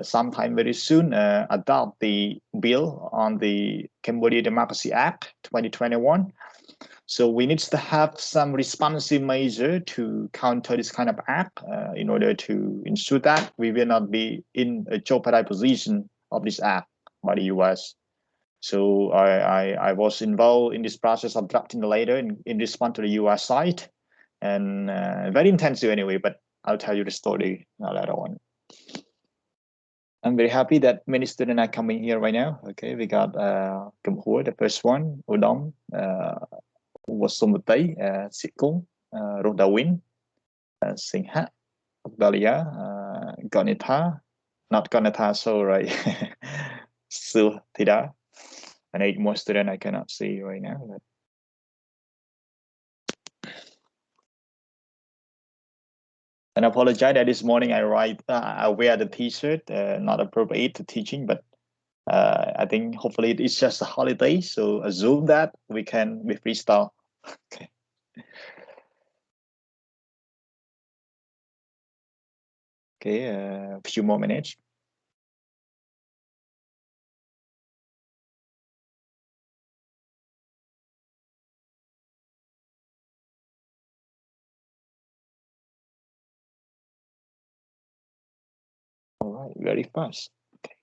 sometime very soon adopt the bill on the Cambodia Democracy Act 2021. So we need to have some responsive measure to counter this kind of act in order to ensure that we will not be in a jeopardy position of this act by the US. So I was involved in this process of drafting the letter in response to the US side, and very intensive anyway, but I'll tell you the story later on. I'm very happy that many students are coming here right now. Okay, we got Cầm Hua, the first one, Udom, Wasumati, Sikung, Rodawin, Singha, Dalia, Gonita, not Gonita, so right, Tida, and 8 more students I cannot see right now. But and I apologize that this morning I wear the t-shirt, not appropriate to teaching, but I think hopefully it's just a holiday, so assume that we freestyle. Okay. Okay, a few more minutes. All right, very fast. Okay.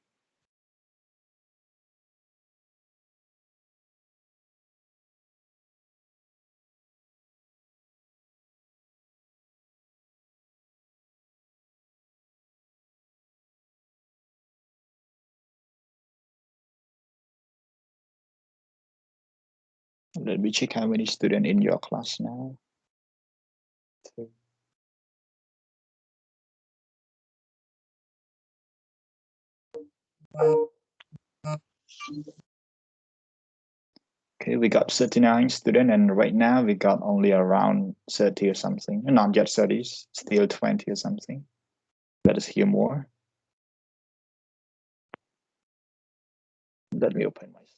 Let me check how many students in your class now. Okay, we got 39 students, and right now we got only around 30 or something. Not yet 30, still 20 or something. Let us hear more. Let me open my slide.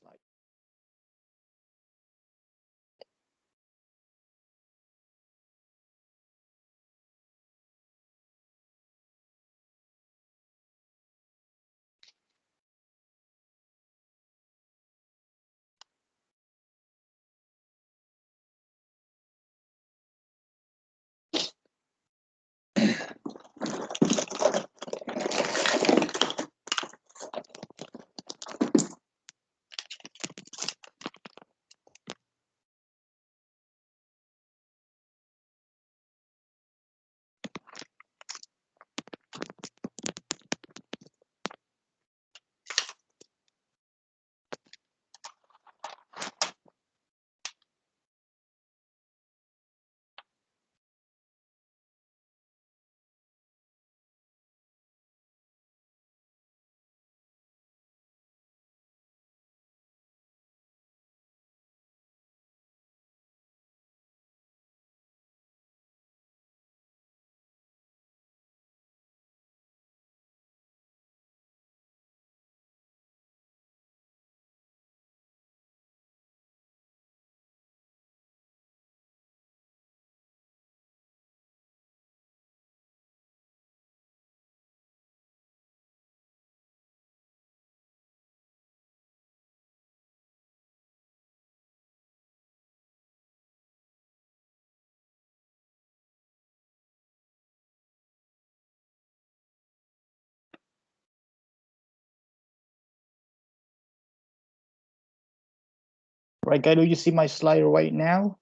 Right, guys, do you see my slide right now?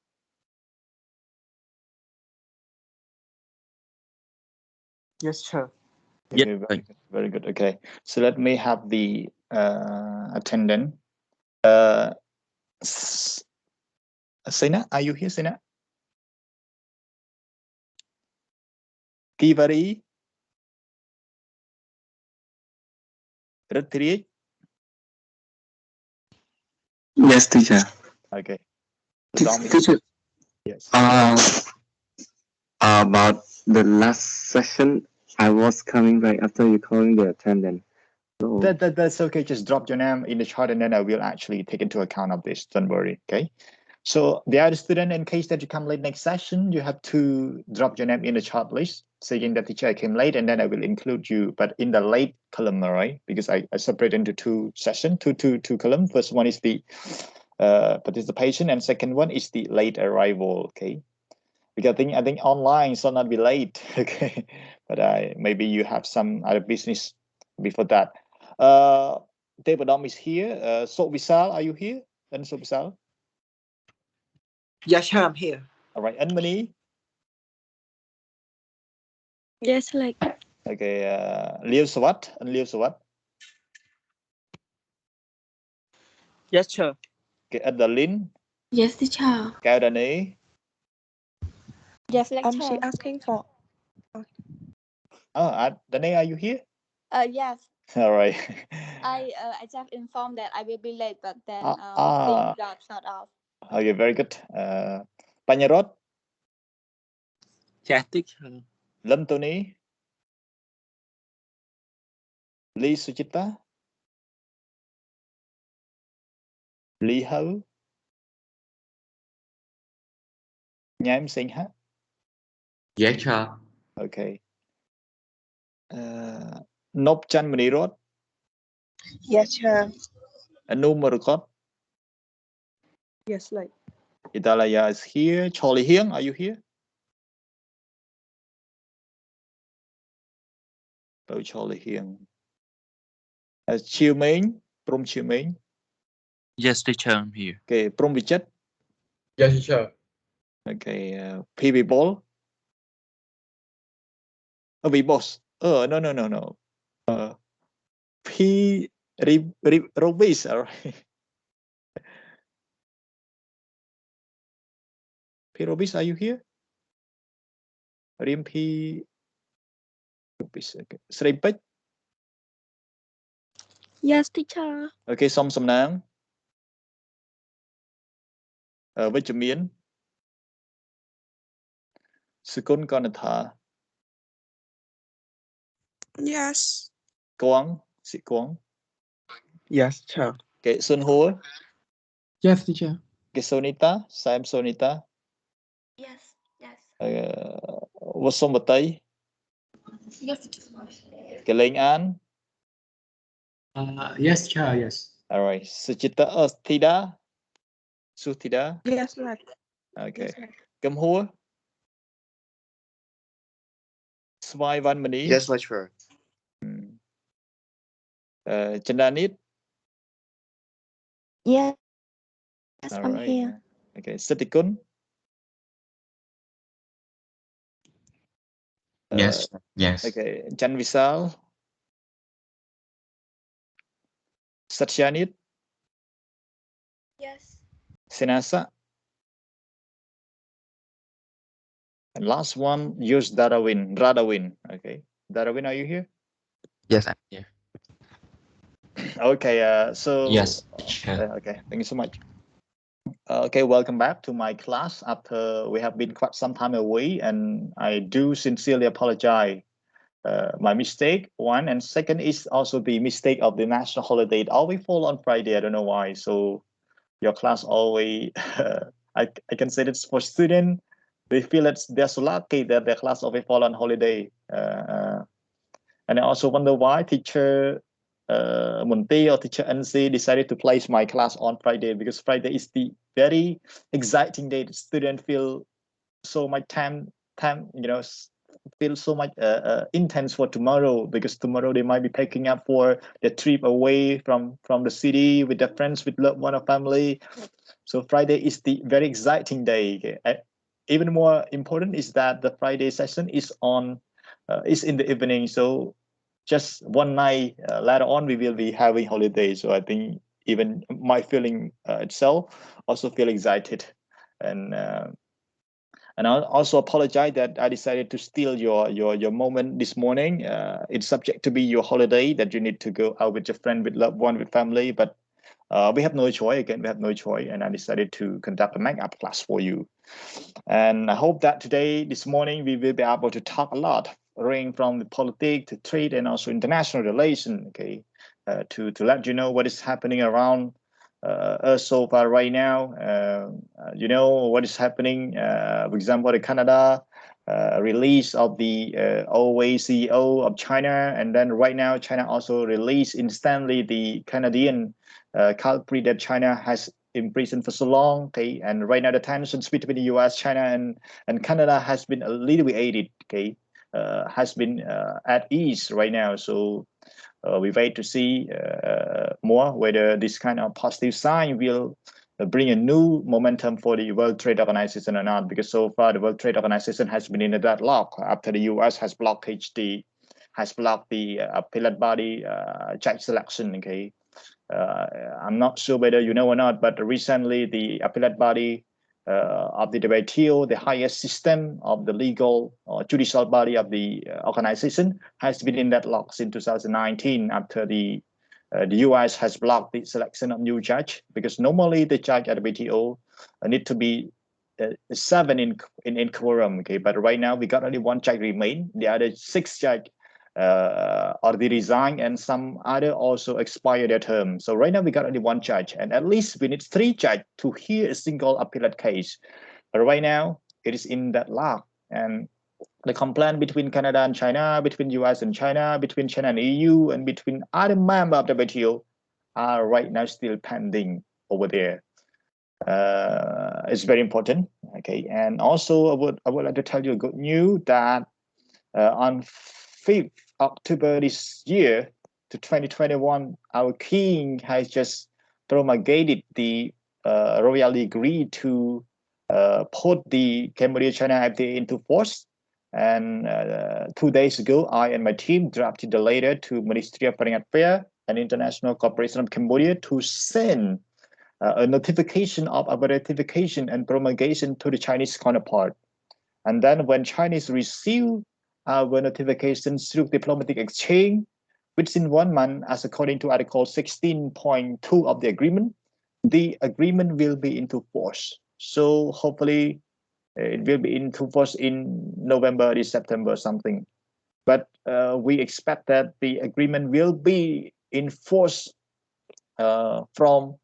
Yes, sir. Okay, very good. Okay, so let me have the attendant. Sina, are you here, Sina? Kivari, Ratri. Yes, teacher. Okay. Teacher. Yes. About the last session, I was coming right after you calling the attendant. So That's okay. Just drop your name in the chat, and then I will actually take into account of this. Don't worry. Okay. So the other student, in case that you come late next session, you have to drop your name in the chat list. saying that teacher I came late, and then I will include you, but in the late column, all right? Because I separate into two sessions, two columns. First one is the participation, and second one is the late arrival. Okay, because I think online shall not be late. Okay, but maybe you have some other business before that. David is here. So Visal, are you here? And so Visal. Yes, sir, I'm here. All right, Anmani. Yes, like. Okay, Liêu Sawat and Liêu Sawat. Yes, sir. Okay, Adeline. Yes, teacher. Cao Đani. Yes, lecture. She asking for. Oh, Dani, are you here? Yes. All right. I just informed that I will be late, but then Ah. things got shut off. Okay, very good. Panyarot, Yes, teacher. Lâm Tony, Lee Suchita, Lee Ho, Nham Singh Ha. Yes, sir. Okay. Nop Chan Manirot, Yes, sir. Anu Marukot, Yes, like. Italaya is here. Charlie Hiang, are you here? Oh, Charlie Hiang. Chiu Ming, Prom Chiu Ming. Yes, teacher, I'm here. Okay, Prom Vichet. Yes, teacher. Okay, PB Ball. Oh, V Boss. Oh, no. P. Robis, all right. P. Robis, are you here? Rim P. Robis, okay. Sripet. Yes, teacher. Okay, Som Som Nang. Vitamin. Sukun Kanatha. Yes. Quang. Si Quang. Yes, sir. Okay, Sun Ho. Yes, teacher. Okay, Sonita. Sam Sonita. Yes. Yes. Wasom Batay. Yes, teacher. Okay, Leng An. Yes, teacher, yes. All right. Suchita Thida. Suthida. Yes, like. Okay. Yes, like. Cầm Hua. Svai Van Mani. Yes, lecturer. Chandanit. Yes, All I'm right. here. Okay, Satikun. Yes, yes. Okay, Chan Visal. Satyanit. Yes. Sinasa. And last one, use Radawin. Okay. Radawin, are you here? Yes, I'm here. Okay, so Yes, teacher. okay, thank you so much. Okay, welcome back to my class after we have been quite some time away, and I do sincerely apologize. My mistake, one, and second is also the mistake of the national holiday. It always fall on Friday. I don't know why. So your class always, I can say it's for students. They feel they're so lucky that their class always fall on holiday. And I also wonder why teacher Munti or teacher NC decided to place my class on Friday, because Friday is the very exciting day. The student feel so much time, feel so much intense for tomorrow, because tomorrow they might be packing up for the trip away from the city with their friends, with loved one or family. So Friday is the very exciting day. Even more important is that the Friday session is in the evening. So just one night later on, we will be having holiday. So I think even my feeling itself also feel excited, and I also apologize that I decided to steal your moment this morning. It's subject to be your holiday that you need to go out with your friend, with loved one, with family, but we have no choice. Again, we have no choice, and I decided to conduct a make-up class for you. And I hope that this morning, we will be able to talk a lot, ranging from the politics to trade and also international relations. Okay, to let you know what is happening around us so far right now. You know what is happening. For example, in Canada, release of the always CEO of China, and then right now China also released instantly the Canadian culprit that China has imprisoned for so long. Okay, and right now the tensions between the U.S., China, and Canada has been alleviated. Okay, has been at ease right now. So we wait to see more whether this kind of positive sign will bring a new momentum for the World Trade Organization or not, because so far the World Trade Organization has been in a deadlock after the U.S. has blocked the appellate body judge selection. Okay, I'm not sure whether you know or not, but recently the appellate body of the WTO, the highest system of the legal or judicial body of the organization, has been in deadlock since 2019 after the U.S. has blocked the selection of new judge, because normally the judge at the WTO need to be 7 in quorum. Okay, but right now we got only 1 judge remain. The other 6 judge already resigned, and some other also expired their term. So right now we got only 1 judge, and at least we need 3 judges to hear a single appellate case. But right now it is in deadlock, and the complaint between Canada and China, between US and China, between China and EU, and between other members of the WTO are right now still pending over there. It's very important. Okay, and also I would like to tell you good news that on 5th October this year to 2021, our king has just promulgated the royal decree to put the Cambodia-China FTA into force. And 2 days ago, I and my team drafted the letter to Ministry of Foreign Affairs and International Cooperation of Cambodia to send a notification of our ratification and promulgation to the Chinese counterpart. And then when Chinese receive our notifications through diplomatic exchange within 1 month, as according to Article 16.2 of the agreement will be into force. So hopefully it will be into force in November or September or something. But we expect that the agreement will be in force from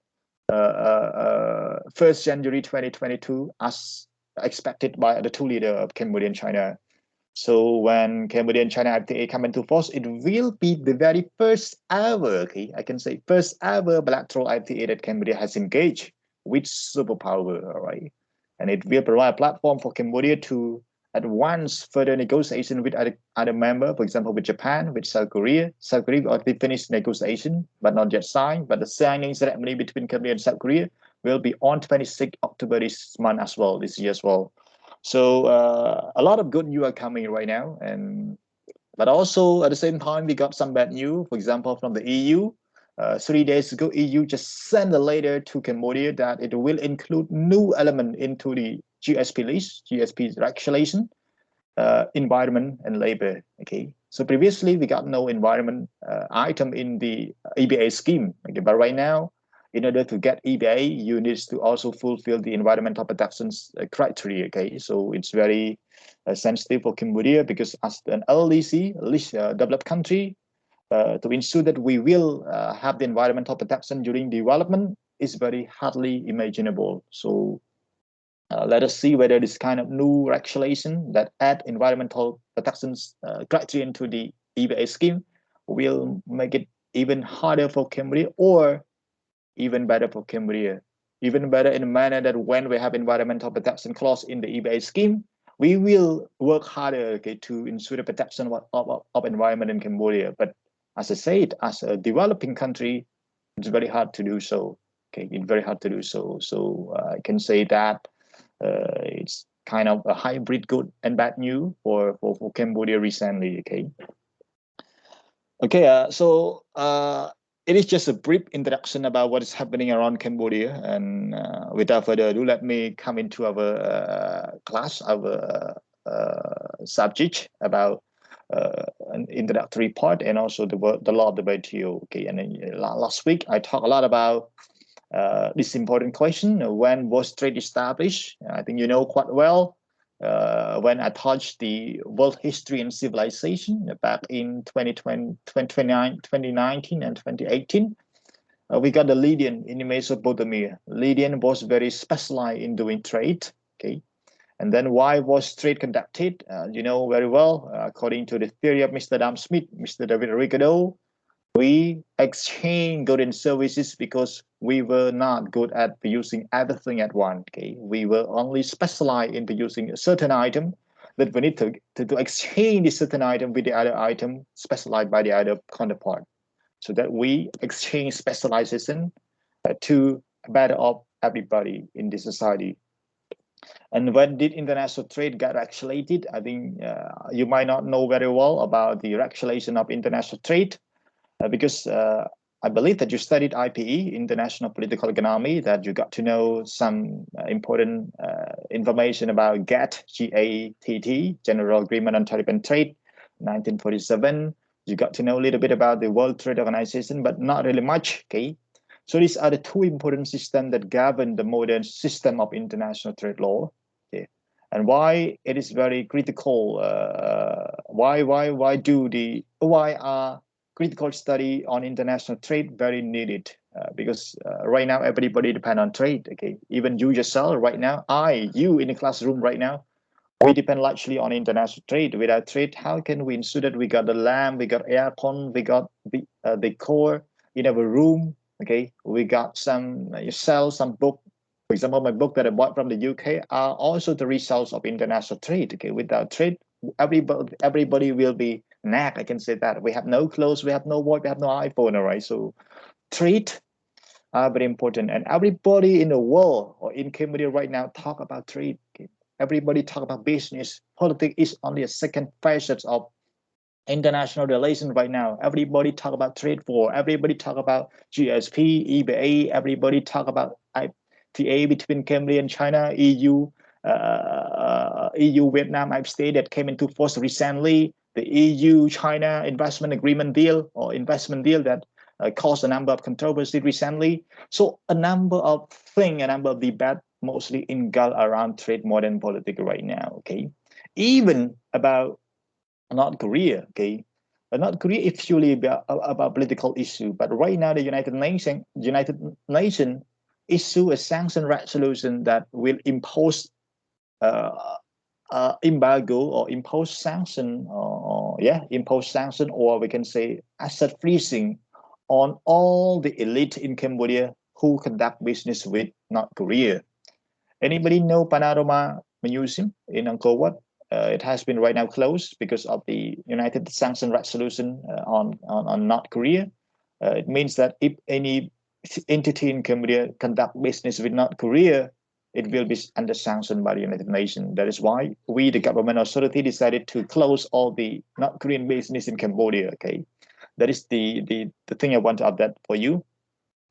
1st January 2022, as expected by the 2 leaders of Cambodia and China. So when Cambodia and China FTA come into force, it will be the very first ever, okay, I can say first ever bilateral FTA that Cambodia has engaged with superpower, all right? And it will provide a platform for Cambodia to advance further negotiation with other members, for example, with Japan, with South Korea. South Korea already finished negotiation, but not yet signed. But the signing ceremony between Cambodia and South Korea will be on 26 October this month as well, this year as well. So a lot of good news are coming right now, but also at the same time we got some bad news. For example, from the EU, 3 days ago, EU just sent a letter to Cambodia that it will include new element into the GSP list, GSP regulation, environment and labor. Okay, so previously we got no environment item in the EBA scheme. Okay, but right now, in order to get EBA, you need to also fulfill the environmental protection criteria. Okay, so it's very sensitive for Cambodia, because as an LDC, developed country, to ensure that we will have the environmental protection during development is very hardly imaginable. So let us see whether this kind of new regulation that add environmental protection criteria into the EBA scheme will make it even harder for Cambodia, or even better for Cambodia, even better in a manner that when we have environmental protection clause in the EBA scheme, we will work harder, okay, to ensure the protection of environment in Cambodia. But as I said, as a developing country, it's very hard to do so. Okay, it's very hard to do so. So I can say that it's kind of a hybrid good and bad news for Cambodia recently. Okay. Okay. So it is just a brief introduction about what is happening around Cambodia, and without further ado, let me come into our class, our subject about an introductory part, and also the law of the WTO. Okay, and then, last week I talked a lot about this important question: when was trade established? I think you know quite well. When I touched the world history and civilization back in 2019 and 2018, we got the Lydian in Mesopotamia. Lydian was very specialized in doing trade. Okay, And then why was trade conducted? You know very well, according to the theory of Mr. Adam Smith, Mr. David Ricardo, we exchange goods and services because we were not good at producing everything at once. Okay, we were only specialized in producing a certain item, but we need to exchange this certain item with the other item specialized by the other counterpart, so that we exchange specialization to better off everybody in the society. And when did international trade get regulated? I think you might not know very well about the regulation of international trade. Because I believe that you studied IPE, International Political Economy, that you got to know some important information about GATT, General Agreement on Tariff and Trade, 1947. You got to know a little bit about the World Trade Organization, but not really much. Okay, so these are the two important systems that govern the modern system of international trade law. Okay, and why it is very critical. Why are critical study on international trade very needed? Because right now everybody depend on trade. Okay, even you yourself right now, you in the classroom right now, we depend largely on international trade. Without trade, how can we ensure that we got the lamp, we got aircon, we got the core in our room? Okay, we got some, you sell some book. For example, my book that I bought from the UK are also the results of international trade. Okay, without trade, everybody will be napped. I can say that. We have no clothes, we have no watch, we have no iPhone, all right? So trade are very important. And everybody in the world or in Cambodia right now talk about trade. Okay? Everybody talk about business. Politics is only a second facet of international relations right now. Everybody talk about trade war. Everybody talk about GSP, EBA. Everybody talk about FTA between Cambodia and China, EU, EU Vietnam FTA that came into force recently. The EU-China investment agreement deal or investment deal that caused a number of controversy recently. So a number of things, a number of debate mostly engulf around trade more than politics right now. Okay, even about North Korea. Okay, North Korea is purely about political issue. But right now, the United Nations issue a sanction resolution that will impose embargo or impose sanction, or we can say asset freezing on all the elite in Cambodia who conduct business with North Korea. Anybody know Panorama Museum in Angkor Wat? It has been right now closed because of the United Sanction Resolution on North Korea. It means that if any entity in Cambodia conduct business with North Korea, it will be under sanction by the United Nations. That is why we, the government authority, decided to close all the North Korean business in Cambodia. Okay, that is the thing I want to update for you.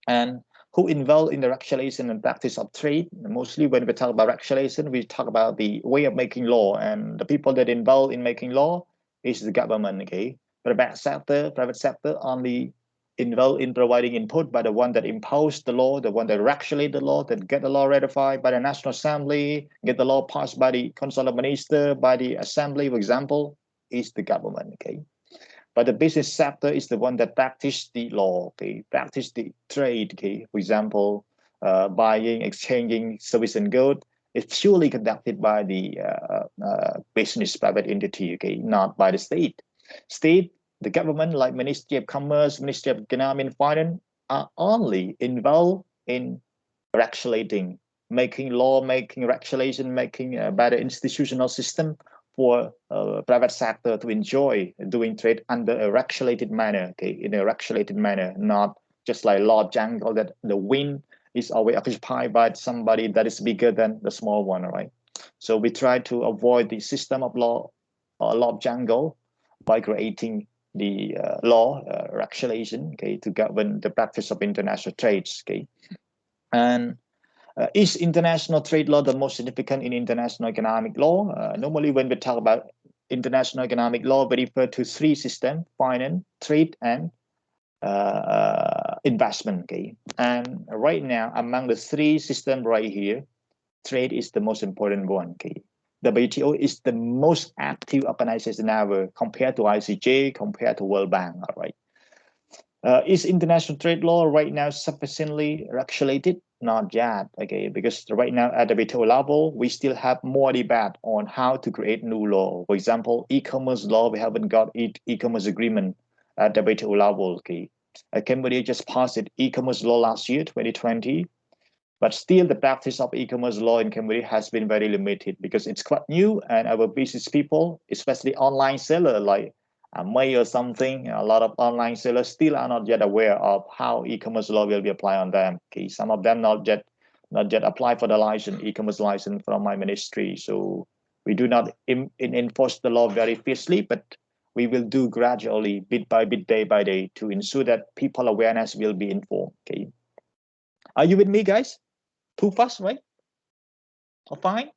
And who involved in the regulation and practice of trade? Mostly when we talk about regulation, we talk about the way of making law, and the people that involved in making law is the government. Okay, private sector only involved in providing input, by the one that imposed the law, the one that regulate the law, that get the law ratified by the National Assembly, get the law passed by the Council of Ministers, by the Assembly, for example, is the government. Okay, but the business sector is the one that practice the law, okay, practice the trade. Okay, for example, buying, exchanging service and goods is purely conducted by the business private entity. Okay, not by the state. State, the government, like Ministry of Commerce, Ministry of Economy and Finance, are only involved in regulating, making law, making regulation, making a better institutional system for private sector to enjoy doing trade under a regulated manner. Okay, in a regulated manner, not just like law jungle that the wind is always occupied by somebody that is bigger than the small one. All right, so we try to avoid the system of law jungle by creating the law regulation, okay, to govern the practice of international trades. Okay, and is international trade law the most significant in international economic law? Normally, when we talk about international economic law, we refer to three systems: finance, trade, and investment. Okay, and right now, among the three systems right here, trade is the most important one. Okay, the WTO is the most active organization ever compared to ICJ, compared to World Bank. All right. Is international trade law right now sufficiently regulated? not yet, okay, because right now at the WTO level, we still have more debate on how to create new law. For example, e-commerce law, we haven't got e-commerce agreement at the WTO level, okay. Cambodia just passed e-commerce law last year, 2020, but still the practice of e-commerce law in Cambodia has been very limited because it's quite new, and our business people, especially online seller like May or something, a lot of online sellers still are not yet aware of how e-commerce law will be applied on them. Okay, some of them not yet apply for the license, e-commerce license from my ministry. So we do not enforce the law very fiercely, but we will do gradually, bit by bit, day by day, to ensure that people awareness will be informed. Okay, are you with me, guys? Too fast, right? Or fine?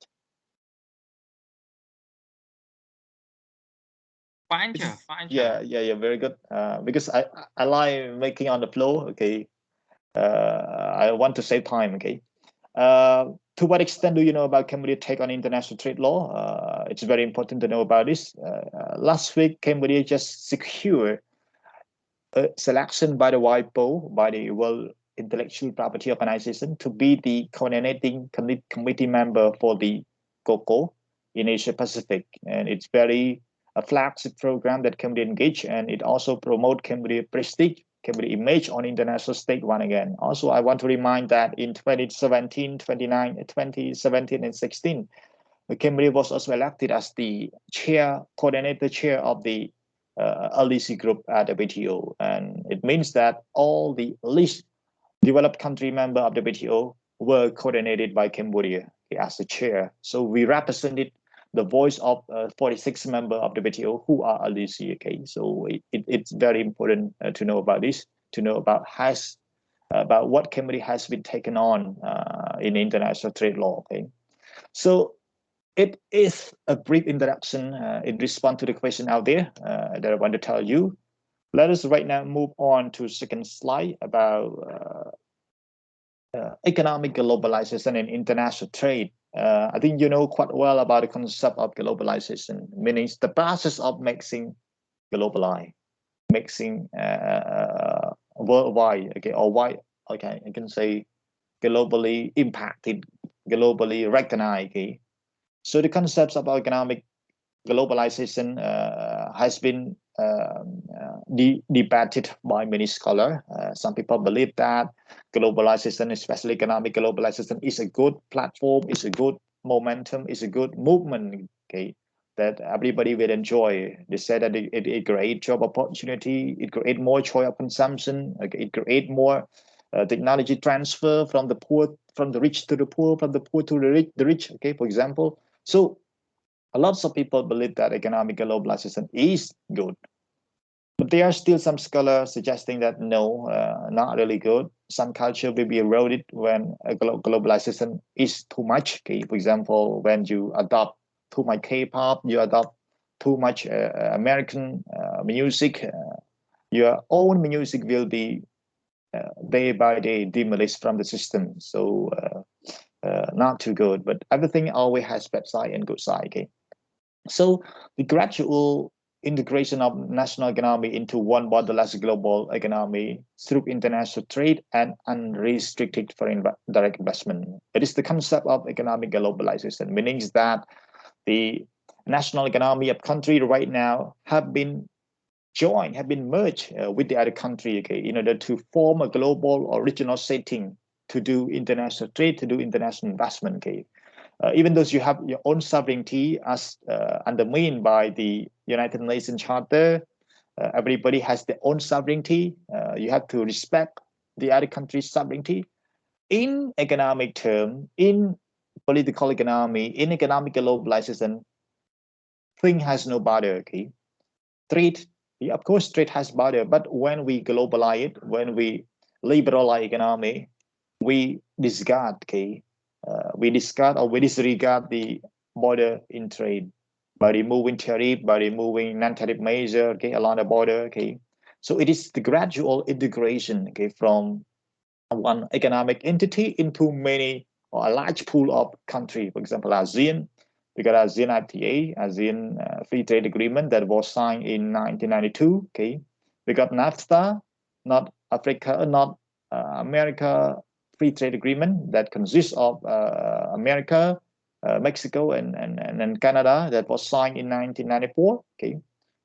Fine, sir. Fine, Yeah, sir. yeah, very good. Because I like making on the flow. Okay, I want to save time. Okay. To what extent do you know about Cambodia take on international trade law? It's very important to know about this. Last week, Cambodia just secured a selection by the WIPO, by the World Intellectual Property Organization, to be the coordinating committee member for the COCO in Asia Pacific. And it's very a flagship program that Cambodia engage, and it also promote Cambodia prestige, Cambodia image on international stage one again. Also, I want to remind that in 2017, 2017 and 16, Cambodia was also elected as the coordinator chair of the LDC group at the WTO. And it means that all the least developed country member of the WTO were coordinated by Cambodia as the chair. So we represented the voice of 46 members of the WTO who are LDC. Okay, so it's very important to know about this, to know about what Cambodia has been taken on in international trade law. Okay, so it is a brief introduction in response to the question out there that I want to tell you. Let us right now move on to second slide about economic globalization and international trade. I think you know quite well about the concept of globalization, meaning the process of making globalized, making worldwide, okay, or wide, okay, I can say globally impacted, globally recognized. Okay? So the concepts of economic globalization has been debated by many scholars. Some people believe that globalization, especially economic globalization, is a good platform, is a good momentum, is a good movement. Okay, that everybody will enjoy. They say that it creates job opportunity, it creates more choice of consumption, okay, it creates more technology transfer from the poor, from the rich to the poor, from the poor to the rich. Okay, for example. So a lot of people believe that economic globalization is good, but there are still some scholars suggesting that no, not really good. Some culture will be eroded when globalization is too much. Okay? For example, when you adopt too much K-pop, you adopt too much American music, your own music will be day by day demolished from the system. So not too good, but everything always has bad side and good side. Okay? So the gradual integration of national economy into one borderless global economy through international trade and unrestricted foreign direct investment. It is the concept of economic globalization, meaning that the national economy of country right now have been merged with the other country, okay, in order to form a global or regional setting to do international trade, to do international investment. Okay. Even though you have your own sovereignty as undermined by the United Nations Charter, everybody has their own sovereignty. You have to respect the other country's sovereignty. In economic term, in political economy, in economic globalization, thing has no border. Okay, trade, yeah, of course, trade has border, but when we globalize it, when we liberalize economy, we discard. Okay, we discard or we disregard the border in trade by removing tariff, by removing non-tariff measure, okay, along the border. Okay, so it is the gradual integration, okay, from one economic entity into many or a large pool of country. For example, ASEAN, we got ASEAN FTA, ASEAN Free Trade Agreement that was signed in 1992. Okay, we got NAFTA, not Africa, not America free trade agreement that consists of America, Mexico, and Canada that was signed in 1994. Okay,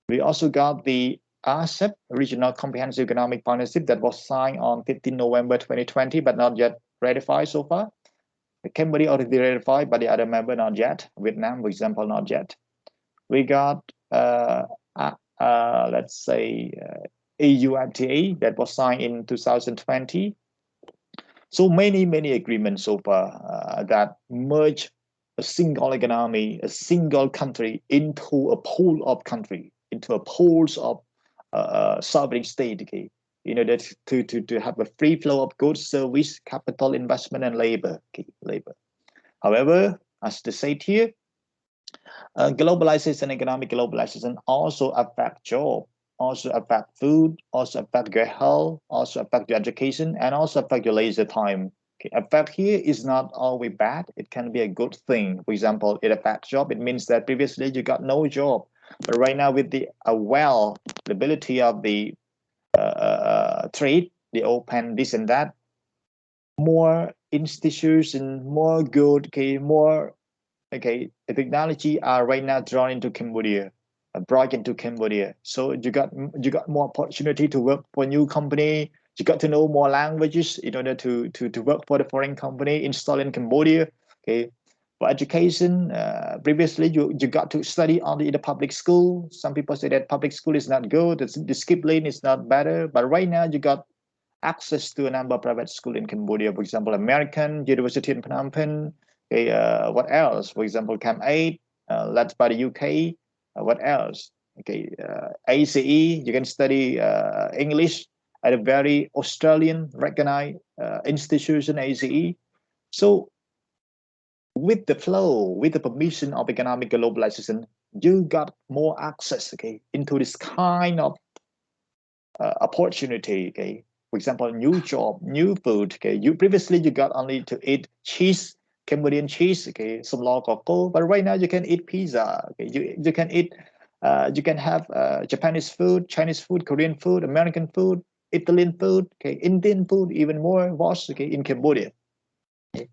we also got the RCEP, Regional Comprehensive Economic Partnership, that was signed on 15 November 2020, but not yet ratified so far. Cambodia already ratified, but the other member not yet. Vietnam, for example, not yet. We got, let's say, EU FTA that was signed in 2020. So many agreements so far that merge a single economy, a single country into a pool of country, into a pools of sovereign state, okay, in order to have a free flow of goods, service, capital, investment, and labor. Okay, labor. However, as they say here, globalization, economic globalization also affect job, also affect food, also affect your health, also affect your education, and also affect your leisure time. Okay, effect here is not always bad. It can be a good thing. For example, it affects job. It means that previously you got no job, but right now with the availability of the trade, the open this and that, more institutions, more good, okay, more okay, the technology are right now drawn into Cambodia, brought into Cambodia. So you got more opportunity to work for a new company. You got to know more languages in order to work for the foreign company installed in Cambodia. Okay, for education, previously you got to study only in the public school. Some people say that public school is not good. The discipline is not better. But right now you got access to a number of private schools in Cambodia. For example, American University in Phnom Penh. Okay, what else? For example, Camp 8, led by the UK. What else? Okay, ACE, you can study English at a very Australian recognized institution, ACE. So with the flow, with the permission of economic globalization, you got more access, okay, into this kind of opportunity, okay. For example, new job, new food, okay. You previously you got only to eat cheese, Cambodian cheese, okay, some local, but right now you can eat pizza, okay. You can eat, you can have Japanese food, Chinese food, Korean food, American food, Italian food, okay, Indian food, even more vast, okay, in Cambodia. Okay.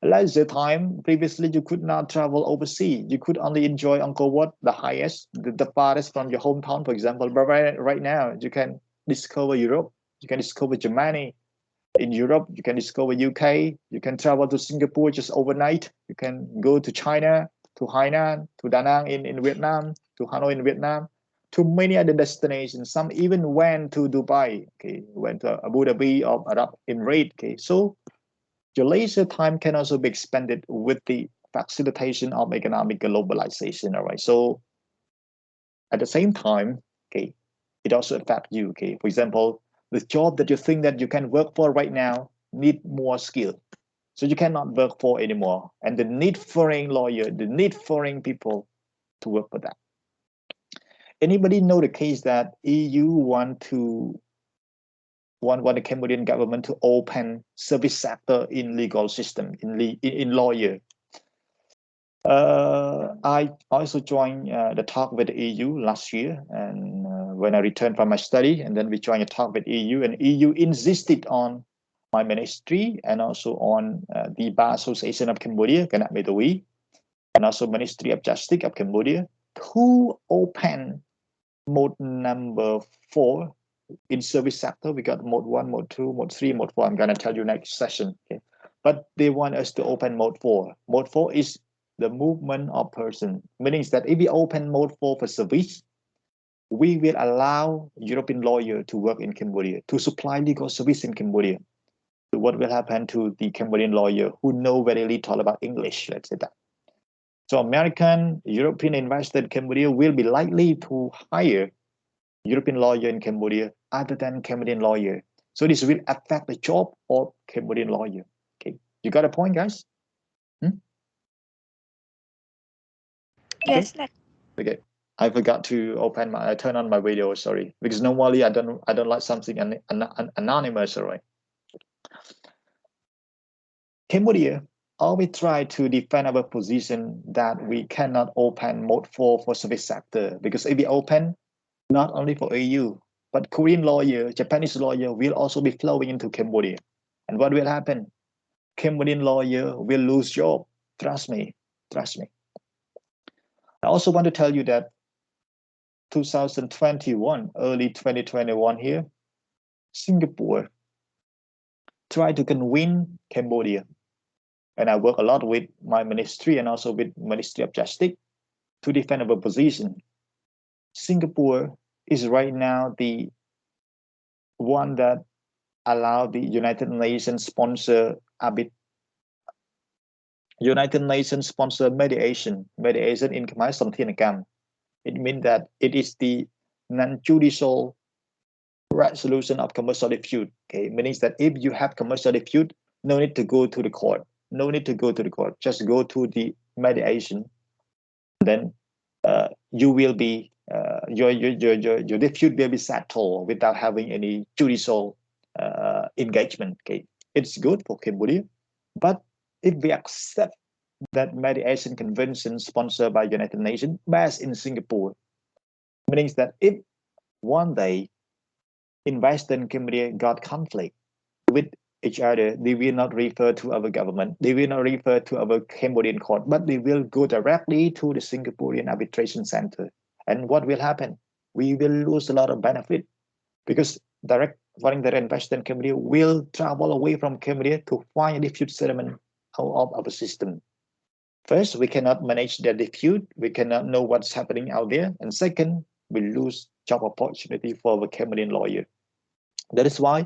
Leisure time, previously you could not travel overseas. You could only enjoy Angkor Wat, the highest, the farthest from your hometown, for example. But right now, you can discover Europe. You can discover Germany. In Europe, you can discover UK. You can travel to Singapore just overnight. You can go to China, to Hainan, to Da Nang in Vietnam, to Hanoi in Vietnam, to many other destinations. Some even went to Dubai, okay, went to Abu Dhabi or Arab Emirates. Okay, so your leisure time can also be expanded with the facilitation of economic globalization. All right. So at the same time, okay, it also affects you. Okay. For example, the job that you think that you can work for right now need more skill. So you cannot work for anymore. And the need foreign lawyer, the need foreign people to work for that. Anybody know the case that EU want the Cambodian government to open service sector in legal system, in lawyer. I also joined the talk with the EU last year, and when I returned from my study, and then we joined a talk with EU, and EU insisted on my ministry and also on the Bar Association of Cambodia, and also Ministry of Justice of Cambodia to open mode number 4 in service sector. We got mode 1, mode 2, mode 3, mode 4. I'm going to tell you next session. Okay? But they want us to open mode 4. Mode 4 is the movement of person, meaning that if we open mode 4 for service, we will allow European lawyer to work in Cambodia, to supply legal service in Cambodia. So what will happen to the Cambodian lawyer who know very little about English, let's say that. So American, European investor in Cambodia will be likely to hire European lawyer in Cambodia other than Cambodian lawyer. So this will affect the job of Cambodian lawyer. Okay, you got a point, guys? Yes. Okay, I forgot to turn on my video. Sorry, because normally I don't like something anonymous. All right. Cambodia always try to defend our position that we cannot open mode 4 for service sector, because if we open, not only for EU, but Korean lawyer, Japanese lawyer will also be flowing into Cambodia. And what will happen? Cambodian lawyer will lose job. Trust me. Trust me. I also want to tell you that 2021, early 2021 here, Singapore tried to convince Cambodia. And I work a lot with my ministry and also with Ministry of Justice to defend our position. Singapore is right now the one that allowed the United Nations sponsor United Nations sponsor mediation in Khmer Samthinakam. It means that it is the non-judicial resolution of commercial dispute. Okay, meaning that if you have commercial dispute, no need to go to the court. No need to go to the court. Just go to the mediation. Then you will be your dispute will be settled without having any judicial engagement. Okay, it's good for Cambodia, but if we accept that mediation convention sponsored by United Nations based in Singapore, meaning that if one day in Western Cambodia got conflict with each other, they will not refer to our government, they will not refer to our Cambodian court, but they will go directly to the Singaporean arbitration center. And what will happen? We will lose a lot of benefit because direct foreign direct investor in Cambodia will travel away from Cambodia to find a dispute settlement out of our system. First, we cannot manage the dispute. We cannot know what's happening out there. And second, we lose job opportunity for our Cambodian lawyer. That is why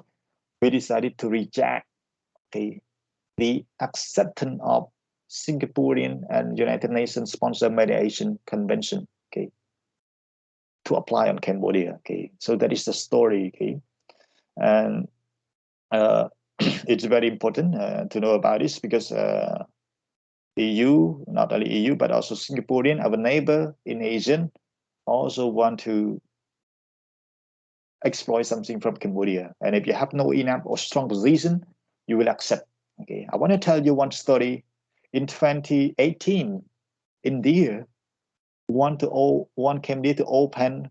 we decided to reject the acceptance of Singaporean and United Nations sponsored mediation convention, okay, to apply on Cambodia. Okay, so that is the story. Okay, and it's very important to know about this because EU, not only EU but also Singaporean, our neighbor in Asia, also want to exploit something from Cambodia. And if you have no enough or strong position, you will accept. Okay, I want to tell you one story. In 2018, India want Cambodia to open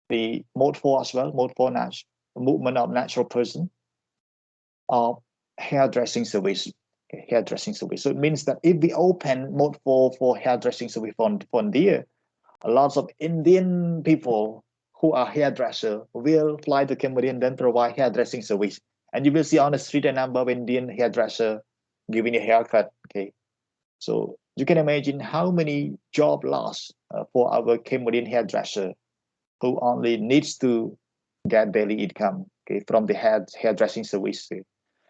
the Mode 4 as well, Mode 4 movement of natural person of hairdressing service. Okay, hairdressing service. So it means that if we open Mode 4 for hairdressing service for India, lots of Indian people who are hairdresser will fly to Cambodia and then provide hairdressing service. And you will see on the street a number of Indian hairdresser giving a haircut. Okay, so you can imagine how many job loss for our Cambodian hairdresser who only needs to get daily income, okay, from the hairdressing service. Okay.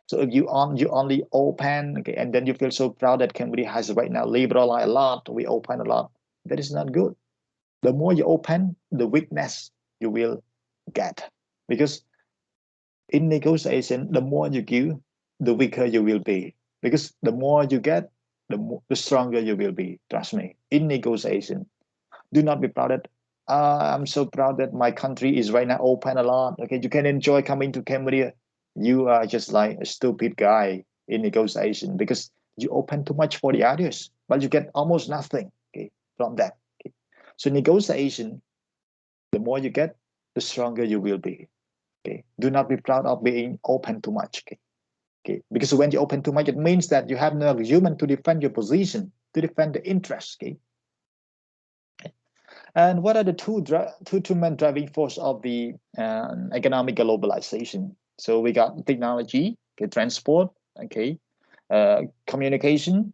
So if you only open, okay, and then you feel so proud that Cambodia has right now liberalized a lot, we open a lot. That is not good. The more you open, the weakness you will get. Because in negotiation, the more you give, the weaker you will be. Because the more you get, the stronger you will be. Trust me. In negotiation, do not be proud that I'm so proud that my country is right now open a lot. Okay, you can enjoy coming to Cambodia. You are just like a stupid guy in negotiation because you open too much for the others, but you get almost nothing, okay, from that. Okay. So negotiation, the more you get, the stronger you will be. Okay, do not be proud of being open too much. Okay, okay, because when you open too much, it means that you have no argument to defend your position, to defend the interest. Okay. And what are the two main driving force of the economic globalization? So we got technology, okay, transport, okay, communication,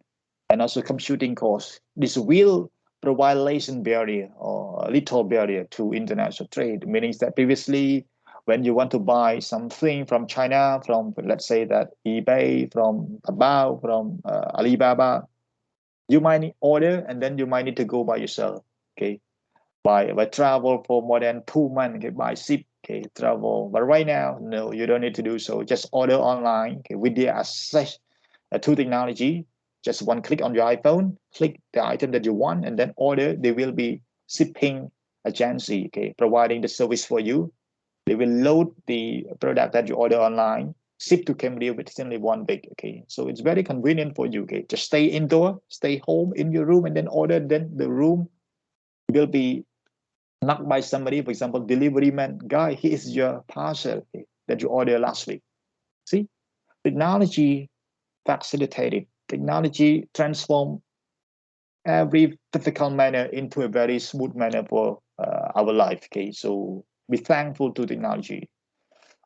and also computing costs. This will provide latent barrier or a little barrier to international trade, meaning that previously when you want to buy something from China, from let's say that eBay, from Taobao, from Alibaba, you might need order and then you might need to go by yourself. Okay. By travel for more than 2 months, okay, by ship, okay, travel. But right now, no, you don't need to do so. Just order online, okay, with the access to technology. Just one click on your iPhone, click the item that you want, and then order. They will be shipping agency, okay, providing the service for you. They will load the product that you order online, ship to Cambodia within only 1 week, okay. So it's very convenient for you, okay. Just stay indoor, stay home in your room, and then order. Then the room will be knocked by somebody, for example, delivery man, guy, he is your parcel, okay, that you ordered last week. See, Technology facilitated. Technology transformed every difficult manner into a very smooth manner for our life. Okay, so be thankful to technology.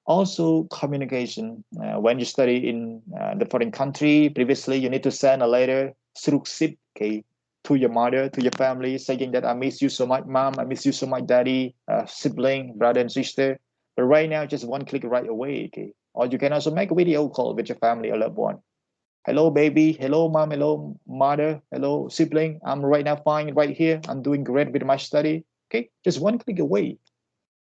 Also, communication. When you study in the foreign country, previously you need to send a letter through ship, okay, to your mother, to your family, saying that I miss you so much, mom, I miss you so much, daddy, sibling, brother and sister. But right now, just one click right away, okay. Or you can also make a video call with your family or loved one. Hello, baby. Hello, mom. Hello, mother. Hello, sibling. I'm right now fine right here. I'm doing great with my study. Okay, just one click away.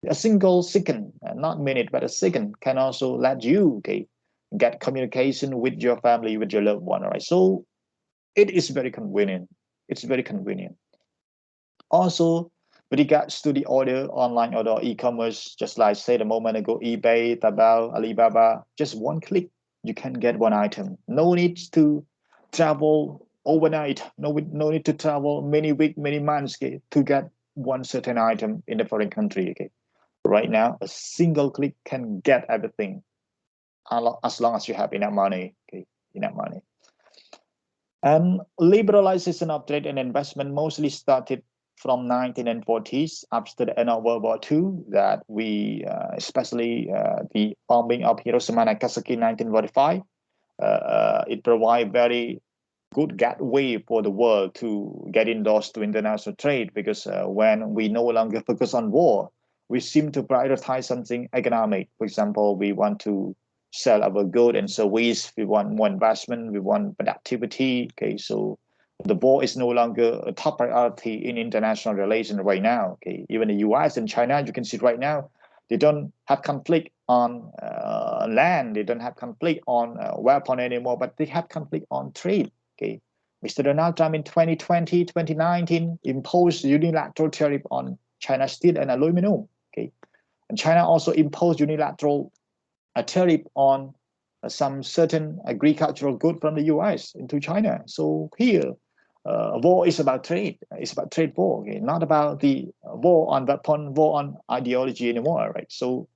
A single second, not minute, but a second can also let you, okay, get communication with your family, with your loved one. All right. So it is very convenient. It's very convenient. Also, with regards to the order, online order, e-commerce, just like I said a moment ago, eBay, Taobao, Alibaba, just one click, you can get one item. No need to travel overnight. No need to travel many weeks, many months, okay, to get one certain item in a foreign country. Okay, right now, a single click can get everything, as long as you have enough money. Okay, enough money. And liberalization of trade and investment mostly started from 1940s after the end of World War II, that we, especially the bombing of Hiroshima and Nagasaki in 1945, it provided very good gateway for the world to get endorsed to international trade, because when we no longer focus on war, we seem to prioritize something economic. For example, we want to sell our goods and service, we want more investment, we want productivity. Okay, so the war is no longer a top priority in international relations right now. Okay, even the US and China, you can see right now, they don't have conflict on land, they don't have conflict on weapon anymore, but they have conflict on trade. Okay, Mr. Donald Trump in 2020, 2019 imposed unilateral tariff on China steel and aluminum. Okay, and China also imposed unilateral tariff on some certain agricultural good from the US into China. So here, war is about trade. It's about trade war, okay? Not about the war on weapon, war on ideology anymore, right? So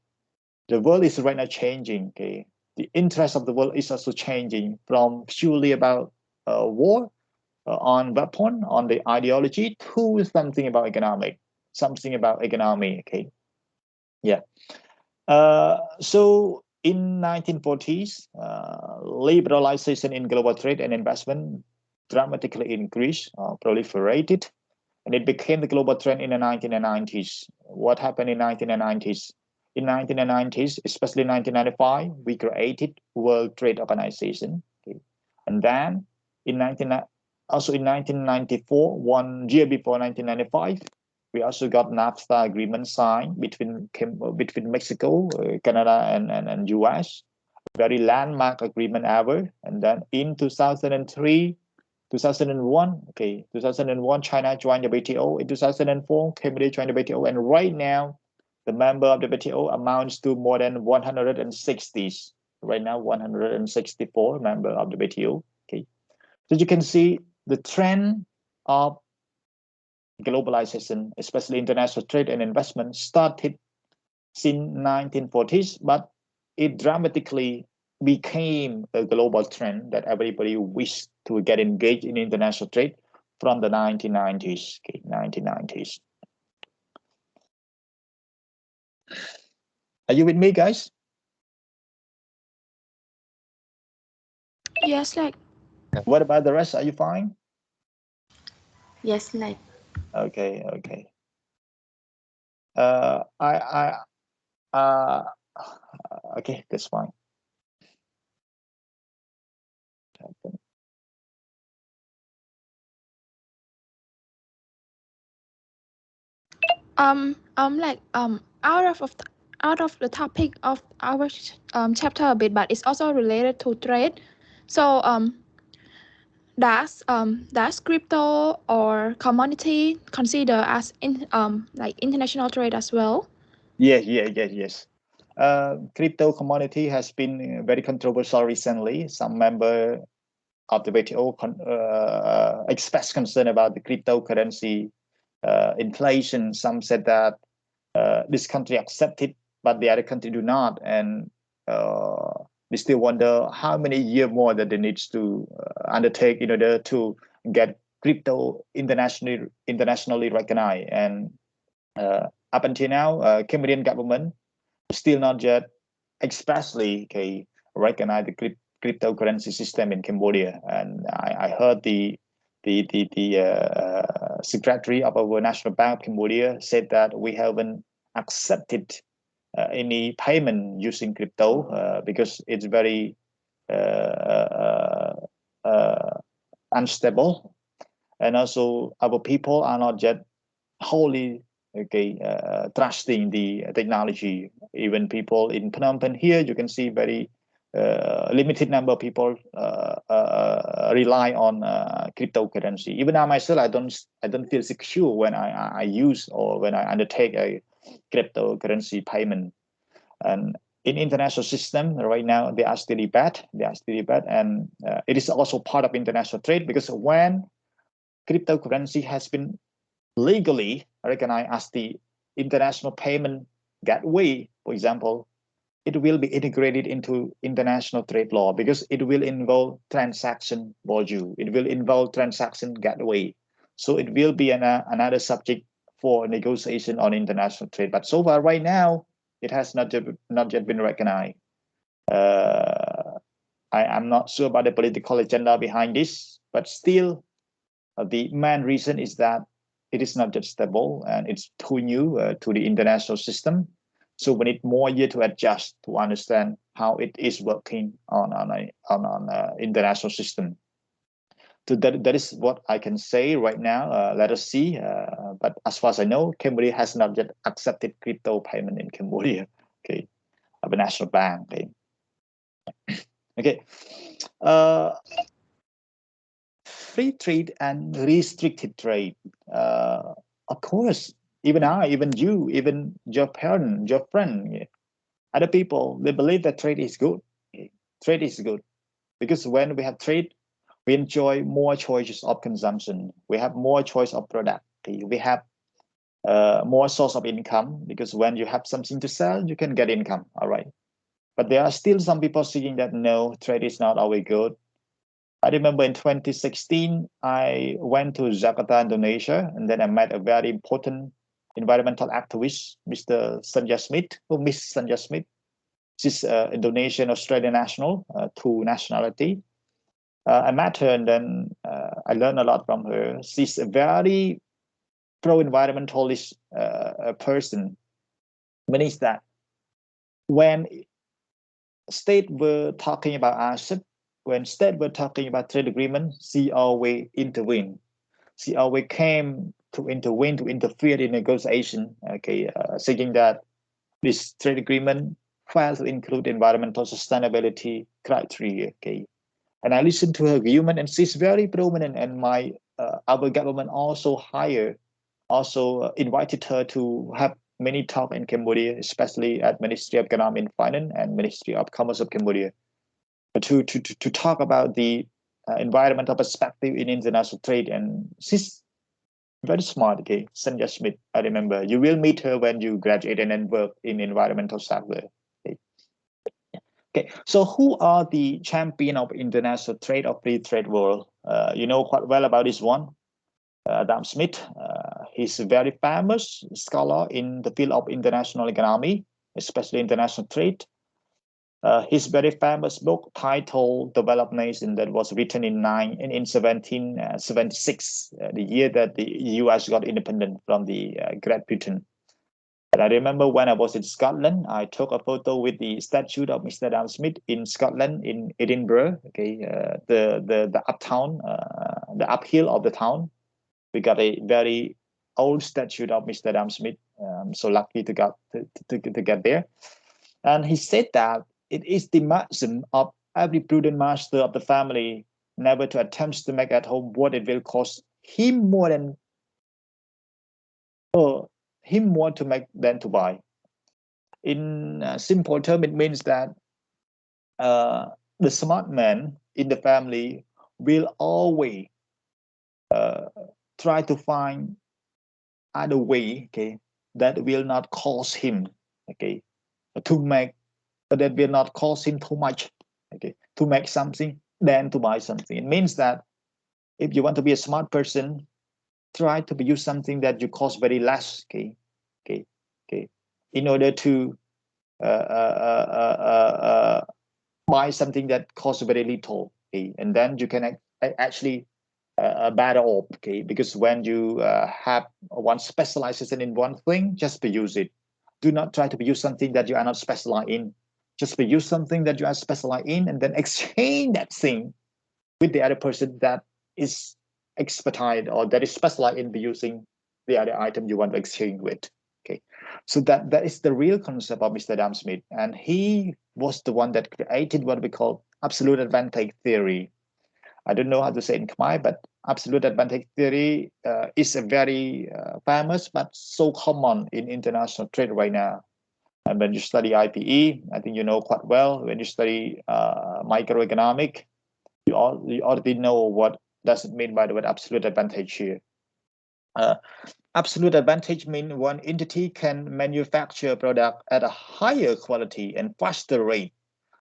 the world is right now changing. Okay, the interest of the world is also changing from purely about war on weapon, on the ideology, to something about economic, something about economy. Okay, yeah. So in 1940s, liberalization in global trade and investment dramatically increased, proliferated, and it became the global trend in the 1990s. What happened in 1990s? In 1990s, especially 1995, we created World Trade Organization. Okay. And then also in 1994, 1 year before 1995, we also got NAFTA agreement signed between Mexico, Canada, and US. Very landmark agreement ever. And then in 2003, 2001, okay, 2001, China joined the WTO. In 2004, Cambodia joined the WTO. And right now, the member of the WTO amounts to more than 160. Right now, 164 member of the WTO. Okay, so you can see the trend of globalization, especially international trade and investment, started since 1940s, but it dramatically became a global trend that everybody wished to get engaged in international trade from the 1990s. Okay, 1990s. Are you with me, guys? Yes, like. What about the rest? Are you fine? Yes, like. Okay, okay. Okay, that's fine. Like out of the topic of our chapter a bit, but it's also related to trade. So does crypto or commodity consider as like international trade as well? Yes. Crypto commodity has been very controversial recently. Some member of the WTO expressed concern about the cryptocurrency inflation. Some said that this country accept it, but the other country do not, and they still wonder how many years more that they need to undertake in order to get crypto internationally recognized. And up until now, Cambodian government still not yet expressly recognize the cryptocurrency system in Cambodia. And I heard the secretary of our National Bank of Cambodia said that we haven't accepted any payment using crypto because it's very unstable, and also our people are not yet wholly trusting the technology. Even people in Phnom Penh here, you can see very limited number of people rely on cryptocurrency. Even I myself, I don't feel secure when I use or when I undertake a cryptocurrency payment. And in international system right now, they are still bad. And it is also part of international trade, because when cryptocurrency has been legally recognized as the international payment gateway, for example, it will be integrated into international trade law, because it will involve transaction volume, it will involve transaction gateway. So it will be another subject for negotiation on international trade. But so far, right now, it has not yet been recognized. I'm not sure about the political agenda behind this, but still, the main reason is that it is not just stable and it's too new to the international system. So we need more year to adjust to understand how it is working on international system. So that is what I can say right now. Let us see. But as far as I know, Cambodia has not yet accepted crypto payment in Cambodia. Okay, of a national bank. Okay. Free trade and restricted trade. Of course, even I, even you, even your parent, your friend, other people, they believe that trade is good. Trade is good because when we have trade, we enjoy more choices of consumption. We have more choice of product. We have more source of income, because when you have something to sell, you can get income. All right. But there are still some people saying that no, trade is not always good. I remember in 2016, I went to Jakarta, Indonesia, and then I met a very important environmental activist, Mr. Sanjay Smith, or Miss Sanjay Smith. She's Indonesian Australian national, two nationality. I met her, and then I learned a lot from her. She's a very pro-environmentalist person. Means that when state were talking about RCEP, when state were talking about trade agreement, she always intervened. She always came to intervene, to interfere in negotiation, saying that this trade agreement fails to include environmental sustainability criteria. And I listened to her argument, and she's very prominent. And our government also invited her to have many talks in Cambodia, especially at Ministry of Economy and Finance and Ministry of Commerce of Cambodia, to talk about the environmental perspective in international trade. And she's very smart. Sanjay Smith, I remember. You will meet her when you graduate and then work in environmental sector. Okay, so who are the champion of international trade or free trade world? You know quite well about this one. Adam Smith, he's a very famous scholar in the field of international economy, especially international trade. His very famous book titled Globalization, that was written in 1776, the year that the US got independent from the Great Britain. And I remember when I was in Scotland, I took a photo with the statue of Mr. Adam Smith in Scotland, in Edinburgh. The uptown, the uphill of the town. We got a very old statue of Mr. Adam Smith. I'm so lucky to get there. And he said that it is the maxim of every prudent master of the family never to attempt to make at home what it will cost him more to make than to buy. In simple term, it means that the smart man in the family will always try to find other way, that will not cost him, to make, but that will not cost him too much okay, to make something than to buy something. It means that if you want to be a smart person, try to use something that you cost very less, okay, in order to buy something that costs very little, okay, and then you can actually better off, okay, because when you have one specialization in one thing, just use it. Do not try to use something that you are not specialized in. Just use something that you are specialized in, and then exchange that thing with the other person that is expertise or that is specialized in using the other item you want to exchange with. Okay, so that is the real concept of Mr. Adam Smith, and he was the one that created what we call absolute advantage theory. I don't know how to say it in Khmer, but absolute advantage theory is a very famous but so common in international trade right now. And when you study IPE, I think you know quite well. When you study microeconomic, you already know what does it mean by the word absolute advantage here. Absolute advantage means one entity can manufacture a product at a higher quality and faster rate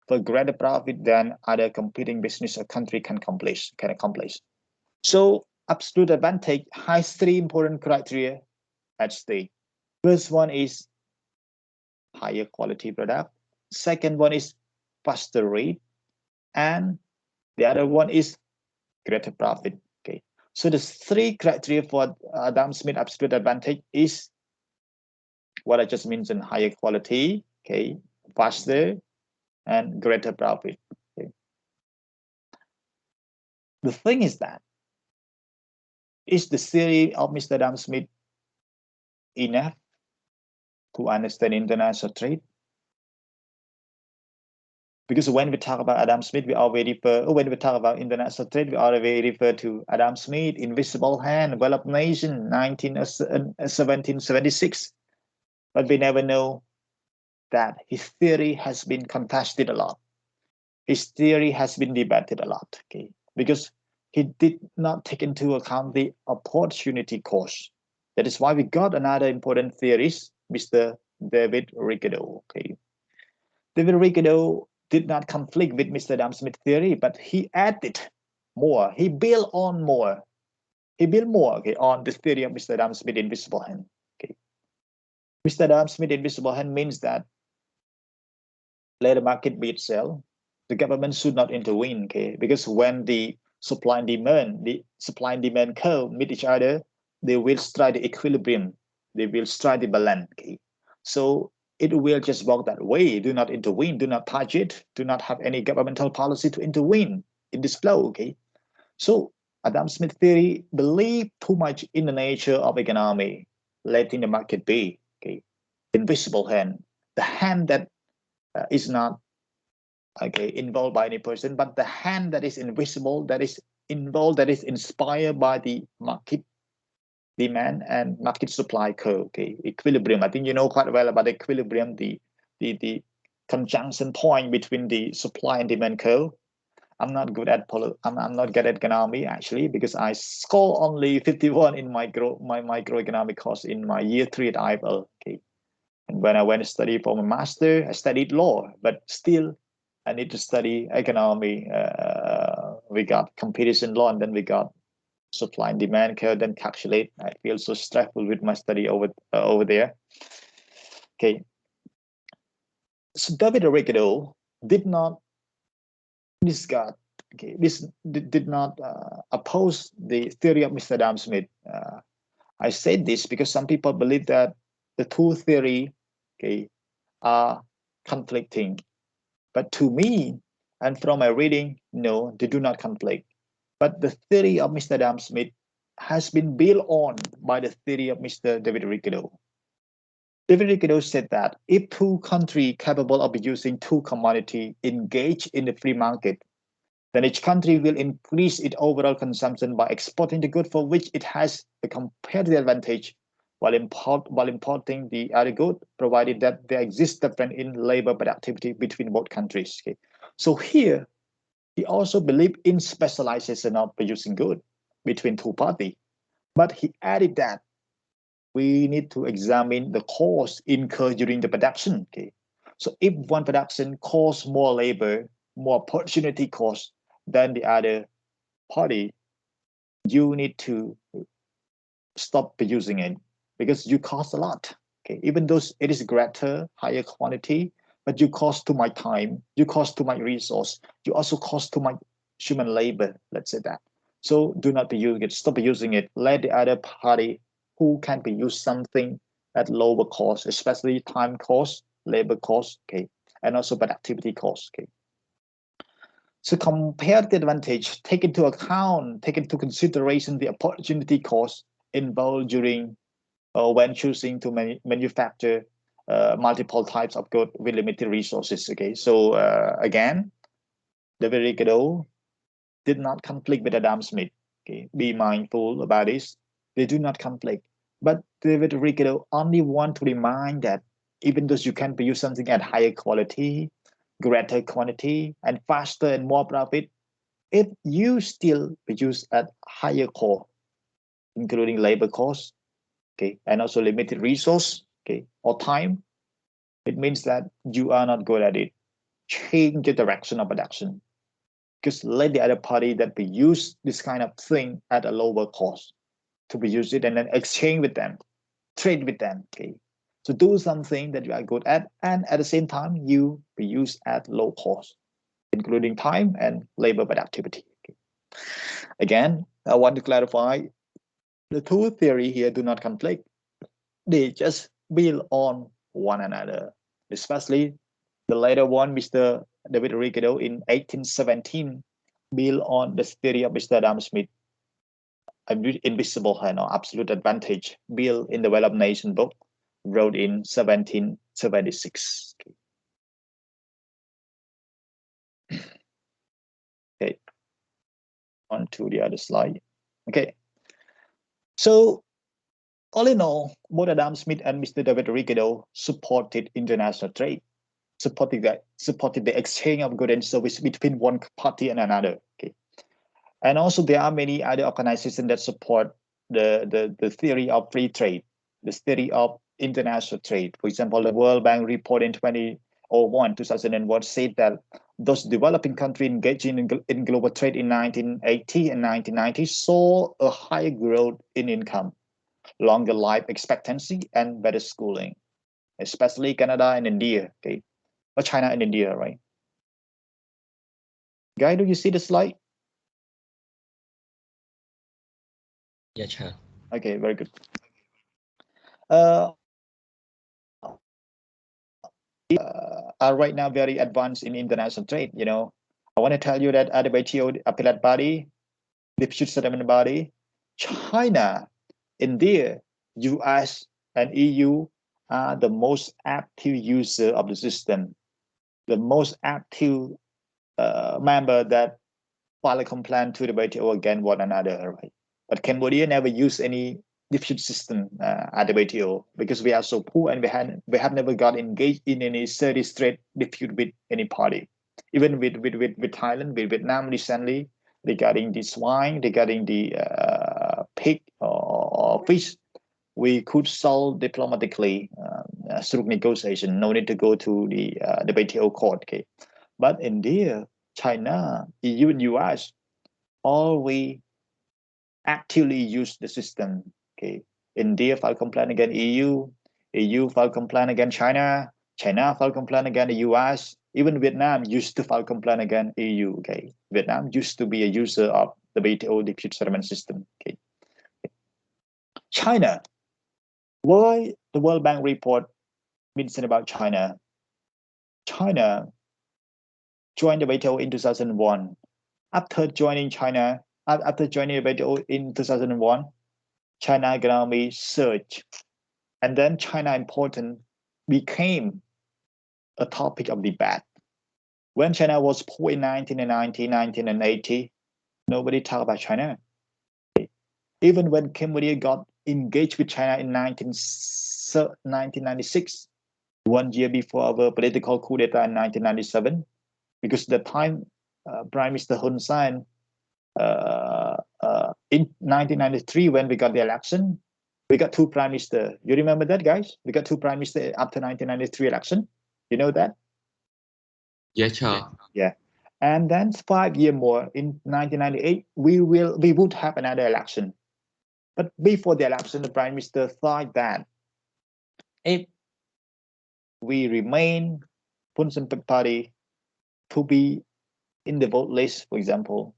for greater profit than other competing business a country can accomplish. So absolute advantage has three important criteria at stake. First one is higher quality product. Second one is faster rate, and the other one is greater profit. Okay, so the three criteria for Adam Smith absolute advantage is what I just mentioned: higher quality, okay, faster, and greater profit. Okay. The thing is that is the theory of Mr. Adam Smith enough to understand international trade? Because when we talk about Adam Smith, we already when we talk about international trade, we already refer to Adam Smith, Invisible Hand, Developed Nation, 1776. But we never know that his theory has been contested a lot. His theory has been debated a lot, okay? Because he did not take into account the opportunity cost. That is why we got another important theorist, Mr. David Ricardo, okay? David Ricardo did not conflict with Mr. Adam Smith theory, but he added more. He built on more. He built more, okay, on the theory of Mr. Adam Smith invisible hand. Okay, Mr. Adam Smith invisible hand means that let the market be itself. The government should not intervene, okay, because when the supply and demand curve meet each other, they will strike the equilibrium. They will strike the balance. Okay, so it will just work that way. Do not intervene, do not touch it, do not have any governmental policy to intervene in this flow, okay? So Adam Smith theory believed too much in the nature of economy, letting the market be, okay? Invisible hand, the hand that is not, okay, involved by any person, but the hand that is invisible, that is involved, that is inspired by the market demand and market supply curve, okay, equilibrium. I think you know quite well about equilibrium, the conjunction point between the supply and demand curve. I'm not good at I'm not good at economy actually, because I score only 51 in my microeconomic course in my year 3 at IE403. Okay, and when I went to study for my master, I studied law, but still I need to study economy. We got competition law, and then we got supply and demand curve, then calculate. I feel so stressful with my study over there. Okay, so David Ricardo did not discard. Okay, this did not oppose the theory of Mr. Adam Smith. I said this because some people believe that the two theory, okay, are conflicting. But to me, and from my reading, no, they do not conflict. But the theory of Mr. Adam Smith has been built on by the theory of Mr. David Ricardo. David Ricardo said that if two countries capable of producing two commodities engage in the free market, then each country will increase its overall consumption by exporting the good for which it has a competitive advantage while importing the other good, provided that there exists difference in labor productivity between both countries. Okay. So here, he also believed in specialization of producing good between two parties. But he added that we need to examine the cost incurred during the production. Okay, so if one production costs more labor more opportunity cost than the other party, you need to stop using it because you cost a lot. Okay, even though it is greater, higher quantity, but you cost to my time, you cost to my resource, you also cost to my human labor. Let's say that. So do not be using it. Stop using it. Let the other party who can be use something at lower cost, especially time cost, labor cost, okay, and also productivity cost. Okay. So compare the advantage, take into account, take into consideration the opportunity cost involved during when choosing to manufacture multiple types of goods with limited resources. Okay, so again, David Ricardo did not conflict with Adam Smith. Okay, be mindful about this. They do not conflict, but David Ricardo only want to remind that even though you can produce something at higher quality, greater quantity, and faster and more profit, if you still produce at higher cost, including labor costs, okay, and also limited resource, okay, or time, it means that you are not good at it. Change the direction of production. Because let the other party that we use this kind of thing at a lower cost to be use it and then exchange with them, trade with them. Okay. So do something that you are good at, and at the same time you be used at low cost, including time and labor productivity. Okay. Again, I want to clarify the two theory here do not conflict. They just build on one another, especially the later one, Mr. David Ricardo in 1817, built on the theory of Mr. Adam Smith, Invisible Hand or Absolute Advantage, built in the Developed Nation book, wrote in 1776. Okay, on to the other slide. Okay, so all in all, both Adam Smith and Mr. David Ricardo supported international trade, supported the exchange of goods and service between one party and another. Okay, and also there are many other organizations that support the theory of free trade, the theory of international trade. For example, the World Bank report in 2001 said that those developing countries engaging in global trade in 1980 and 1990 saw a higher growth in income, longer life expectancy, and better schooling, especially Canada and India, okay, or China and India, right? Guy, do you see the slide? Yeah, sure. Okay, very good. Are right now very advanced in international trade. You know, I want to tell you that at the WTO appellate body, dispute settlement body, China, India, US, and EU are the most active user of the system, the most active member that file a complaint to the WTO against one another, right? But Cambodia never used any dispute system at the WTO because we are so poor and we have never got engaged in any steady straight dispute with any party. Even with Thailand, with Vietnam recently, regarding the swine, regarding the pig or fish, we could solve diplomatically through negotiation. No need to go to the WTO court. Okay, but India, China, EU, and US, all we actively use the system. Okay, India file complaint against EU, EU file complaint against China, China file complaint against the US. Even Vietnam used to file complaint against EU. Okay, Vietnam used to be a user of the WTO dispute settlement system. Okay, China. Why the World Bank report mentioned about China? China joined the WTO in 2001. After joining the WTO in 2001, China economy surged, and then China importance became a topic of debate. When China was poor in 1990, 1980, nobody talked about China. Even when Cambodia got engaged with China in 1996, 1 year before our political coup d'etat in 1997, because the time Prime Minister Hun Sen in 1993 when we got the election, we got two prime minister. You remember that, guys? We got two prime minister after 1993 election. You know that? Yeah, sure. Yeah. And then 5 years more, in 1998, we would have another election. But before the election, the Prime Minister thought that if we remain Phun Son Phet Party to be in the vote list, for example,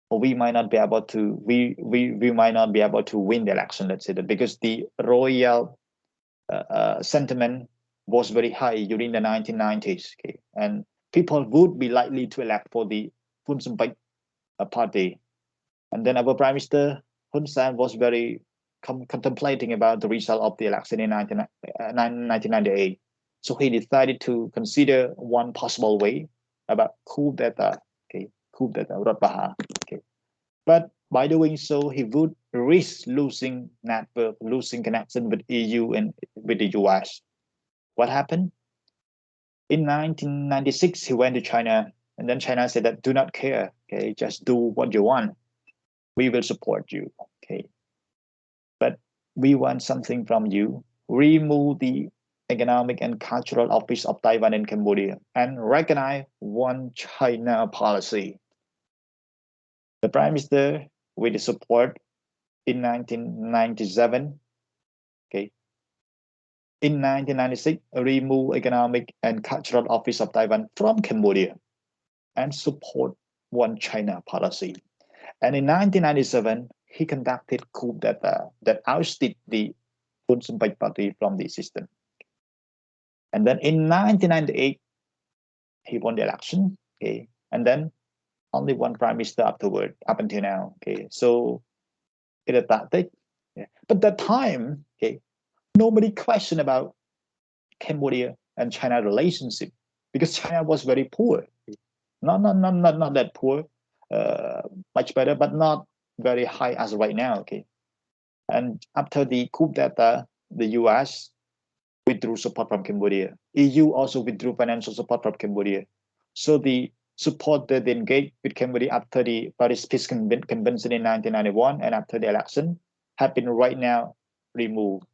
or we might not be able to might not be able to win the election. Let's say that because the royal sentiment was very high during the 1990s, okay, and people would be likely to elect for the Phun Son Phet party. And then our Prime Minister Hun Sen was very contemplating about the result of the election in 1998. So he decided to consider one possible way about coup d'etat, okay, coup d'etat, Rotbaha, okay. But by doing so, he would risk losing network, losing connection with EU and with the US. What happened? In 1996, he went to China, and then China said that do not care, okay, just do what you want. We will support you, okay. But we want something from you. Remove the economic and cultural office of Taiwan and Cambodia and recognize one China policy. The Prime Minister, with the support in 1997, okay, in 1996, remove economic and cultural office of Taiwan from Cambodia and support one China policy. And in 1997, he conducted coup d'etat that ousted the Phun Son Phet party from the system. And then in 1998, he won the election, okay, and then only one prime minister afterward, up until now, okay. So it is that thing. Yeah. But that time, okay, nobody questioned about Cambodia and China relationship because China was very poor. Not that poor, much better, but not very high as right now, okay. And after the coup d'etat, the US withdrew support from Cambodia. EU also withdrew financial support from Cambodia. So the support that they engaged with Cambodia after the Paris Peace Convention in 1991 and after the election have been right now removed.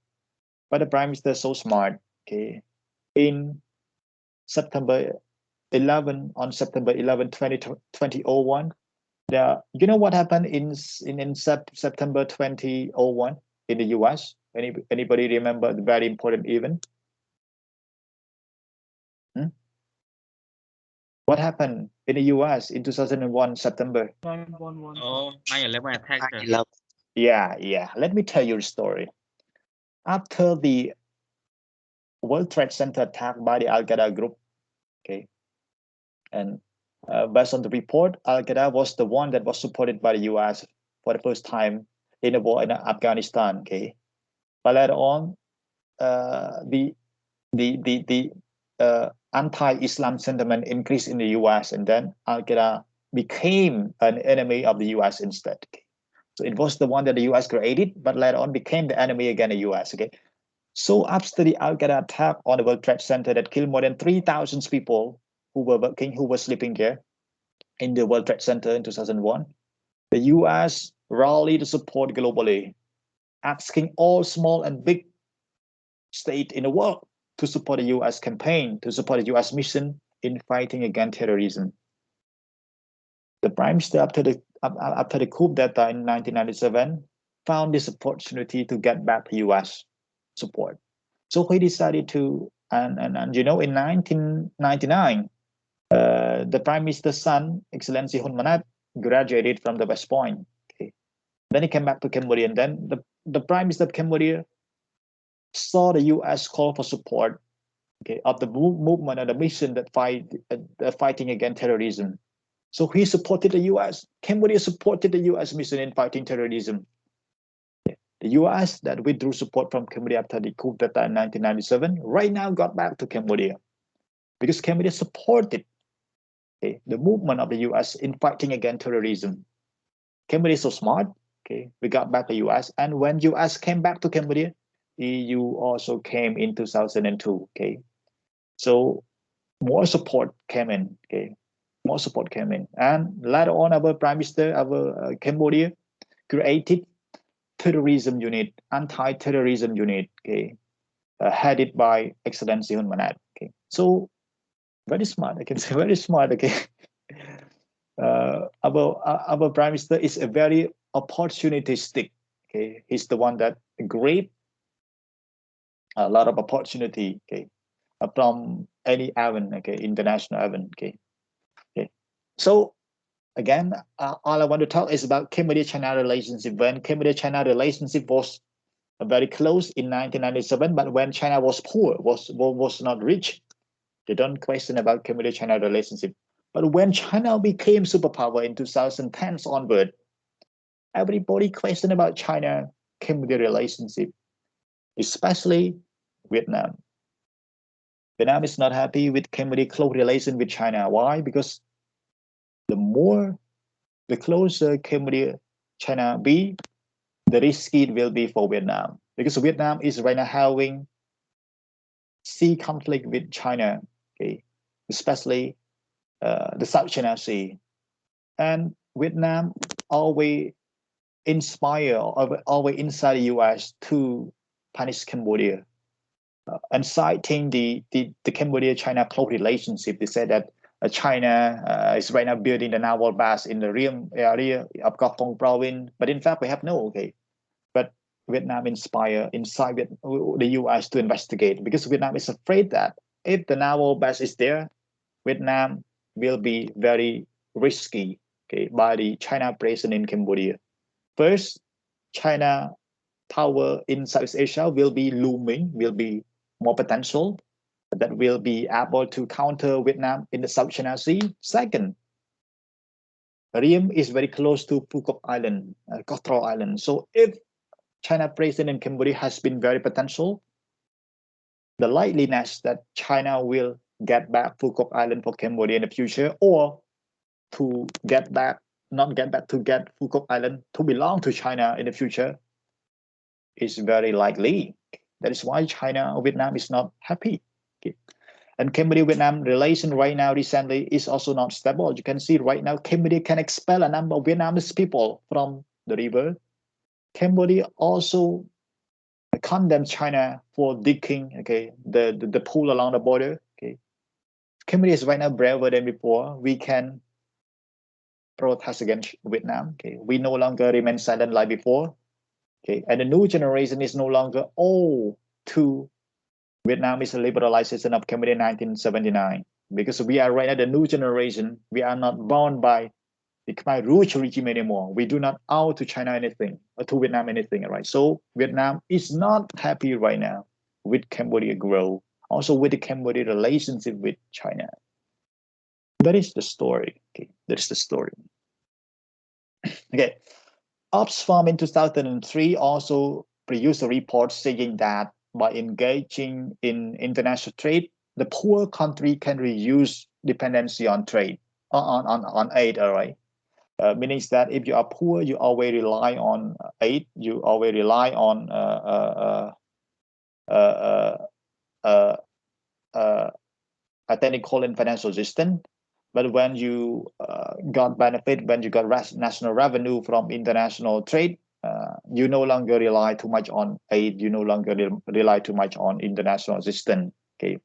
But the Prime Minister is so smart, okay. In September 11, 2001, you know what happened in September 2001 in the US? Anybody remember the very important event? What happened in the US in 2001 September? 9/11 attack. Yeah. Let me tell you a story. After the World Trade Center attack by the Al Qaeda group, okay, and based on the report, Al Qaeda was the one that was supported by the US for the first time in the war in Afghanistan, okay. But later on, the anti-Islam sentiment increased in the US, and then Al Qaeda became an enemy of the US instead. Okay? So it was the one that the US created, but later on became the enemy against the US. Okay. So after the Al Qaeda attack on the World Trade Center that killed more than 3,000 people who were working, who were sleeping there in the World Trade Center in 2001, the US rallied support globally, asking all small and big states in the world to support the US campaign, to support the US mission in fighting against terrorism. The Prime Minister, after the coup d'etat in 1997, found this opportunity to get back the US support. So he decided to, and you know, in 1999, the Prime Minister's son, Excellency Hun Manet, graduated from the West Point. Okay. Then he came back to Cambodia, and then the Prime Minister of Cambodia saw the U.S. call for support, okay, of the movement and the mission that fighting against terrorism. So he supported the U.S. Cambodia supported the U.S. mission in fighting terrorism. The U.S. that withdrew support from Cambodia after the coup d'etat in 1997 right now got back to Cambodia because Cambodia supported, okay, the movement of the U.S. in fighting against terrorism. Cambodia is so smart. Okay, we got back the U.S. and when U.S. came back to Cambodia, EU also came in 2002. Okay, so more support came in. Okay, more support came in, and later on, our Prime Minister, our Cambodia, created terrorism unit, anti-terrorism unit. Okay, headed by Excellency Hun Manet. Okay, so very smart. I can say very smart. Okay, our prime minister is a very opportunistic. Okay, he's the one that grabbed a lot of opportunity. Okay, from any event. Okay, international event. Okay, okay. So again, all I want to talk is about Cambodia-China relationship. When Cambodia-China relationship was very close in 1997, but when China was poor, was not rich, they don't question about Cambodia-China relationship. But when China became superpower in 2010 onward, everybody question about China-Cambodia relationship, especially Vietnam. Vietnam is not happy with Cambodia close relation with China. Why? Because the closer Cambodia China be, the risky it will be for Vietnam. Because Vietnam is right now having sea conflict with China, okay, especially the South China Sea. And Vietnam always always inside the US to punish Cambodia. And citing the Cambodia-China close relationship, they said that China is right now building the naval base in the Riem area of Gapong province. But in fact, we have no, okay. But Vietnam inside the US to investigate, because Vietnam is afraid that if the naval base is there, Vietnam will be very risky, okay, by the China presence in Cambodia. First, China power in Southeast Asia will be looming, will be more potential that will be able to counter Vietnam in the South China Sea. Second, Riem is very close to Phu Quoc Island, Cottrell Island. So if China presence in Cambodia has been very potential, the likeliness that China will get back Phu Quoc Island for Cambodia in the future, or to get back, not get back, to get Phu Quoc Island to belong to China in the future, is very likely. That is why China or Vietnam is not happy. Okay. And Cambodia-Vietnam relation right now recently is also not stable. You can see right now Cambodia can expel a number of Vietnamese people from the river. Cambodia also condemns China for digging, okay, the pool along the border. Okay. Cambodia is right now braver than before. We can protest against Vietnam. Okay. We no longer remain silent like before. Okay. And the new generation is no longer all to Vietnam is a liberalization of Cambodia in 1979, because we are right now the new generation. We are not bound by the Khmer Rouge regime anymore. We do not owe to China anything or to Vietnam anything, right? So Vietnam is not happy right now with Cambodia growth, also with the Cambodia relationship with China. That is the story. Okay, that is the story. Okay, Oxfam in 2003 also produced a report saying that by engaging in international trade, the poor country can reduce dependency on trade, on aid, all right? Meaning that if you are poor, you always rely on aid, you always rely on technical and financial assistance. But when you got benefit, when you got national revenue from international trade, you no longer rely too much on aid. You no longer rely too much on international assistance. Okay,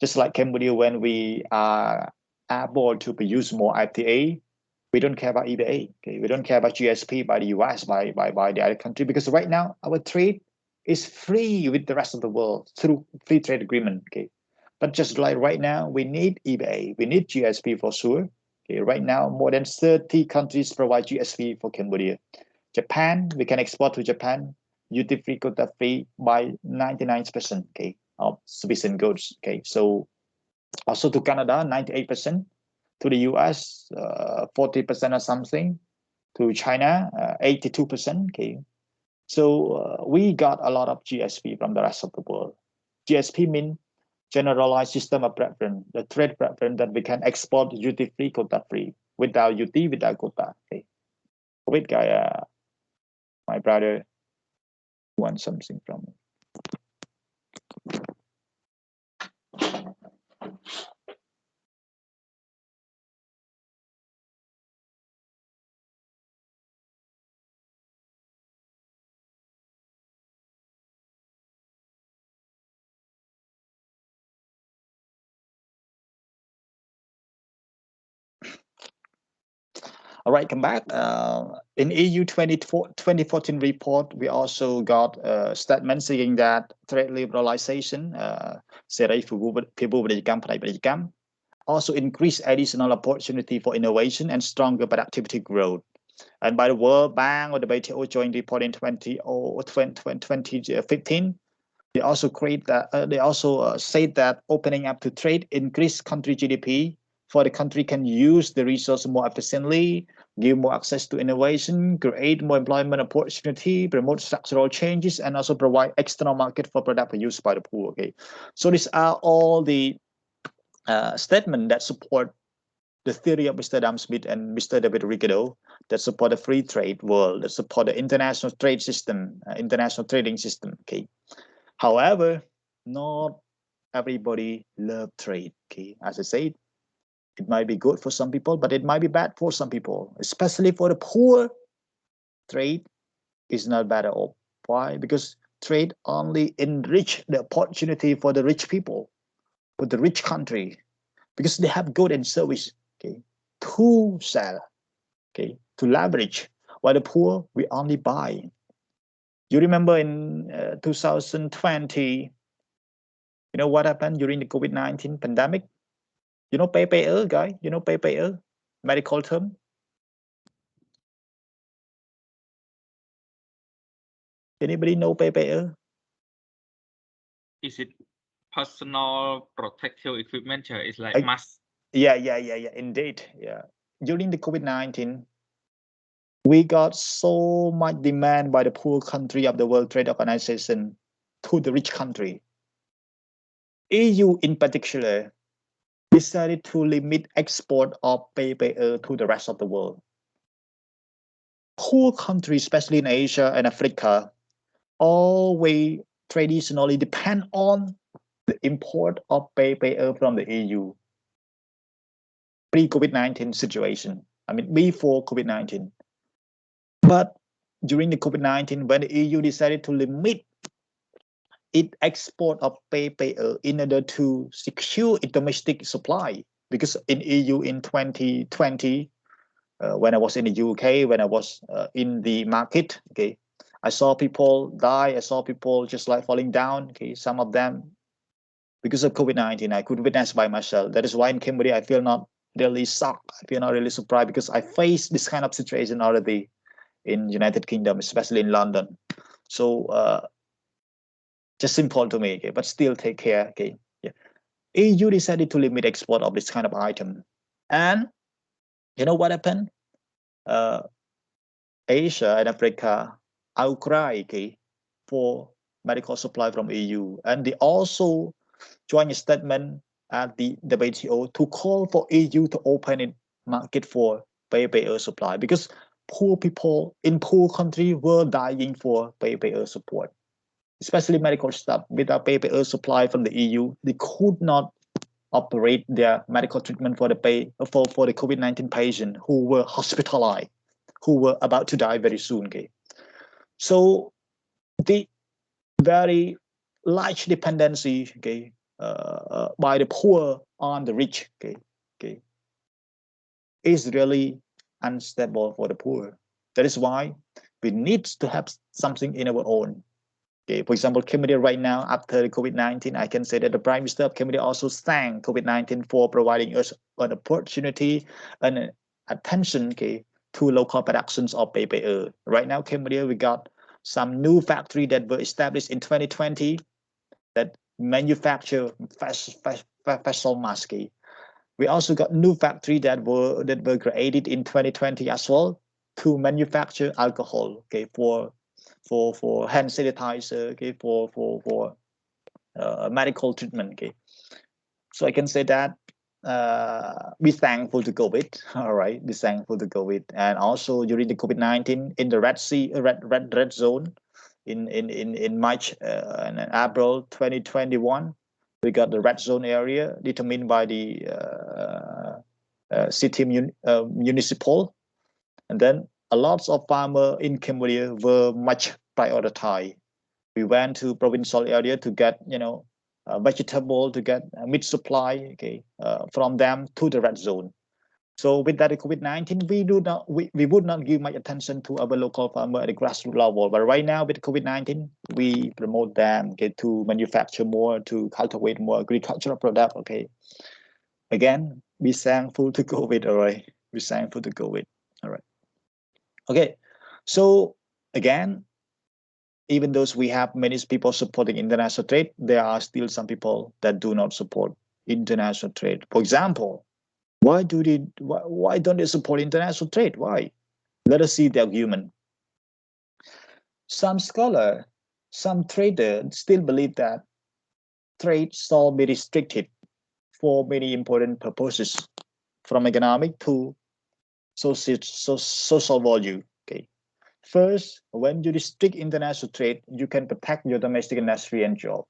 just like Cambodia, when we are able to produce more FTA, we don't care about EBA. Okay, we don't care about GSP by the US, by the other country, because right now our trade is free with the rest of the world through free trade agreement. Okay. But just like right now, we need EBA, we need GSP for sure. Okay, right now, more than 30 countries provide GSP for Cambodia. Japan, we can export to Japan, duty-free, quota-free by 99%, okay, of citizen goods. Okay, so also to Canada, 98%, to the US, 40% or something, to China, 82%. Okay, so we got a lot of GSP from the rest of the world. GSP means generalized system of preference, the trade preference that we can export duty-free, quota-free, without duty, without quota. Okay. Wait, guy, my brother wants something from me. All right, come back. In EU 2014 report, we also got a statement saying that trade liberalization, សេរីភាវពាណិជ្ជកម្ម ផ្នែកពាណិជ្ជកម្ម also increase additional opportunity for innovation and stronger productivity growth. And by the World Bank or the WTO joint report in 2015, they also said that opening up to trade increase country GDP, for the country can use the resource more efficiently, give more access to innovation, create more employment opportunity, promote structural changes, and also provide external market for product used by the poor. Okay, so these are all the statements that support the theory of Mr. Adam Smith and Mr. David Ricardo, that support the free trade world, that support the international trade system, international trading system. Okay, however, not everybody love trade. Okay, as I said, it might be good for some people, but it might be bad for some people, especially for the poor. Trade is not bad at all. Why? Because trade only enrich the opportunity for the rich people, for the rich country, because they have goods and service, okay, to sell, okay, to leverage. While the poor, we only buy. You remember in 2020, you know what happened during the COVID-19 pandemic? You know PPE, guys? You know PPE, medical term? Anybody know PPE? Is it personal protective equipment? It's like mask. Yeah, indeed. Yeah. During the COVID-19, we got so much demand by the poor country of the World Trade Organization to the rich country. EU in particular decided to limit export of PPE to the rest of the world. Poor countries, especially in Asia and Africa, always traditionally depend on the import of PPE from the EU. Pre-COVID-19 situation. I mean, before COVID-19. But during the COVID-19, when the EU decided to limit its export of PPE in order to secure its domestic supply, because in EU in 2020, when I was in the UK, when I was in the market, okay, I saw people die. I saw people just like falling down. Okay, some of them because of COVID-19, I could witness by myself. That is why in Cambodia, I feel not really shocked. I feel not really surprised because I faced this kind of situation already in United Kingdom, especially in London. So just simple to me, okay, but still take care. Okay, yeah. EU decided to limit export of this kind of item, and you know what happened? Asia and Africa outcry, okay, for medical supply from EU, and they also joined a statement at the WTO to call for EU to open its market for PPE supply, because poor people in poor countries were dying for PPE support, especially medical stuff. Without PPE supply from the EU, they could not operate their medical treatment for the COVID-19 patient who were hospitalized, who were about to die very soon. Okay, so the very large dependency, okay, by the poor on the rich, okay, is really unstable for the poor. That is why we need to have something in our own. Okay, for example, Cambodia right now, after the COVID-19, I can say that the Prime Minister of Cambodia also thanked COVID-19 for providing us an opportunity and attention, okay, to local productions of PPE. Right now, Cambodia, we got some new factory that were established in 2020 that manufacture facial mask. We also got new factory that were created in 2020 as well to manufacture alcohol, okay, for hand sanitizer, okay, for medical treatment, okay. So I can say that be thankful to COVID, all right, be thankful to COVID, and also during the COVID-19 in the red zone, in March and April 2021, we got the red zone area determined by the city municipal, and then a lot of farmers in Cambodia were much prioritized. We went to provincial area to get, you know, vegetable, to get meat supply, okay, from them to the red zone. So with that COVID-19, we would not give much attention to our local farmer at the grassroots level. But right now with COVID-19, we promote them to manufacture more, to cultivate more agricultural product. Okay. Again, be thankful to COVID. All right. Be thankful to COVID. All right. Okay. So again, even though we have many people supporting international trade, there are still some people that do not support international trade. For example, why don't they support international trade? Why? Let us see the argument. Some scholars, some traders still believe that trade shall be restricted for many important purposes, from economic to social value. Okay. First, when you restrict international trade, you can protect your domestic industry and job.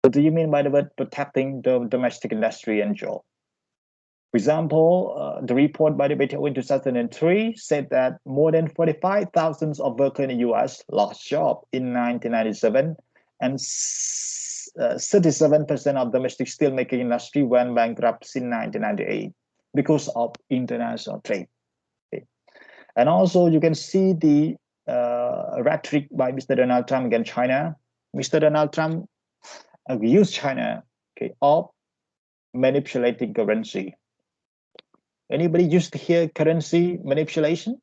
What do you mean by the word protecting the domestic industry and job? For example, the report by the WTO in 2003 said that more than 45,000 of workers in the US lost jobs in 1997, and 37% of domestic steelmaking industry went bankrupt in 1998 because of international trade. Okay. And also, you can see the rhetoric by Mr. Donald Trump against China. Mr. Donald Trump accused China, okay, of manipulating currency. Anybody used to hear currency manipulation?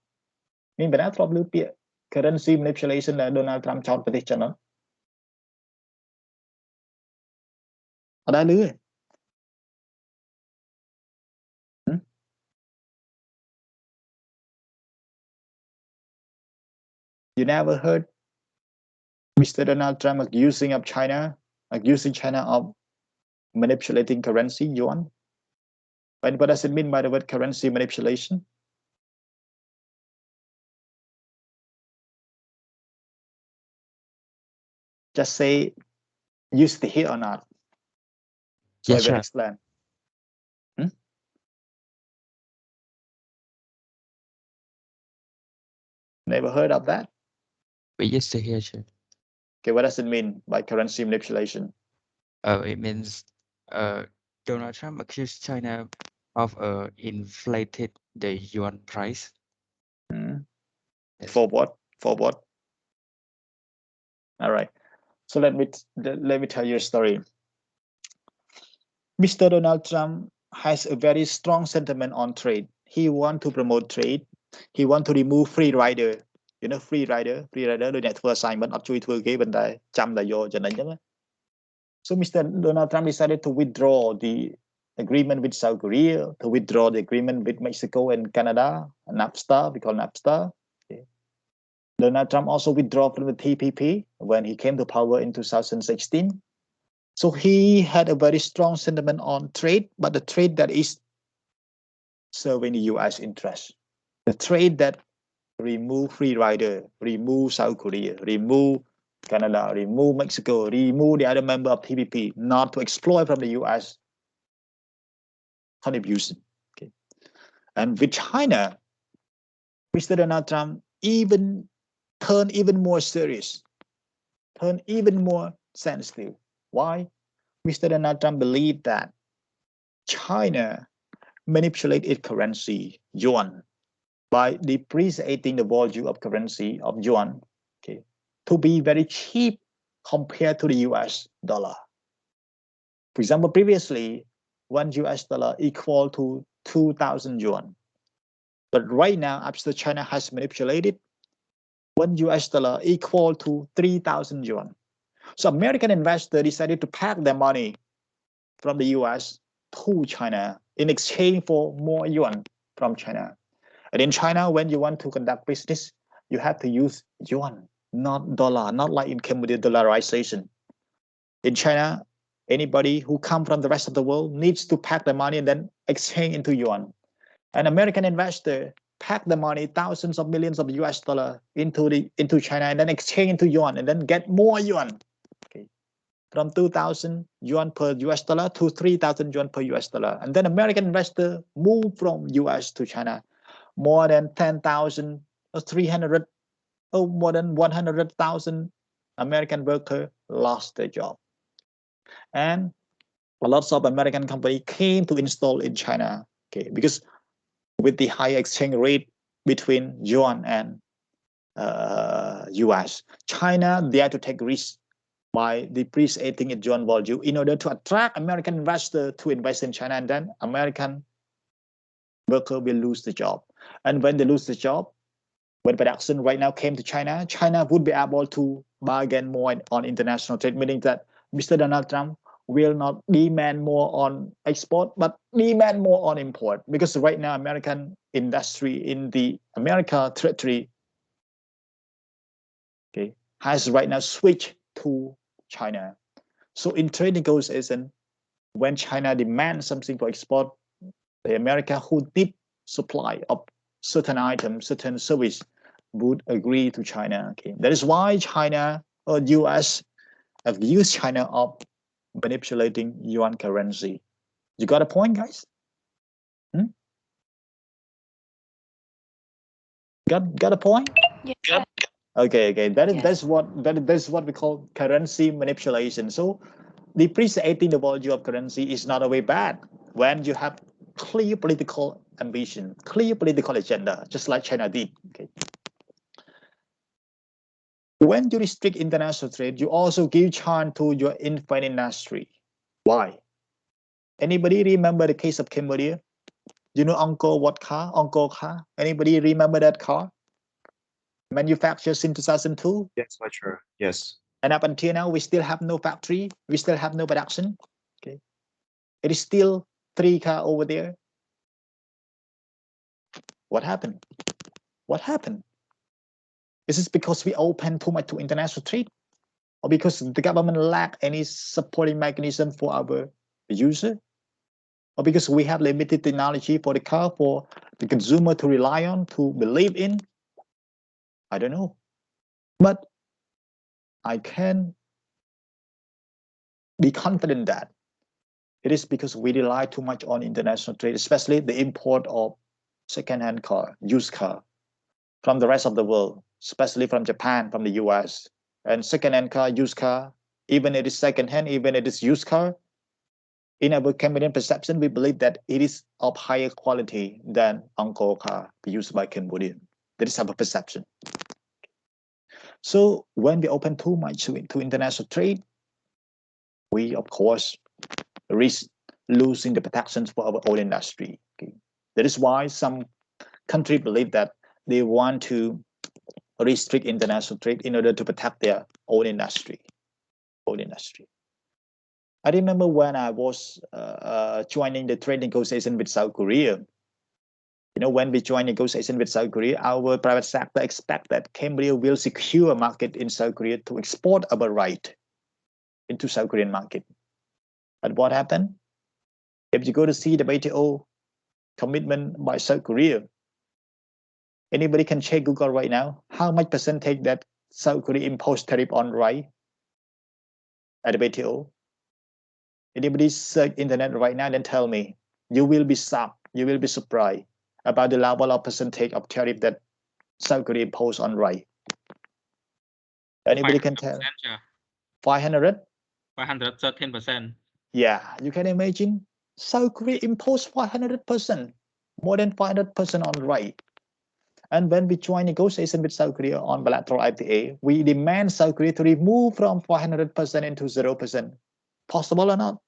Mình phải nói lưu bịa currency manipulation là Donald Trump chọnประเทศcho nó. Ở đây lứa. You never heard Mr. Donald Trump accusing China of manipulating currency, yuan? But what does it mean by the word currency manipulation? Just say used to hear or not. So Yes, I will sir. explain. Never heard of that? We used to hear, sir. Okay, what does it mean by currency manipulation? It means Donald Trump accused China of inflated the yuan price. Yes. For what? For what? All right. So let me tell you a story. Mr. Donald Trump has a very strong sentiment on trade. He wants to promote trade. He wants to remove free rider. You know, free rider ដោយអ្នកធ្វើ assignment អត់ជួយធ្វើគេប៉ុន្តែចាំតែយកចំណេញចឹងណា So Mr. Donald Trump decided to withdraw the agreement with South Korea, to withdraw the agreement with Mexico and Canada, NAFTA, we call NAFTA. Okay. Donald Trump also withdrew from the TPP when he came to power in 2016. So he had a very strong sentiment on trade, but the trade that is serving the US interest. The trade that remove free rider, remove South Korea, remove Canada, remove Mexico, remove the other member of TPP, not to exploit from the US contribution. Okay. And with China, Mr. Donald Trump turned even more serious, turned even more sensitive. Why? Mr. Donald Trump believed that China manipulated its currency, yuan, by depreciating the value of currency of yuan, okay, to be very cheap compared to the US dollar. For example, previously, one US dollar equal to 2,000 yuan. But right now, after China has manipulated, one US dollar equal to 3,000 yuan. So American investors decided to pack their money from the US to China in exchange for more yuan from China. And in China, when you want to conduct business, you have to use yuan, not dollar, not like in Cambodia dollarization. In China, anybody who come from the rest of the world needs to pack the money and then exchange into yuan. An American investor pack the money, thousands of millions of US dollar into China and then exchange into yuan and then get more yuan. Okay. From 2,000 yuan per US dollar to 3,000 yuan per US dollar. And then American investor move from US to China. More than 10,000 or 300 or more than 100,000 American workers lost their job. And a lot of American companies came to install in China, okay, because with the high exchange rate between yuan and US. China dare to take risks by depreciating its yuan value in order to attract American investors to invest in China, and then American worker will lose the job. And when they lose the job, when production right now came to China, China would be able to bargain more on international trade, meaning that Mr. Donald Trump will not demand more on export, but demand more on import. Because right now, American industry in the America territory, okay, has right now switched to China. So in trade negotiation, when China demands something for export, the America who need supply of certain items, certain service, would agree to China. Okay, that is why China or US have used China of manipulating yuan currency. You got a point, guys? Got a point? Yes. Okay. That's what we call currency manipulation. So depreciating the value of currency is not a way bad when you have clear political ambition, clear political agenda, just like China did. Okay. When you restrict international trade, you also give chance to your infant industry. Why? Anybody remember the case of Cambodia? You know Angkor what car? Angkor car? Anybody remember that car? Manufactured in 2002? Yes, for sure. Yes. And up until now, we still have no factory. We still have no production. Okay. It is still 3 cars over there. What happened? What happened? Is this because we open too much to international trade? Or because the government lack any supporting mechanism for our user? Or because we have limited technology for the car for the consumer to rely on, to believe in? I don't know. But I can be confident that it is because we rely too much on international trade, especially the import of second-hand car, used car, from the rest of the world, especially from Japan, from the US. And second-hand car, used car, even it is second-hand, even it is used car, in our Cambodian perception, we believe that it is of higher quality than Angkor car used by Cambodian. That is our perception. So when we open too much to international trade, we, of course, risk losing the protections for our own industry. Okay. That is why some countries believe that they want to restrict international trade in order to protect their own industry. I remember when I was joining the trade negotiation with South Korea. You know, when we joined negotiation with South Korea, our private sector expect that Cambodia will secure a market in South Korea to export our right into South Korean market. But what happened? If you go to see the WTO commitment by South Korea, anybody can check Google right now, how much percentage that South Korea imposed tariff on rice at the WTO? Anybody search internet right now, then tell me. You will be shocked, you will be surprised about the level of percentage of tariff that South Korea imposed on rice. Anybody can tell? 500? 513%. Yeah, you can imagine South Korea imposed 500%, more than 500% on rice. And when we join negotiation with South Korea on bilateral FTA, we demand South Korea to remove from 500% into 0%. Possible or not?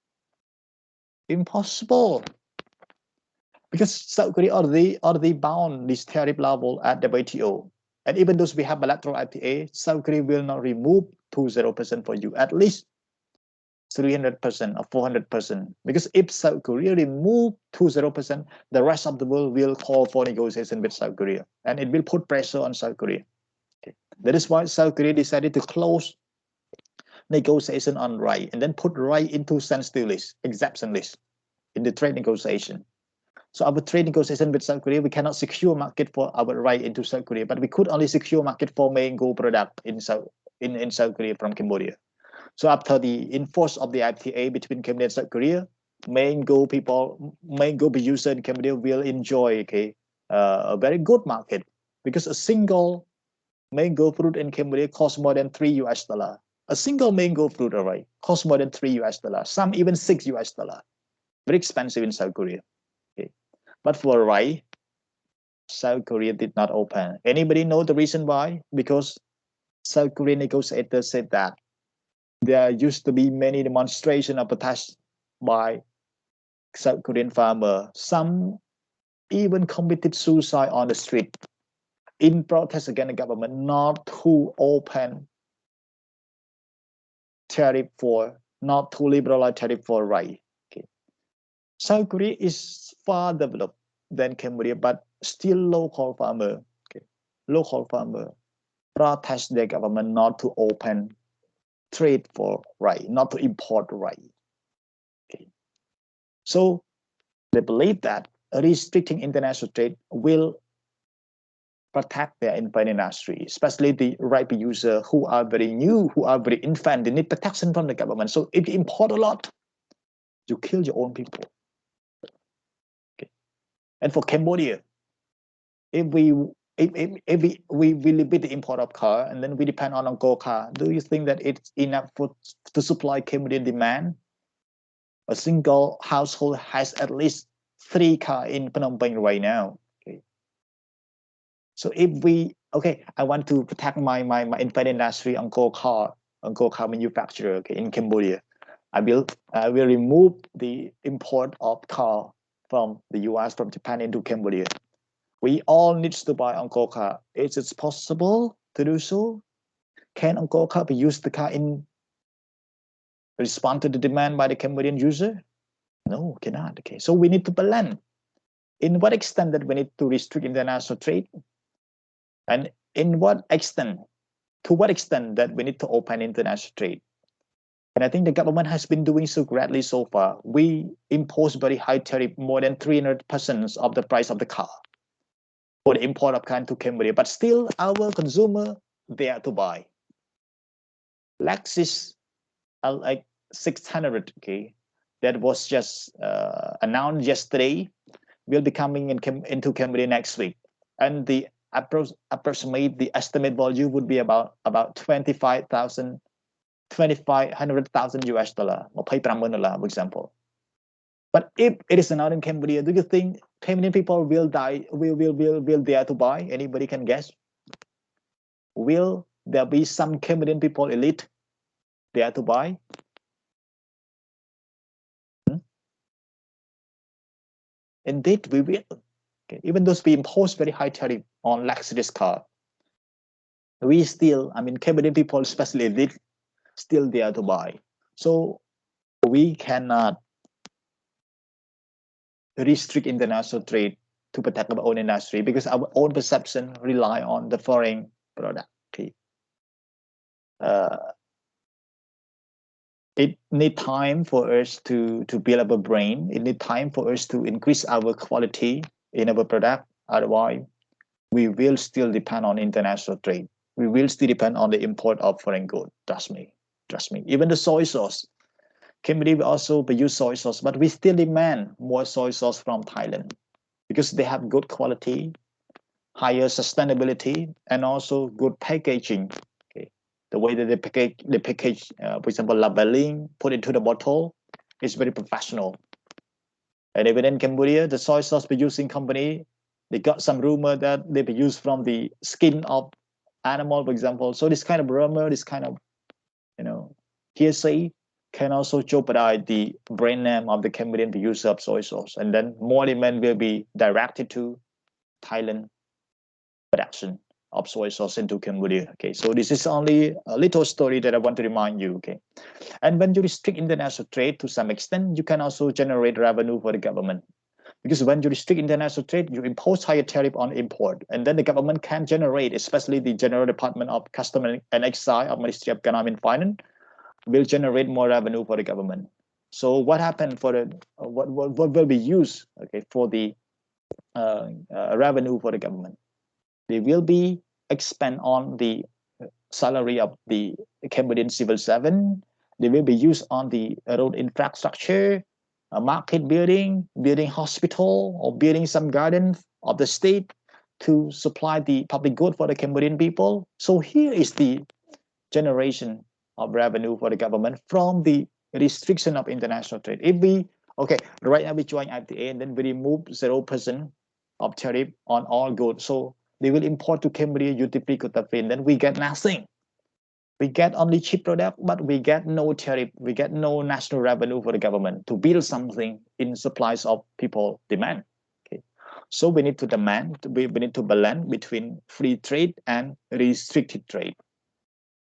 Impossible. Because South Korea already bound this tariff level at the WTO. And even though we have bilateral FTA, South Korea will not remove to 0% for you, at least 300% or 400%. Because if South Korea remove to 0%, the rest of the world will call for negotiation with South Korea. And it will put pressure on South Korea. Okay. That is why South Korea decided to close negotiation on rice and then put rice into sensitive list, exemption list in the trade negotiation. So our trade negotiation with South Korea, we cannot secure market for our rice into South Korea, but we could only secure market for mango product in South Korea from Cambodia. So after the enforce of the FTA between Cambodia and South Korea, mango producer in Cambodia will enjoy a very good market, because a single mango fruit in Cambodia costs more than $3. A single mango fruit, right, costs more than $3. Some even $6. Very expensive in South Korea. Okay. But for rice, South Korea did not open. Anybody know the reason why? Because South Korean negotiators said that there used to be many demonstrations of protest by South Korean farmers. Some even committed suicide on the street in protest against the government not to open tariff for, not to liberalize tariff for rice. Okay. South Korea is far developed than Cambodia, but still local farmer, okay, local farmer protest their government not to open trade for rice, not to import rice. Okay. So they believe that restricting international trade will protect their infant industry, especially the rice producer who are very new, who are very infant. They need protection from the government. So if you import a lot, you kill your own people. Okay. And for Cambodia, if we limit the import of car and then we depend on Angkor car, do you think that it's enough to supply Cambodian demand? A single household has at least 3 cars in Phnom Penh right now. Okay. So if we, okay, I want to protect my infant industry, Angkor car manufacturer, okay, in Cambodia. I will remove the import of car from the US, from Japan into Cambodia. We all need to buy Angkor car. Is it possible to do so? Can Angkor car be used the car in respond to the demand by the Cambodian user? No, cannot. Okay, so we need to balance. In what extent that we need to restrict international trade, and in what extent, to what extent that we need to open international trade. And I think the government has been doing so greatly so far. We impose very high tariff, more than 300% of the price of the car for the import of car to Cambodia, but still our consumer there to buy. Lexus like 600, okay, that was just announced yesterday, will be coming into Cambodia next week, and the approximate the estimate value would be about 25,000 US dollar, $25,000, for example. But if it is not in Cambodia, do you think Cambodian people will dare to buy? Anybody can guess? Will there be some Cambodian people elite dare to buy? Indeed, we will. Okay. Even though we impose very high tariff on Lexus car, we still, I mean, Cambodian people, especially elite, still there to buy. So we cannot restrict international trade to protect our own industry, because our own perception rely on the foreign product. Okay. It need time for us to build up a brain. It need time for us to increase our quality in our product. Otherwise, we will still depend on international trade. We will still depend on the import of foreign goods. Trust me. Trust me. Even the soy sauce. Cambodia will also produce soy sauce, but we still demand more soy sauce from Thailand because they have good quality, higher sustainability, and also good packaging. Okay. The way that they package, for example, labeling, put into the bottle, is very professional. And even in Cambodia, the soy sauce producing company, they got some rumor that they produce from the skin of animal, for example. So this kind of rumor, this kind of, hearsay can also jeopardize the brand name of the Cambodian producer of soy sauce. And then more demand will be directed to Thailand production of soy sauce into Cambodia. Okay, so this is only a little story that I want to remind you. Okay, and when you restrict international trade to some extent, you can also generate revenue for the government, because when you restrict international trade, you impose higher tariff on import, and then the government can generate, especially the General Department of Customs and Excise of Ministry of Economy and Finance, will generate more revenue for the government. So what happened for the what will be used, okay, for the revenue for the government? They will be expend on the salary of the Cambodian civil servant. They will be used on the road infrastructure, market building hospital, or building some garden of the state to supply the public good for the Cambodian people. So here is the generation of revenue for the government from the restriction of international trade. If we, okay, right now we join FTA and then we remove 0% of tariff on all goods. So they will import to Cambodia duty-free quota free, and then we get nothing. We get only cheap product, but we get no tariff. We get no national revenue for the government to build something in supplies of people demand. Okay, so we need to demand. We need to balance between free trade and restricted trade.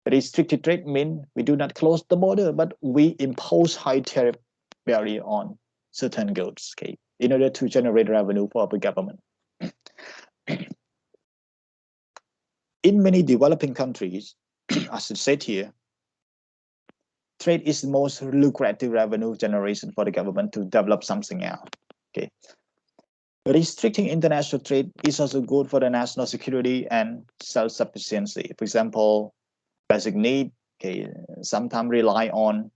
Restricted trade means we do not close the border, but we impose high tariff barrier on certain goods, okay, in order to generate revenue for the government. In many developing countries, as I said here, trade is the most lucrative revenue generation for the government to develop something else. Okay, restricting international trade is also good for the national security and self-sufficiency. For example, basic need, okay, sometimes rely on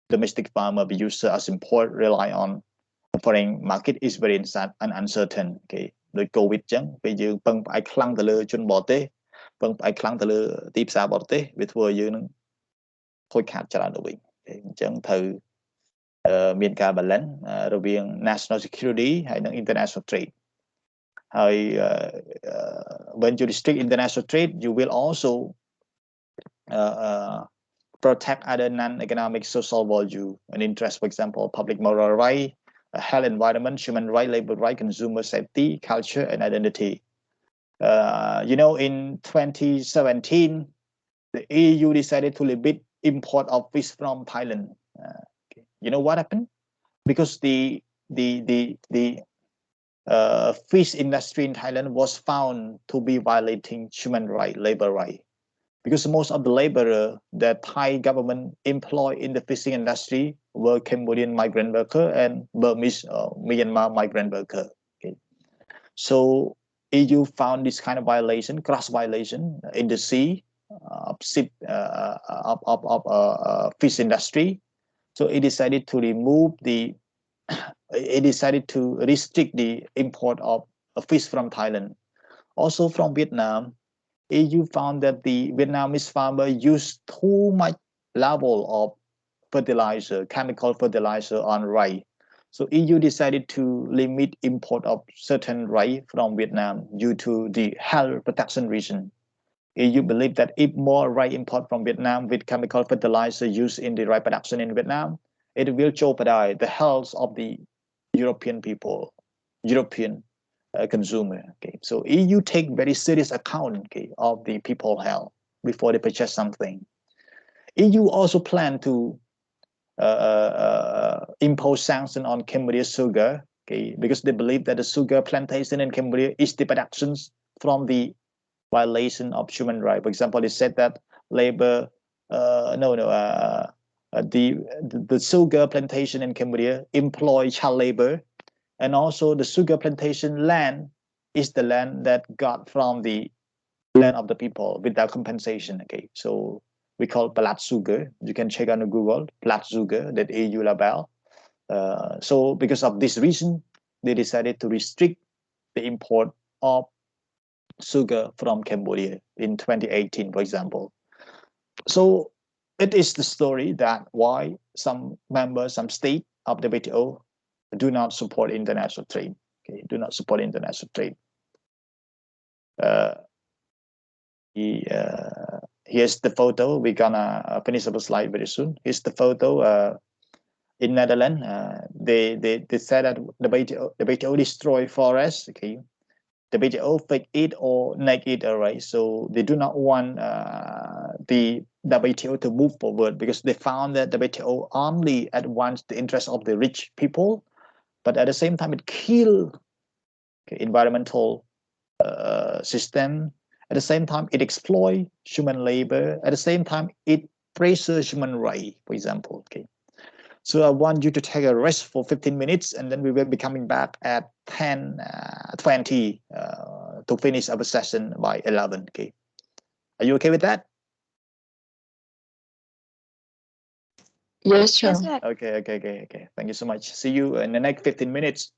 domestic farmer, but user as import rely on foreign market is very uncertain. Okay, ដោយ COVID ចឹងពេលយើងពឹងផ្អែកខ្លាំងទៅលើជនបរទេសពឹងផ្អែកខ្លាំងទៅលើទីផ្សារបរទេសវាធ្វើឲ្យយើងនឹងខូចខាតច្រើនទៅវិញអញ្ចឹងត្រូវមានការ balance រវាង national security ហើយនិង international trade ហើយ when you restrict international trade you will also protect other non-economic social value and interest, for example, public moral right, health, environment, human right, labor right, consumer safety, culture, and identity. You know, in 2017, the EU decided to limit import of fish from Thailand. Okay. You know what happened? Because the fish industry in Thailand was found to be violating human right, labor right. Because most of the laborer that Thai government employ in the fishing industry were Cambodian migrant worker and Burmese Myanmar migrant worker. Okay. So EU found this kind of violation, cross violation in the sea of fish industry. So it decided to remove it decided to restrict the import of fish from Thailand. Also from Vietnam, EU found that the Vietnamese farmer used too much level of fertilizer, chemical fertilizer on rice. So EU decided to limit import of certain rice from Vietnam due to the health protection reason. EU believed that if more rice import from Vietnam with chemical fertilizer used in the rice production in Vietnam, it will jeopardize the health of the European people, European consumer. Okay, so EU take very serious account, okay, of the people health before they purchase something. EU also plan to impose sanctions on Cambodia sugar, okay, because they believe that the sugar plantation in Cambodia is the productions from the violation of human rights. For example, they said that labor, the sugar plantation in Cambodia employ child labor. And also the sugar plantation land is the land that got from the land of the people without compensation. Okay, so we call blood sugar. You can check on Google, blood sugar, that EU label. So because of this reason, they decided to restrict the import of sugar from Cambodia in 2018, for example. So it is the story that why some members, some state of the WTO do not support international trade. Okay, do not support international trade. Here's the photo. We're gonna finish up a slide very soon. Here's the photo. In Netherlands, they said that the WTO destroy forests. Okay, the WTO fake it or neg it, alright. So they do not want the WTO to move forward because they found that the WTO only advance the interest of the rich people, but at the same time it kill environmental system. At the same time it exploit human labor. At the same time it pressure human right, for example. Okay, so I want you to take a rest for 15 minutes and then we will be coming back at 10:20 to finish our session by 11. Okay, are you okay with that? Yes, sure. Yes, sir. Okay. Thank you so much. See you in the next 15 minutes.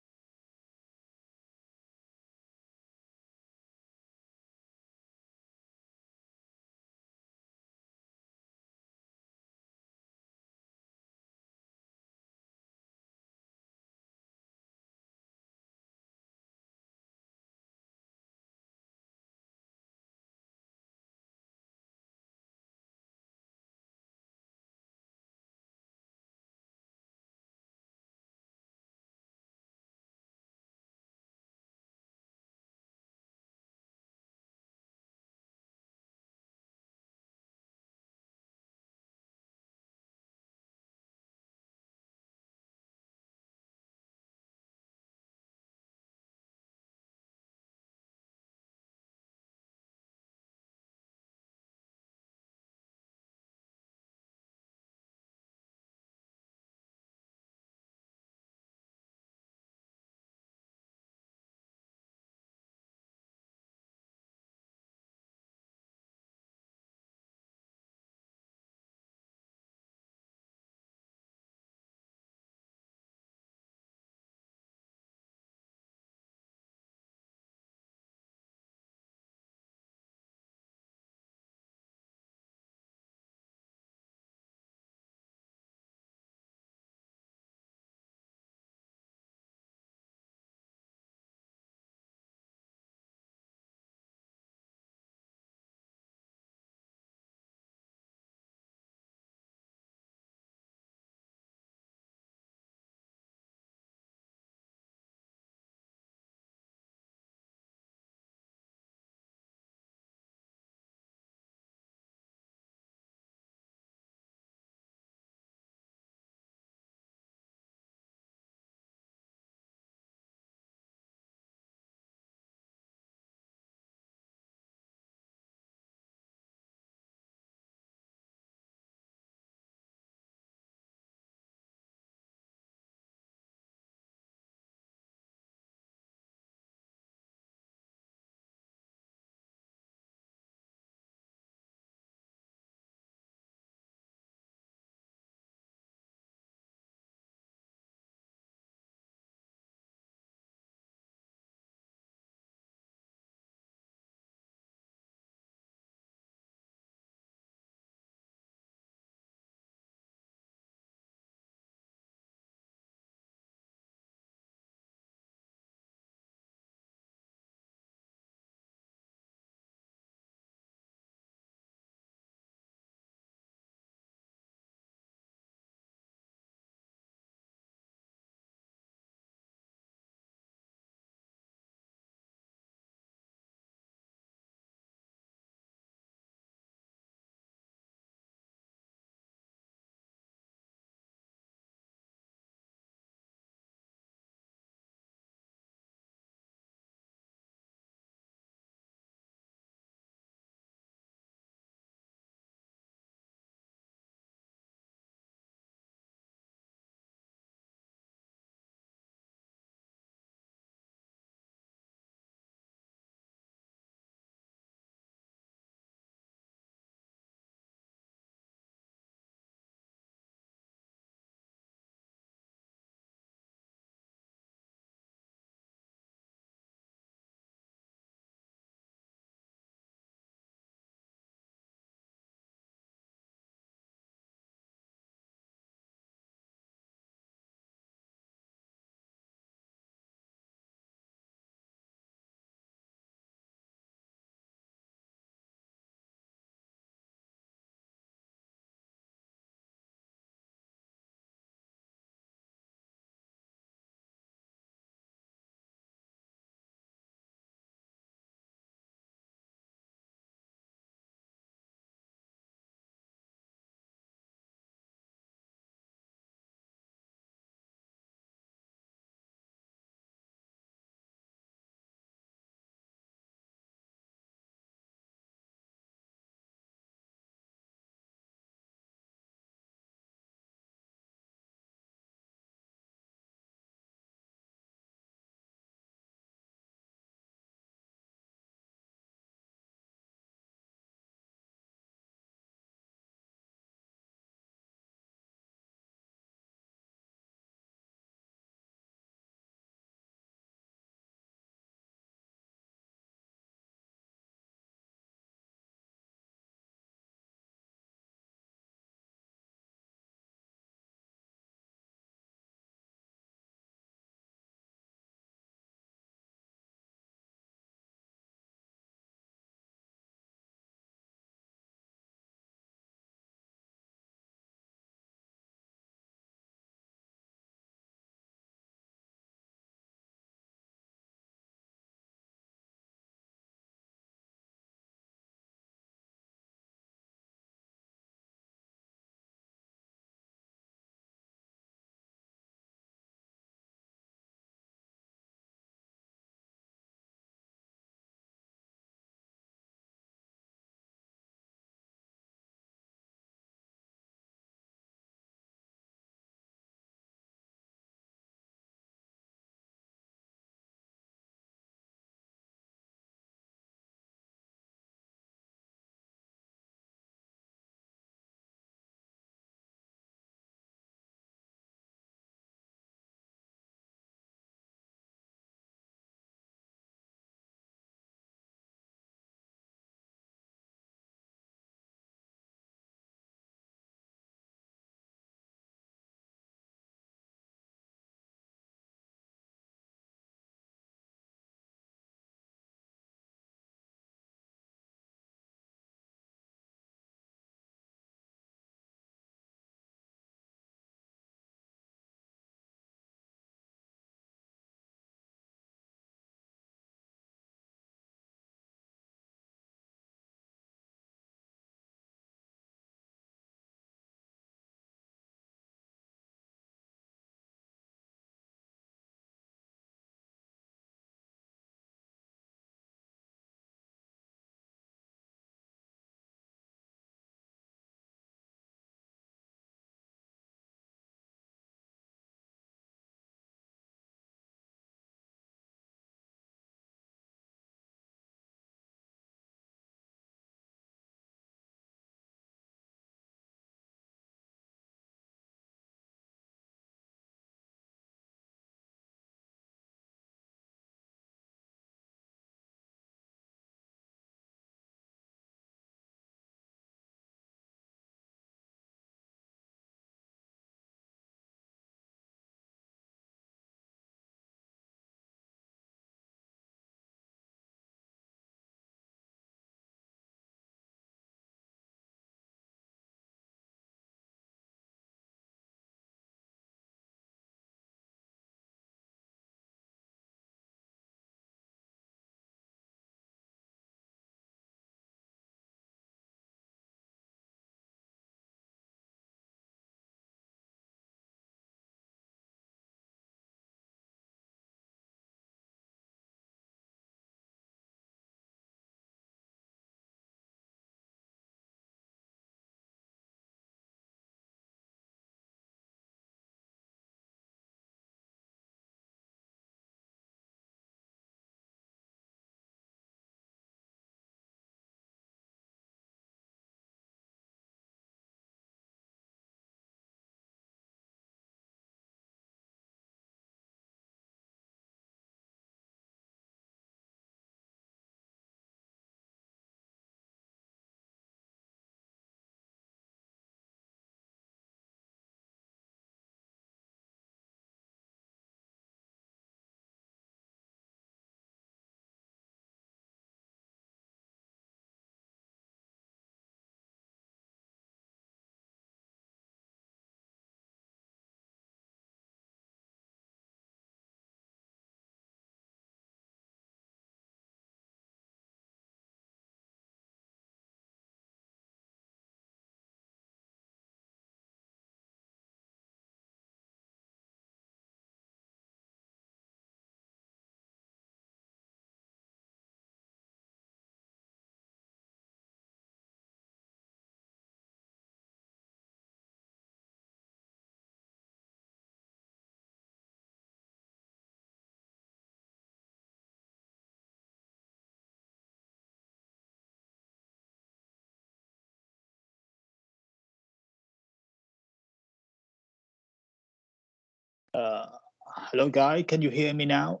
Hello, guy. Can you hear me now?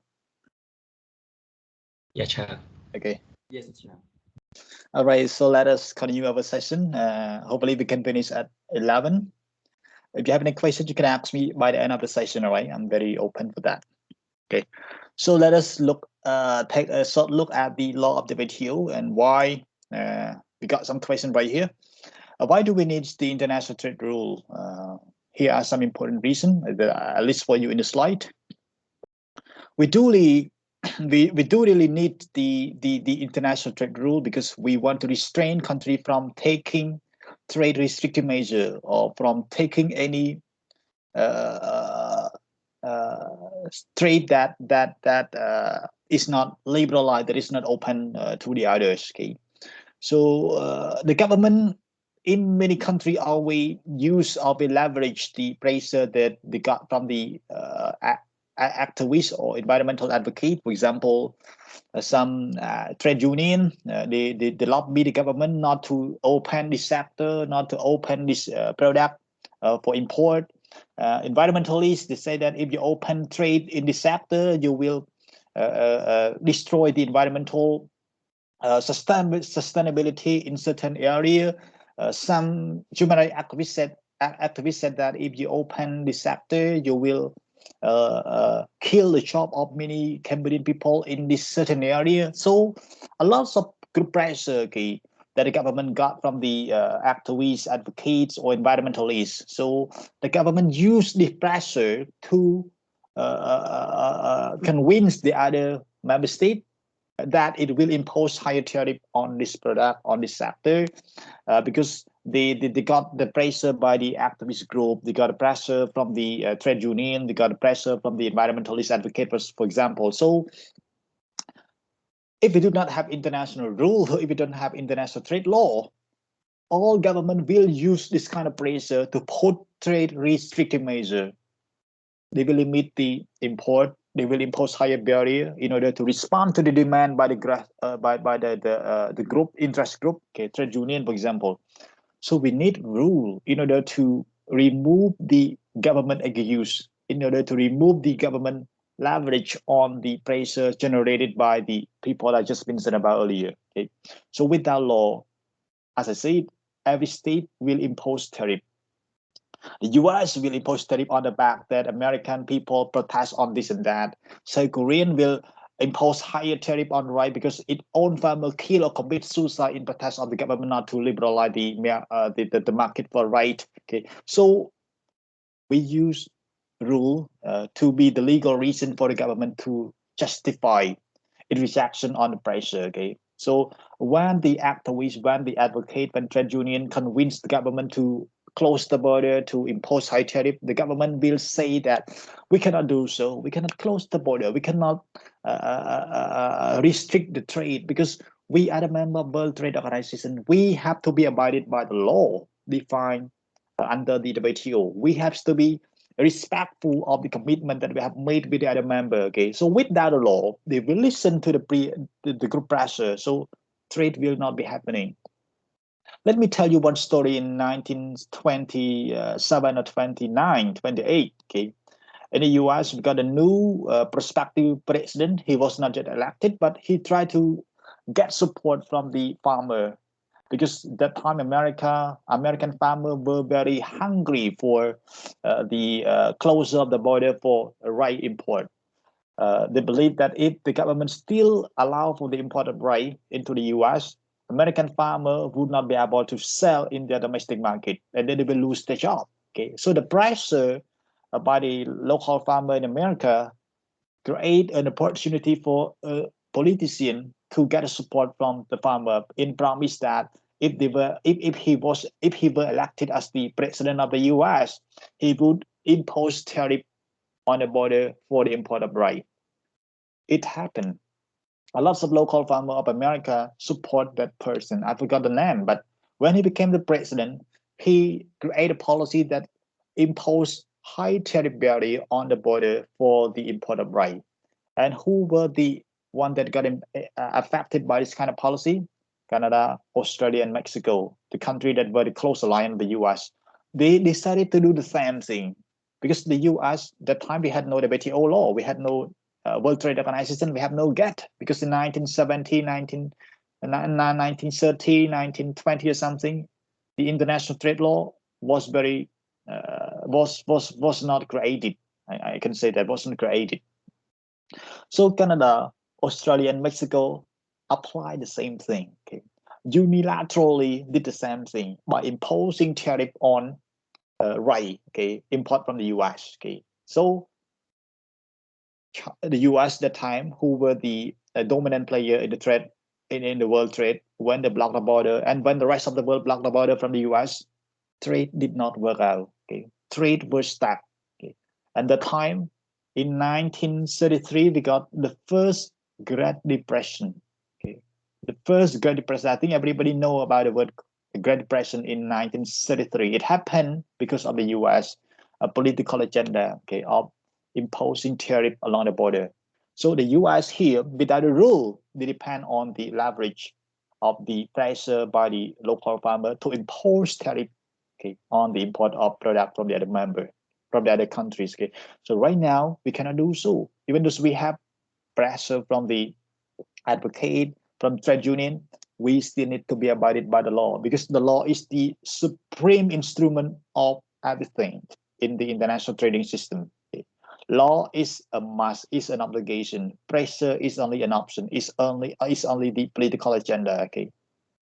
Yeah, sure. Okay. Yes, sure. All right. So let us continue our session. Hopefully, we can finish at 11. If you have any questions, you can ask me by the end of the session. All right. I'm very open for that. Okay. So let us take a short look at the law of the WTO and why. We got some questions right here. Why do we need the international trade rule? Here are some important reasons, at least for you in the slide. We do really need the international trade rule because we want to restrain country from taking trade restrictive measure or from taking any trade that is not liberalized, that is not open to the others. Okay, so the government in many countries always use or we leverage the pressure that they got from the activists or environmental advocate. For example, some trade union, they lobby the government not to open this sector, not to open this product for import. Environmentalists, they say that if you open trade in this sector, you will destroy the environmental sustainability in certain area. Some human rights activists said that if you open the sector, you will kill the job of many Cambodian people in this certain area. So a lot of group pressure, okay, that the government got from the activists, advocates, or environmentalists. So the government used the pressure to convince the other member state that it will impose higher tariff on this product, on this sector, because they got the pressure by the activist group, they got the pressure from the trade union, they got the pressure from the environmentalist advocates, for example. So if we do not have international rule, if we don't have international trade law, all government will use this kind of pressure to put trade restrictive measure. They will limit the import. They will impose higher barrier in order to respond to the demand by the group, interest group, okay, trade union, for example. So we need rule in order to remove the government abuse, in order to remove the government leverage on the pressure generated by the people I just mentioned about earlier. Okay, so without law, as I said, every state will impose tariff. The US will impose tariff on the back that American people protest on this and that. South Korean will impose higher tariff on right because its own farmer kill or commit suicide in protest of the government not to liberalize the market for right. Okay, so we use rule to be the legal reason for the government to justify its reaction on the pressure. Okay, so when the activists, when the advocate, when trade union convince the government to close the border, to impose high tariff, the government will say that we cannot do so. We cannot close the border. We cannot restrict the trade because we are a member of World Trade Organization. We have to be abided by the law defined under the WTO. We have to be respectful of the commitment that we have made with the other member. Okay, so without a law, they will listen to the group pressure. So trade will not be happening. Let me tell you one story in 1927 or 29, 28. Okay, in the US, we got a new prospective president. He was not yet elected, but he tried to get support from the farmer because that time American farmers were very hungry for the closure of the border for rye import. They believe that if the government still allow for the import of rye into the US, American farmer would not be able to sell in their domestic market, and then they will lose their job. Okay, so the pressure by the local farmer in America create an opportunity for a politician to get support from the farmer in promise that if he were elected as the president of the US, he would impose tariff on the border for the import of rye. It happened. A lot of local farmers of America support that person. I forgot the name, but when he became the president, he created a policy that imposed high tariff barrier on the border for the import of rye. And who were the one that got affected by this kind of policy? Canada, Australia, and Mexico, the country that were the close alliance of the US. They decided to do the same thing. because the U.S. that time we had no WTO law, we had no World Trade Organization, we have no GATT, because in 1970, 1930, 1920 or something, the international trade law was very was not created. I can say that wasn't created. So Canada, Australia, and Mexico apply the same thing. Okay? Unilaterally did the same thing by imposing tariff on rice, okay, import from the U.S. Okay, so the U.S. that time, who were the dominant player in the trade in the world trade, when they blocked the border, and when the rest of the world blocked the border from the U.S., trade did not work out. Okay, trade was stuck. Okay, and the time in 1933 we got the first Great Depression. Okay, the first Great Depression. I think everybody know about the word Great Depression in 1933. It happened because of the U.S. Political agenda, okay, of imposing tariff along the border. So the U.S. here, without a rule, they depend on the leverage of the pressure by the local farmer to impose tariff, okay, on the import of product from the other member, from the other countries. Okay, so right now we cannot do so, even though we have pressure from the advocate, from trade union. We still need to be abided by the law, because the law is the supreme instrument of everything in the international trading system. Okay. Law is a must, is an obligation. Pressure is only an option. Is only the political agenda. Okay,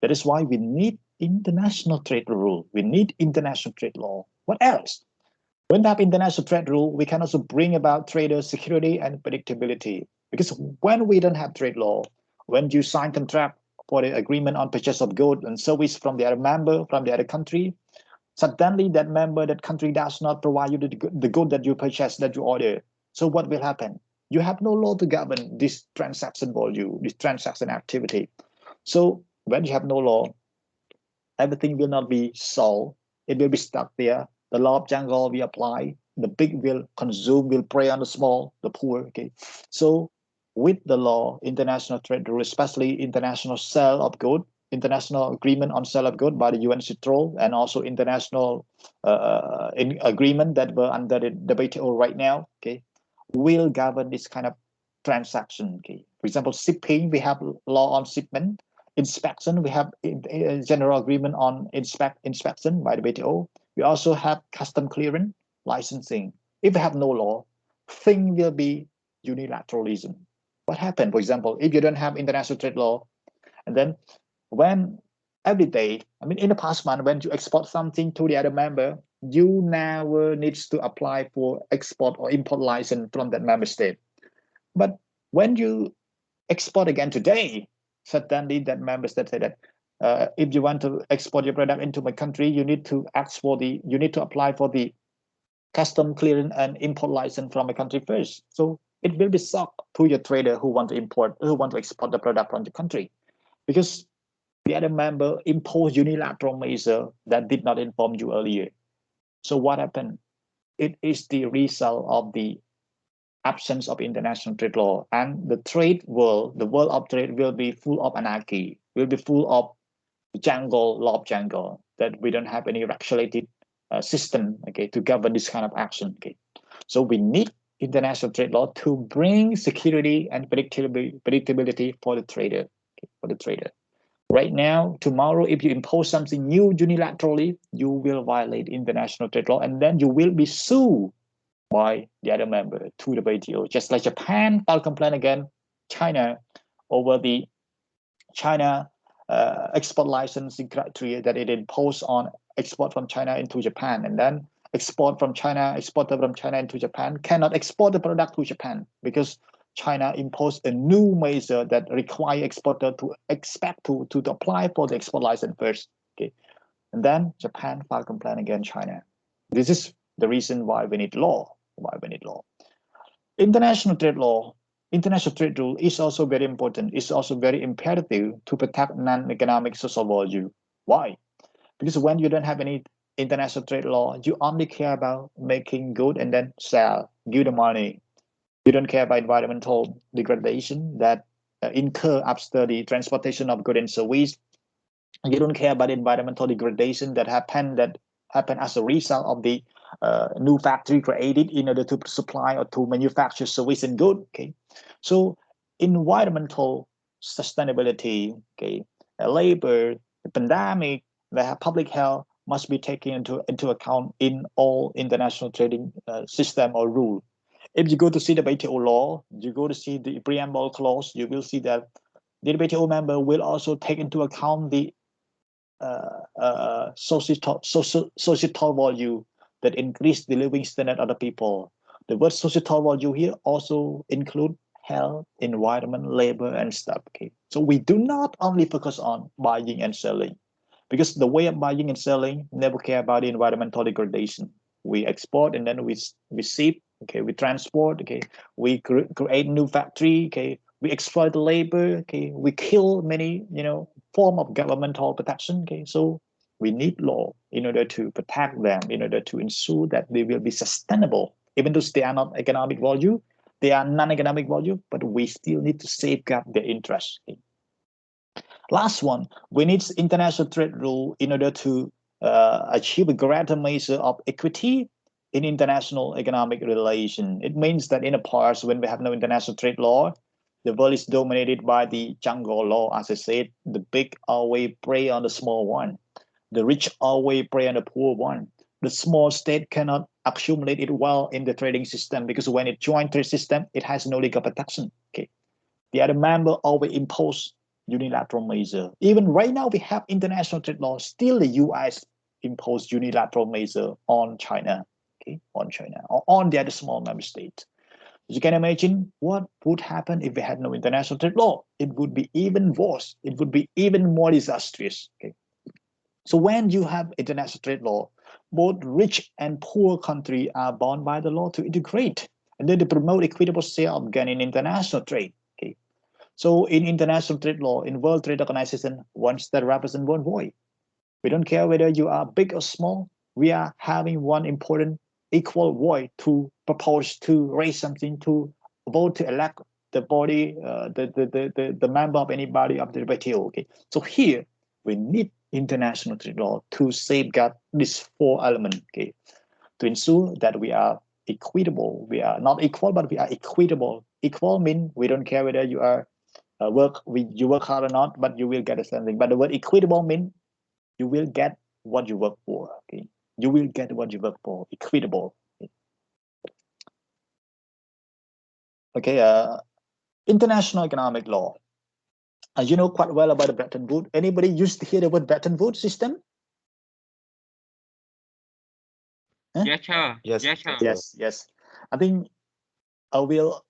that is why we need international trade rule. We need international trade law. What else? When we have international trade rule, we can also bring about trader security and predictability. Because when we don't have trade law, when you sign contract for the agreement on purchase of goods and service from the other member, from the other country, suddenly that member, that country does not provide you the good that you purchase, that you order. So what will happen? You have no law to govern this transaction volume, this transaction activity. So when you have no law, everything will not be solved. It will be stuck there. The law of jungle will apply. The big will consume, will prey on the small, the poor. Okay, so with the law, international trade rule, especially international sale of goods, international agreement on sale of goods by the UNCTRO, and also international agreement that were under the WTO right now, okay, will govern this kind of transaction. Okay, for example, shipping, we have law on shipment. Inspection, we have a general agreement on inspection by the WTO. We also have custom clearance, licensing. If we have no law, thing will be unilateralism. What happened, for example, if you don't have international trade law, and then when every day, I mean, in the past month, when you export something to the other member, you now needs to apply for export or import license from that member state. But when you export again today, suddenly that member state say that if you want to export your product into my country, you need to apply for the custom clearance and import license from a country first. So it will be shock to your trader who want to export the product from the country, because the other member imposed unilateral measure that did not inform you earlier. So what happened? It is the result of the absence of international trade law, and the trade world, the world of trade, will be full of anarchy, will be full of jungle, law of jungle, that we don't have any regulated system, okay, to govern this kind of action. Okay, so we need international trade law to bring security and predictability for the trader. Okay, for the trader. Right now, tomorrow, if you impose something new unilaterally, you will violate international trade law, and then you will be sued by the other member to the WTO. Just like Japan filed complaint against China over the China export licensing criteria that it imposed on export from China into Japan, and then exporter from China into Japan cannot export the product to Japan because China imposed a new measure that require exporter to apply for the export license first. Okay, and then Japan filed complaint against China. This is the reason why we need law. International trade law, international trade rule is also very important. It's also very imperative to protect non-economic social value. Why? Because when you don't have any international trade law, you only care about making good and then sell, give the money. You don't care about environmental degradation that incur after the transportation of goods and service. You don't care about environmental degradation that happen as a result of the new factory created in order to supply or to manufacture service and good. Okay, so environmental sustainability, okay, labor, the pandemic, the public health must be taken into account in all international trading system or rule. If you go to see the WTO law, you go to see the preamble clause, you will see that the WTO member will also take into account the societal value that increase the living standard of the people. The word societal value here also include health, environment, labor, and stuff. Okay, so we do not only focus on buying and selling, because the way of buying and selling never care about the environmental degradation. We export and then we ship. Okay, we transport. Okay, we create new factory. Okay, we exploit the labor. Okay, we kill many form of governmental protection. Okay, so we need law in order to protect them, in order to ensure that they will be sustainable, even though they are not economic value, they are non-economic value, but we still need to safeguard their interests. Okay. Last one, we need international trade rule in order to achieve a greater measure of equity in international economic relation. It means that in the past, when we have no international trade law, the world is dominated by the jungle law. As I said, the big always prey on the small one. The rich always prey on the poor one. The small state cannot accumulate it well in the trading system, because when it joins trade system, it has no legal protection. Okay, the other member always impose unilateral measure. Even right now, we have international trade law. Still, the U.S. impose unilateral measure on China. Okay, on China or on the other small member states. You can imagine what would happen if we had no international trade law. It would be even worse. It would be even more disastrous. Okay. So when you have international trade law, both rich and poor countries are bound by the law to integrate, and then to promote equitable share of gain in international trade. Okay. So in international trade law, in World Trade Organization, once that represent one voice. We don't care whether you are big or small. We are having one important equal voice to propose, to raise something, to vote, to elect the body, the member of any body of the WTO. Okay. So here we need international trade law to safeguard these four elements. Okay, to ensure that we are equitable. We are not equal, but we are equitable. Equal means we don't care whether you are you work hard or not, but you will get something. But the word equitable means you will get what you work for. Okay, you will get what you work for. Equitable. Okay. International economic law. You know quite well about the Bretton Woods. Anybody used to hear the word Bretton Woods system? Huh? Yes, sir. Yes. Yes, sir. Yes. I think I will.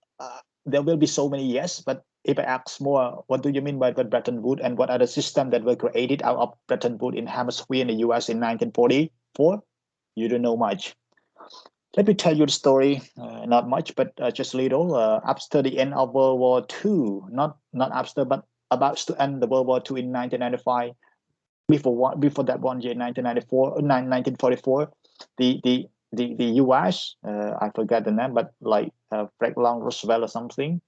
There will be so many yes, but if I ask more, what do you mean by the Bretton Woods, and what are the systems that were created out of Bretton Woods in Hemisphere in the US in 1944? You don't know much. Let me tell you the story. Not much, but just a little. After the end of World War II, not after, but about to end the World War II in 1995. Before that one year, 1944, the US, I forget the name, but like Franklin Roosevelt or something,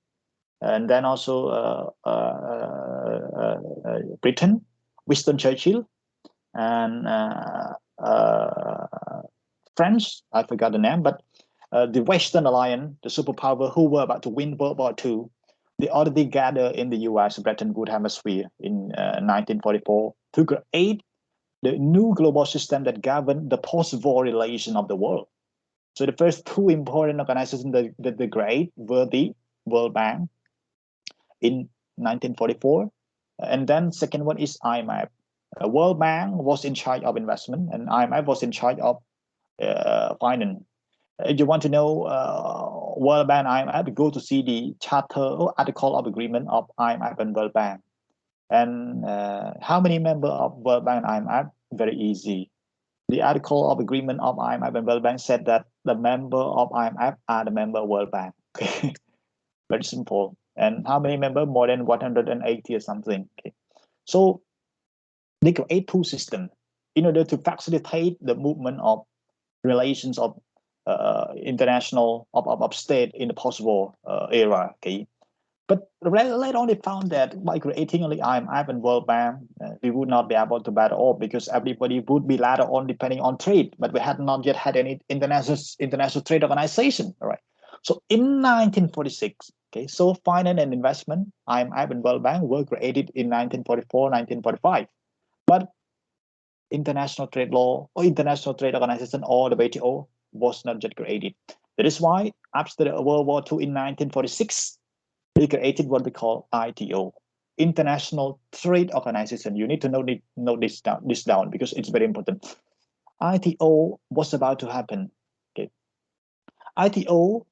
and then also Britain, Winston Churchill, and France, I forgot the name, but the Western Alliance, the superpower who were about to win World War II, they already gathered in the US Bretton Woods hemisphere in 1944 to create the new global system that governed the post-war relation of the world. So the first two important organizations that they created were the World Bank in 1944, and then second one is IMF. World Bank was in charge of investment, and IMF was in charge of finance. If you want to know World Bank and IMF, go to see the charter or article of agreement of IMF and World Bank. And how many members of World Bank and IMF? Very easy. The article of agreement of IMF and World Bank said that the member of IMF are the member of World Bank. Very simple. And how many members? More than 180 or something. Okay. So they create two systems in order to facilitate the movement of relations of international of state in the post-war era. Okay, But later on, they found that by creating only IMF and World Bank, we would not be able to battle all because everybody would be later on depending on trade. But we had not yet had any international trade organization. All right. So in 1946, okay, so finance and investment, IMF and World Bank were created in 1944, 1945. But international trade law or international trade organization or the WTO was not yet created. That is why after World War II in 1946, we created what we call ITO, International Trade Organization. You need to note this down because it's very important. ITO was about to happen. Okay, ITO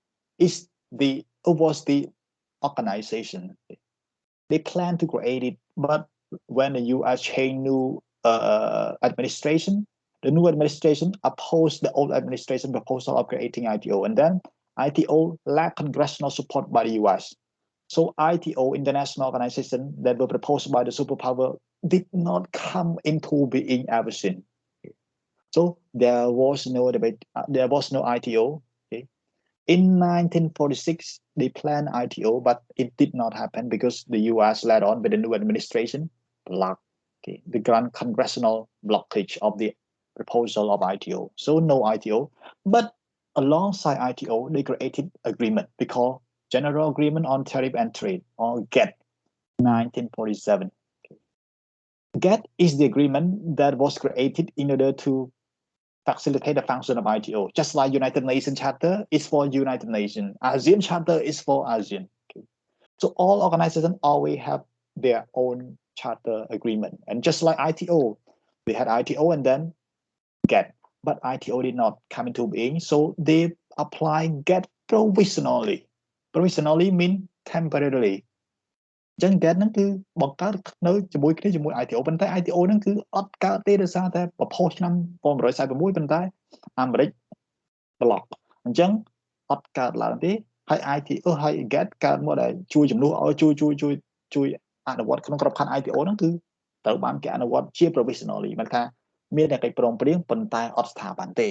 was the organization. They planned to create it, but when the U.S. changed new administration, the new administration opposed the old administration proposal of creating ITO, and then ITO lacked congressional support by the U.S. So ITO, international organization that were proposed by the superpower, did not come into being ever since. So there was no debate. There was no ITO. Okay. In 1946, they planned ITO, but it did not happen because the U.S. led on with the new administration blocked the grand congressional blockage of the proposal of ITO. So no ITO. But alongside ITO, they created agreement we call General Agreement on Tariff and Trade, or GATT, 1947. GATT is the agreement that was created in order to facilitate the function of ITO. Just like United Nations Charter is for United Nations, ASEAN Charter is for ASEAN. Okay. So all organizations always have their own charter agreement. And just like ITO, we had ITO and then GATT, but ITO did not come into being. So they apply GATT provisionally. Provisionally means temporarily. ចឹង GATT ហ្នឹងគឺបង្កើតនៅជាមួយគ្នាជាមួយ ITO ប៉ុន្តែ ITO ហ្នឹងគឺអត់កើតទេដោយសារតែប្រផុសឆ្នាំ1946ប៉ុន្តែអាមេរិក block អញ្ចឹងអត់កើតឡើងទេហើយ ITO ហើយ GATT កើតមកដែលជួយជំនួសឲ្យជួយអនុវត្តក្នុងក្របខ័ណ្ឌ ITO ហ្នឹងគឺត្រូវបានគេអនុវត្តជា provisionally មិនថាមានតែកិច្ចព្រមព្រៀងប៉ុន្តែអត់ស្ថាប័នទេ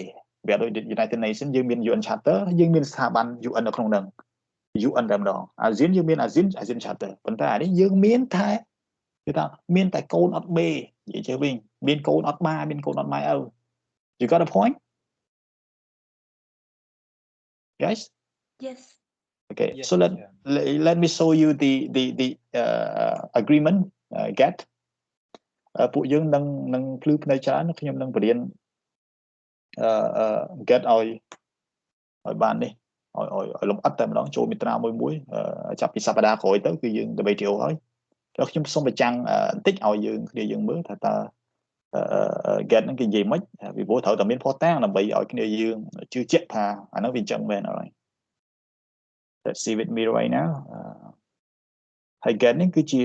វាដូច United Nations យើងមាន UN Charter យើងមានស្ថាប័ន UN នៅក្នុងហ្នឹង UN តែម្ដង ASEAN យើងមាន ASEAN Charter ប៉ុន្តែអានេះយើងមានតែគេថាមានតែកូនអត់បេនិយាយទៅវិញមានកូនអត់បាមានកូនអត់ម៉ែឪ You got a point? Guys? Yes. Okay, Yes, so let me show you the agreement GATT ពួកយើងនឹងភ្លឺភ្នែកច្រើនខ្ញុំនឹងបរៀនGATT ឲ្យបាននេះឲ្យលំអិតតែម្ដងចូលមាត្រាមួយចាប់ពីសប្តាហ៍ក្រោយទៅគឺយើង WTO ហើយដល់ខ្ញុំសូមបញ្ចាំងបន្តិចឲ្យយើងមើលថាតើGATT ហ្នឹងគេនិយាយម៉េចពីព្រោះត្រូវតែមានភស្តុតាងដើម្បីឲ្យគ្នាយើងជឿជាក់ថាអាហ្នឹងវាអញ្ចឹងមែនអត់ Let's see with me right now ហើយ GATT នេះគឺជា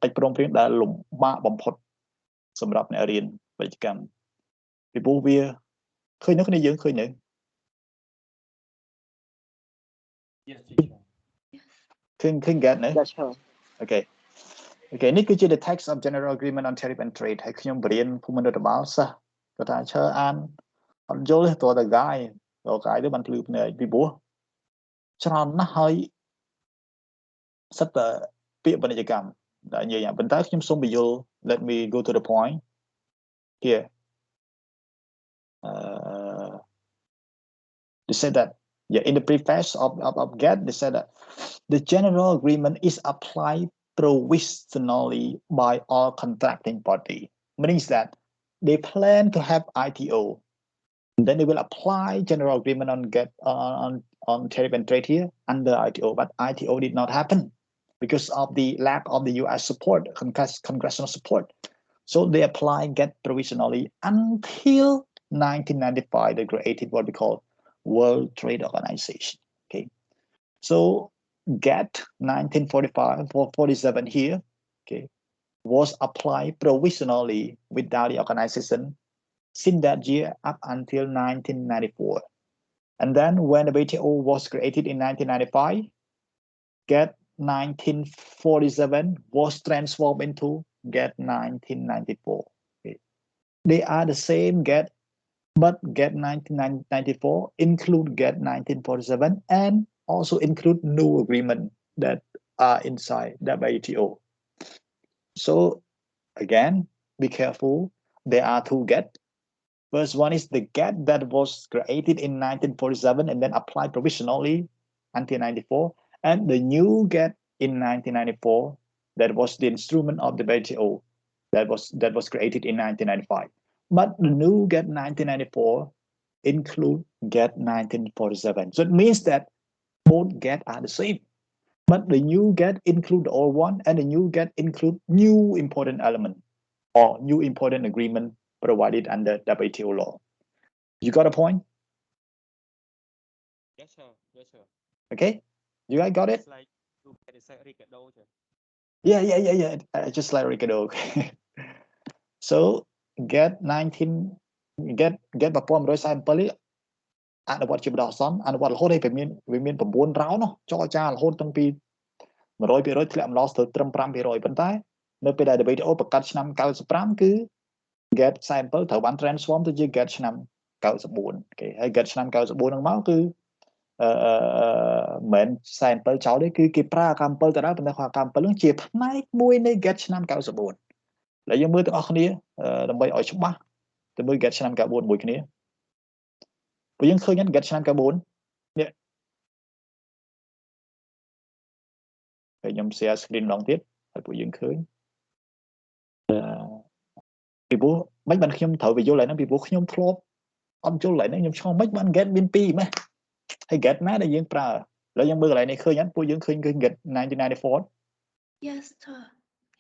កិច្ចព្រមព្រៀងដែលលំបាកបំផុតសម្រាប់អ្នករៀនពាណិជ្ជកម្មពីព្រោះវាឃើញនៅគ្នាយើងឃើញនៅ Yes, teacher. ឃើញ GATT នៅ That's how. Okay នេះគឺជា the text of General Agreement on Tariff and Trade ហើយខ្ញុំបរៀនភូមិរដ្ឋបាលសិស្សគាត់ថាឈើអានអត់យល់ទេតើតែកាយទៅបានភ្លឺភ្នែកពីព្រោះច្រើនណាស់ហើយសិតតែពាក្យពាណិជ្ជកម្មដែលនិយាយប៉ុន្តែខ្ញុំសូមបញ្យល់ let me go to the point here they said that in the preface of GATT they said that the general agreement is applied provisionally by all contracting party means that they plan to have ITO and then they will apply general agreement on GATT on tariff and trade here under ITO but ITO did not happen because of the lack of the US support, congressional support. So they apply GATT provisionally until 1995. They created what we call World Trade Organization. Okay, so GATT 1945-47 here, okay, was applied provisionally without the organization since that year up until 1994. And then when the WTO was created in 1995, GATT 1947 was transformed into GATT 1994. Okay. They are the same GATT, but GATT 1994 include GATT 1947 and also include new agreement that are inside WTO. So again, be careful. There are two GATT. First one is the GATT that was created in 1947 and then applied provisionally until 94, and the new GATT in 1994 that was the instrument of the WTO that was created in 1995. But the new GATT 1994 include GATT 1947. So it means that both GATT are the same. But the new GATT include the old one, and the new GATT include new important element or new important agreement provided under WTO law. You got a point? Yes, sir. Yes, sir. Okay, you guys got it? It's like you get a Ricardo, sir. Yeah. Just like Ricardo. So GATT 19 GATT 1947 អនុវត្តជាបណ្ដោះអាសន្នអនុវត្តរហូតឲ្យវាមាន9រោនចរចារហូតតាំងពី 100% ធ្លាក់ម្ដងស្ទើរត្រឹម 5% ប៉ុន្តែនៅពេលដែល WTO បង្កើតឆ្នាំ 95 គឺ GATT 47 ត្រូវបាន transform ទៅជា GATT ឆ្នាំ 94 គេហើយ GATT ឆ្នាំ 94 ហ្នឹងមកគឺមិន47ចោលទេគឺគេប្រើអាកម្ម7ទៅដែរប៉ុន្តែអាកម្ម7ហ្នឹងជាផ្នែកមួយនៃ GATT ឆ្នាំ 94 ហើយយើងមើលទាំងអស់គ្នាដើម្បីឲ្យច្បាស់ទៅមើល GATT ឆ្នាំ 94 មួយគ្នាព្រោះយើងឃើញ GATT ឆ្នាំ 94 នេះហើយខ្ញុំ share screen ម្ដងទៀតហើយពួកយើងឃើញពីព្រោះមិនបានខ្ញុំត្រូវវាយល់ឡើងហ្នឹងពីព្រោះខ្ញុំធ្លាប់អត់យល់ឡើងហ្នឹងខ្ញុំឆ្ងល់មិនបាន GATT មាន2ម៉េះហើយ GATT ណាដែលយើងប្រើឥឡូវយើងមើលកន្លែងនេះឃើញហ្នឹងពួកយើងឃើញ GATT 1994 Yes, sir.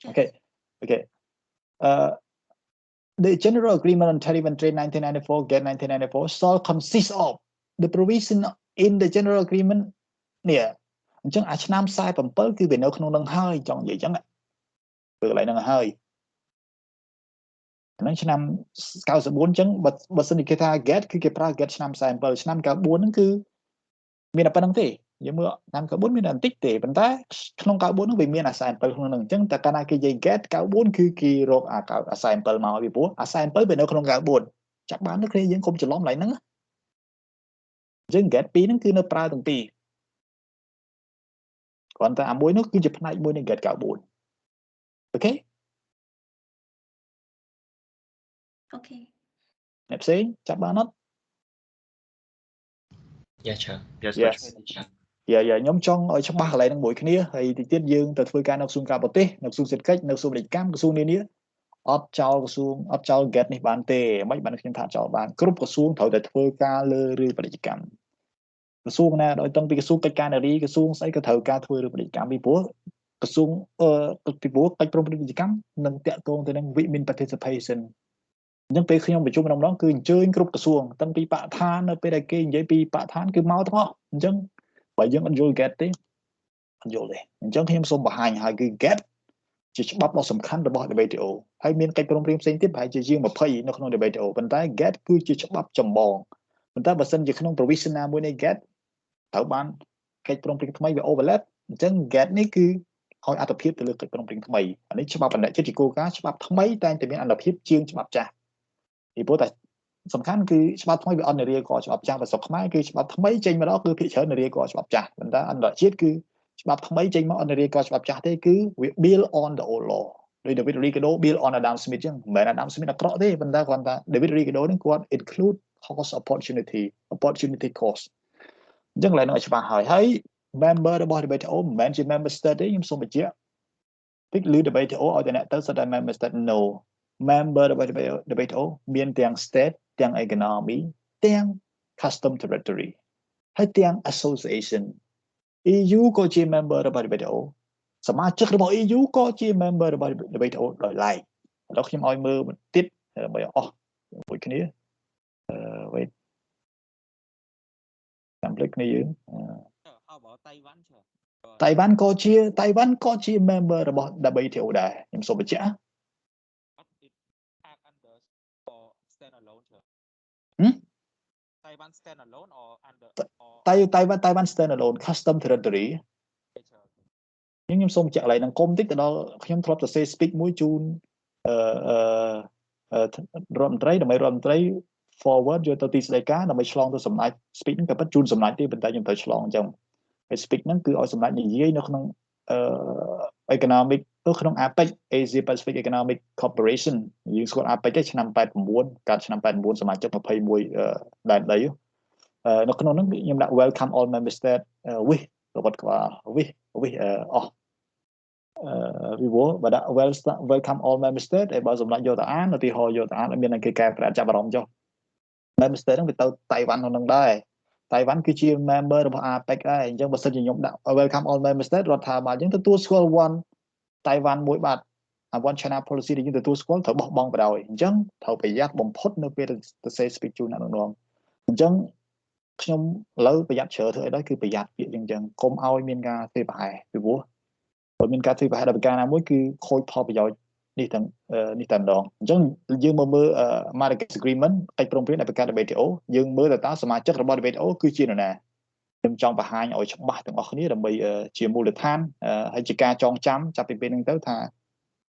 Yes. Okay. The General Agreement on Tariff and Trade 1994, GATT 1994, shall consist of the provision in the General Agreement នេះអញ្ចឹងអាឆ្នាំ47គឺវានៅក្នុងនឹងហើយចង់និយាយអញ្ចឹងគឺកន្លែងហ្នឹងហើយហ្នឹងឆ្នាំ94អញ្ចឹងបើសិនជាគេថា GATT គឺគេប្រើ GATT ឆ្នាំ47ឆ្នាំ94ហ្នឹងគឺមានតែប៉ុណ្្នឹងទេយើងមើលឆ្នាំ94មានតែបន្តិចទេប៉ុន្តែក្នុង94ហ្នឹងវាមានអា47ក្នុងហ្នឹងអញ្ចឹងតែកាលណាគេនិយាយ GATT 94គឺគេរកអា47មកពីព្រោះអា47វានៅក្នុង94ចាប់បានទៅគ្នាយើងកុំច្រឡំឡើងហ្នឹងអញ្ចឹង GATT 2ហ្នឹងគឺនៅប្រើទាំងពីរគ្រាន់តែអាមួយនោះគឺជាផ្នែកមួយនៃ GATT 94 អូខេ Okay. អ្នកផ្សេងចាប់បានអត់ Yes, sir. Yes.ខ្ញុំចង់ឲ្យច្បាស់កន្លែងហ្នឹងមួយគ្នាហើយទីទៀតយើងទៅធ្វើការនៅក្រសួងការបរទេសនៅក្រសួងសេដ្ឋកិច្ចនៅក្រសួងពាណិជ្ជកម្មក្រសួងនានាអត់ចោលក្រសួងអត់ចោល GATT នេះបានទេមិនបានខ្ញុំថាចោលបានគ្រប់ក្រសួងត្រូវតែធ្វើការលើរឿងពាណិជ្ជកម្មក្រសួងណាដោយតាំងពីក្រសួងកិច្ចការនារីក្រសួងស្អីក៏ត្រូវការធ្វើរឿងពាណិជ្ជកម្មពីព្រោះក្រសួងពីព្រោះកិច្ចព្រមព្រៀងពាណិជ្ជកម្មនឹងតាក់ទងទៅនឹង Women Participation អញ្ចឹងពេលខ្ញុំប្រជុំម្ដងគឺអញ្ជើញគ្រប់ក្រសួងតាំងពីបរិស្ថាននៅពេលដែលគេនិយាយពីបរិស្ថានគឺមកទាំងអស់អញ្ចឹងបើយើងអត់យល់ GATT ទេអត់យល់ទេអញ្ចឹងខ្ញុំសូមបង្ហាញឲ្យគឺ GATT ជាច្បាប់ដ៏សំខាន់របស់ WTO ហើយមានកិច្ចព្រមព្រៀងផ្សេងទៀតប្រហែលជាជាង20នៅក្នុង WTO ប៉ុន្តែ GATT គឺជាច្បាប់ចម្បងប៉ុន្តែបើសិនជាក្នុង provision ណាមួយនៃ GATT ត្រូវបានកិច្ចព្រមព្រៀងថ្មីវា overlap អញ្ចឹង GATT នេះគឺឲ្យអត្ថប្រយោជន៍ទៅលើកិច្ចព្រមព្រៀងថ្មីអានេះច្បាប់បណ្ឌិតជាគោលការណ៍ច្បាប់ថ្មីតែងតែមានអត្ថប្រយោជន៍ជាងច្បាប់ចាស់ពីព្រោះតែសំខាន់គឺច្បាប់ថ្មីវាអត់នរាយករច្បាប់ចាស់បើស្រុកខ្មែរគឺច្បាប់ថ្មីចេញមកដល់គឺភាគច្រើននរាយករច្បាប់ចាស់ប៉ុន្តែអន្តរជាតិគឺច្បាប់ថ្មីចេញមកអត់នរាយករច្បាប់ចាស់ទេគឺវា build on the old law ដោយ David Ricardo build on Adam Smith ចឹងមិនមែន Adam Smith អាក្រក់ទេប៉ុន្តែគាត់ថា David Ricardo នឹងគាត់ include cost opportunity cost អញ្ចឹងឡើយនឹងឲ្យច្បាស់ហើយ member របស់ WTO មិនមែនជា member state ទេខ្ញុំសូមបញ្ជាក់តិចឬ WTO ឲ្យតែអ្នកទៅសិតតែ member state no member របស់ WTO មានទាំង state ទាំង economy ទាំង custom territory ហើយទាំង association EU ក៏ជា member របស់ WTO សមាជិករបស់ EU ក៏ជា member របស់ WTO ដោយឡែកឥឡូវខ្ញុំឲ្យមើលបន្តិចដើម្បីអស់មួយគ្នា wait តាមផ្លេចគ្នាយើង How about Taiwan, sir? តៃវ៉ាន់ក៏ជា member របស់ WTO ដែរខ្ញុំសូមបញ្ជាក់ Under or stand alone, sir? Taiwan stand alone or under? Taiwan stand alone custom territory ខ្ញុំសូមបញ្ជាក់ឡើងនឹងគុំតិចទៅដល់ខ្ញុំធ្លាប់សរសេរ speak មួយជូនរដ្ឋមន្ត្រីដើម្បីរដ្ឋមន្ត្រី forward យកទៅទីស្តីការដើម្បីឆ្លងទៅសម្ដេច speak ហ្នឹងក៏ពិតជូនសម្ដេចទេប៉ុន្តែខ្ញុំត្រូវឆ្លងអញ្ចឹងហើយ speak ហ្នឹងគឺឲ្យសម្ដេចនិយាយនៅក្នុង economic ក្នុង APEC Asia Pacific Economic Cooperation យើងស្គាល់ APEC ទេឆ្នាំ89កាលឆ្នាំ89សមាជិក21ដែនដីនៅក្នុងនោះខ្ញុំដាក់ welcome all member state with របស់ក្បាល with អស់ពីព្រោះបើដាក់ welcome all member state ហើយបើសម្រាប់យកទៅអានឧទាហរណ៍យកទៅអានអត់មានគេកែប្រែចាប់អារម្មណ៍ចុះ member state ហ្នឹងវាទៅតៃវ៉ាន់ក្នុងដែរតៃវ៉ាន់គឺជា member របស់ APEC ដែរអញ្ចឹងបើសិនជាខ្ញុំដាក់ welcome all member state រដ្ឋាភិបាលយើងទទួលស្គាល់ one តៃវ៉ាន់មួយបាត់ one China policy ដែលយើងទទួលស្គាល់ត្រូវបោះបង់បដ ாய் អញ្ចឹងត្រូវប្រយ័ត្នបំផុតនៅពេលទៅសេ speak ជូនអ្នកនោះអញ្ចឹងខ្ញុំឥឡូវប្រយ័ត្នជ្រើធ្វើអីដែរគឺប្រយ័ត្នពាក្យអញ្ចឹងកុំឲ្យមានការធ្វើប្រហែសពីព្រោះបើមានការធ្វើប្រហែសដល់ប្រការណាមួយគឺខូចផលប្រយោជន៍នេះតែម្ដងអញ្ចឹងយើងមើល Marrakesh Agreement កិច្ចព្រមព្រៀងដែលប្រកាសដោយ WTO យើងមើលទៅតើសមាជិករបស់ WTO គឺជានរណាខ្ញុំចង់បង្ហាញឲ្យច្បាស់ទាំងអស់គ្នាដើម្បីជាមូលដ្ឋានហើយជាការចងចាំចាប់ពីពេលហ្នឹងទៅថា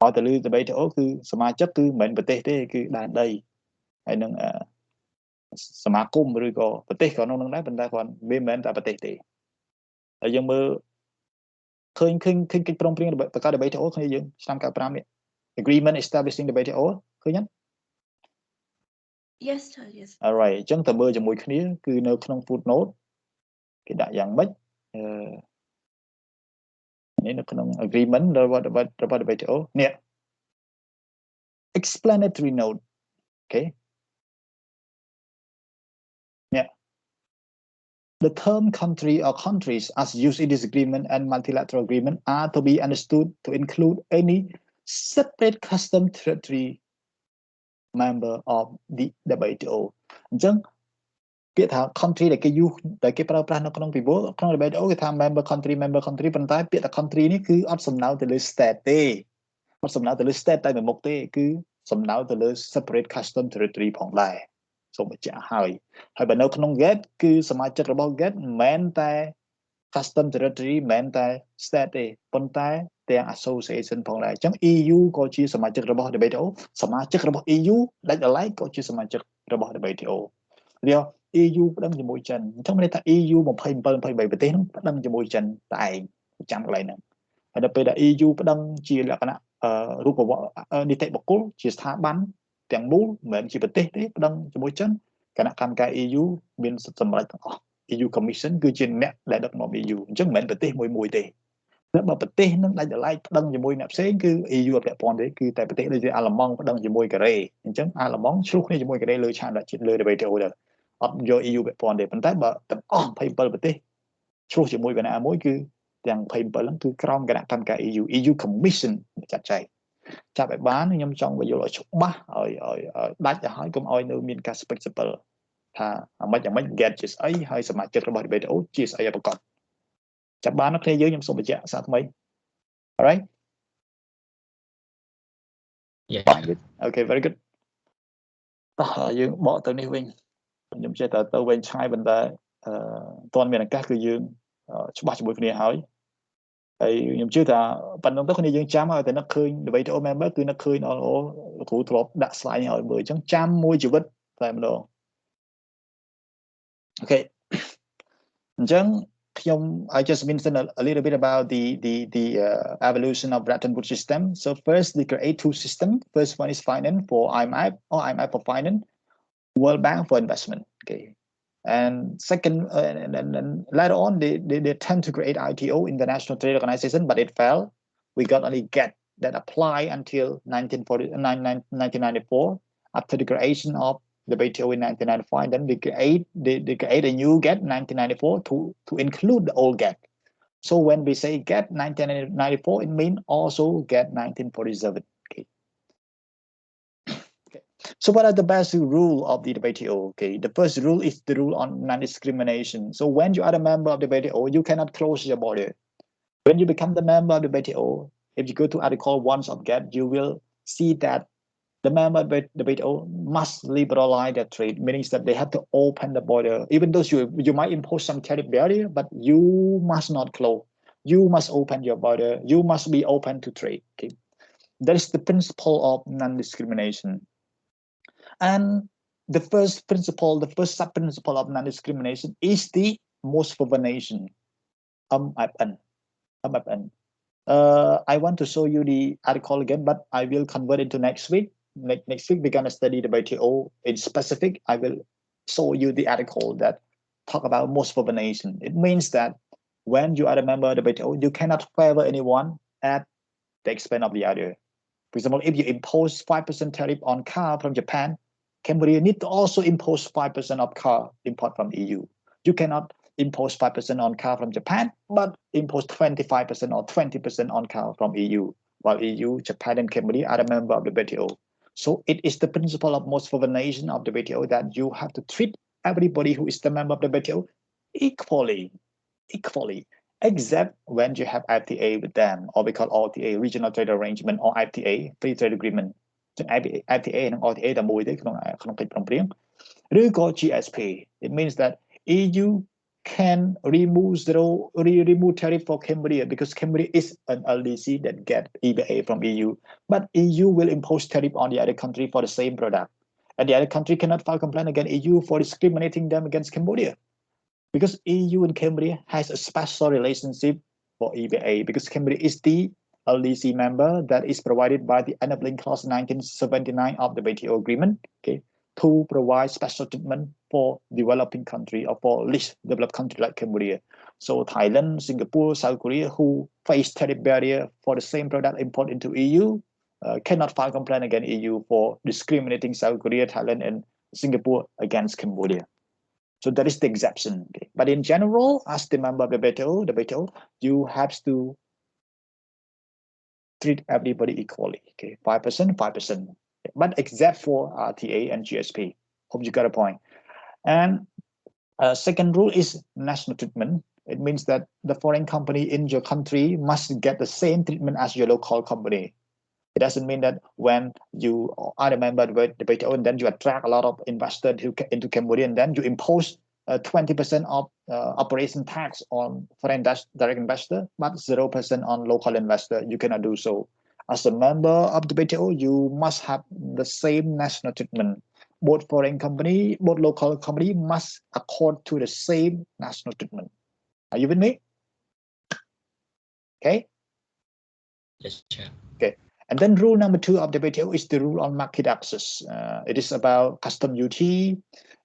ឲ្យទៅលើ WTO គឺសមាជិកគឺមិនមែនប្រទេសទេគឺដែនដីហើយនឹងសមាគមឬក៏ប្រទេសក៏ក្នុងហ្នឹងដែរប៉ុន្តែគាត់វាមិនមែនតែប្រទេសទេហើយយើងមើលឃើញកិច្ចព្រមព្រៀងប្រកាសដោយ WTO គ្នាយើងឆ្នាំ95នេះ agreement establishing the WTO ឃើញទេ Yes sir yes alright អញ្ចឹងតើមើលជាមួយគ្នាគឺនៅក្នុង footnote គេដាក់យ៉ាងម៉េចនេះនៅក្នុង agreement របស់ WTO នេះ explanatory note okay yeah the term country or countries as used in this agreement and multilateral agreement are to be understood to include any separate custom territory member of the WTO អញ្ចឹងពាក្យថា country ដែលគេ use ដែលគេប្រើប្រាស់នៅក្នុងពីព្រោះក្នុង WTO គេថា member country ប៉ុន្តែពាក្យថា country នេះគឺអត់សំដៅទៅលើ state ទេអត់សំដៅទៅលើ state តែមួយមុខទេគឺសំដៅទៅលើ separate custom territory ផងដែរសូមបញ្ជាក់ហើយបើនៅក្នុង GATT គឺសមាជិករបស់ GATT មិនមែនតែ custom territory មិនមែនតែ state ទេប៉ុន្តែទាំង association ផងដែរអញ្ចឹង EU ក៏ជាសមាជិករបស់ WTO សមាជិករបស់ EU ដាច់ដライក៏ជាសមាជិករបស់ WTO វា EU ប្តឹងជាមួយចិនអញ្ចឹងមានន័យថា EU 27 23ប្រទេសហ្នឹងប្តឹងជាមួយចិនតែឯងចាំកន្លែងហ្នឹងហើយដល់ពេលដែល EU ប្តឹងជាលក្ខណៈរូបវន្តនីតិបុគ្គលជាស្ថាប័នទាំងមូលមិនមែនជាប្រទេសទេប្តឹងជាមួយចិនគណៈកម្មការ EU មានសិទ្ធិសម្រេចទាំងអស់ EU Commission គឺជាអ្នកដែលដឹកនាំ EU អញ្ចឹងមិនមែនប្រទេសមួយទេតែបើប្រទេសនឹងដាច់ដライប្តឹងជាមួយអ្នកផ្សេងគឺ EU អត់ពាក់ព័ន្ធទេគឺតែប្រទេសដូចជាអាល្លឺម៉ង់ប្តឹងជាមួយកូរ៉េអញ្ចឹងអាល្លឺម៉ង់ឆ្លោះគ្នាជាមួយកូរ៉េលើឆាកជាតិលើ WTO ទៅអត់យក EU ពាក់ព័ន្ធទេប៉ុន្តែបើទាំងអស់27ប្រទេសឆ្លោះជាមួយកណាមួយគឺទាំង27ហ្នឹងគឺក្រោមគណៈកម្មការ EU Commission ចាត់ចែងចាប់ឲ្យបានខ្ញុំចង់បញ្យល់ឲ្យច្បាស់ឲ្យដាច់ទៅហើយកុំឲ្យនៅមានការស្ពេចស្ពិលថាអាម៉េច get ជាស្អីហើយសមាជិករបស់ WTO ជាស្អីឲ្យប្រកបចាប់បានគ្នាយើងខ្ញុំសូមបញ្ជាក់សារថ្មី alright yeah okay very good តោះយើងបកទៅនេះវិញខ្ញុំចេះតែទៅវិញឆ្ងាយប៉ុន្តែតន់មានឱកាសគឺយើងច្បាស់ជាមួយគ្នាហើយខ្ញុំជឿថាប៉ុណ្ណឹងទៅគ្នាយើងចាំឲ្យតែនឹកឃើញ WTO member គឺនឹកឃើញគ្រូធ្លាប់ដាក់ slide ឲ្យមើលអញ្ចឹងចាំមួយជីវិតតែម្ដងអូខេអញ្ចឹងI just mentioned a little bit about the evolution of Bretton Woods system. So first, they create two systems. First one is finance for IMF or IMF for finance, World Bank for investment. Okay, and second, and later on, they tend to create ITO, International Trade Organization, but it failed. We got only GATT that apply until 1994 after the creation of the WTO in 1995. Then they create a new GATT 1994 to include the old GATT. So when we say GATT 1994, it means also GATT 1947. Okay. So what are the basic rules of the WTO? Okay, the first rule is the rule on non-discrimination. So when you are a member of the WTO, you cannot close your border. When you become the member of the WTO, if you go to Article 1 of GATT, you will see that the member of the WTO must liberalize their trade, meaning that they have to open the border. Even though you might impose some tariff barrier, but you must not close. You must open your border. You must be open to trade. Okay, that is the principle of non-discrimination. And the first sub-principle of non-discrimination is the most favored nation, MFN. I want to show you the article again, but I will convert it to next week. Next week, we're going to study the WTO in specific. I will show you the article that talk about most favored nation. It means that when you are a member of the WTO, you cannot favor anyone at the expense of the other. For example, if you impose 5% tariff on car from Japan, Cambodia need to also impose 5% of car import from EU. You cannot impose 5% on car from Japan, but impose 25% or 20% on car from EU, while EU, Japan, and Cambodia are a member of the WTO. So it is the principle of most favored nation of the WTO that you have to treat everybody who is the member of the WTO equally, except when you have FTA with them, or we call OTA, Regional Trade Arrangement, or FTA, Free Trade Agreement. FTA និង OTA តែមួយទេក្នុងកិច្ចព្រមព្រៀង ឬក៏ GSP. It means that EU can remove tariff for Cambodia because Cambodia is an LDC that get EBA from EU, but EU will impose tariff on the other country for the same product, and the other country cannot file complaint against EU for discriminating them against Cambodia. Because EU and Cambodia has a special relationship for EBA because Cambodia is the LDC member that is provided by the enabling clause 1979 of the WTO agreement, okay, to provide special treatment for developing country or for least developed country like Cambodia. So Thailand, Singapore, South Korea, who face tariff barrier for the same product import into EU, cannot file complaint against EU for discriminating South Korea, Thailand, and Singapore against Cambodia. So that is the exception. Okay? But in general, as the member of the WTO, you have to treat everybody equally. Okay, 5%, 5%. But except for RTA and GSP. Hope you got a point. And second rule is national treatment. It means that the foreign company in your country must get the same treatment as your local company. It doesn't mean that when you are a member of the WTO and then you attract a lot of investors into Cambodia and then you impose 20% of operation tax on foreign direct investor, but 0% on local investor. You cannot do so. As a member of the WTO, you must have the same national treatment. Both foreign company, both local company must accord to the same national treatment. Are you with me? Okay. Yes, Chair. Okay. And then rule number 2 of the WTO is the rule on market access. It is about custom duty.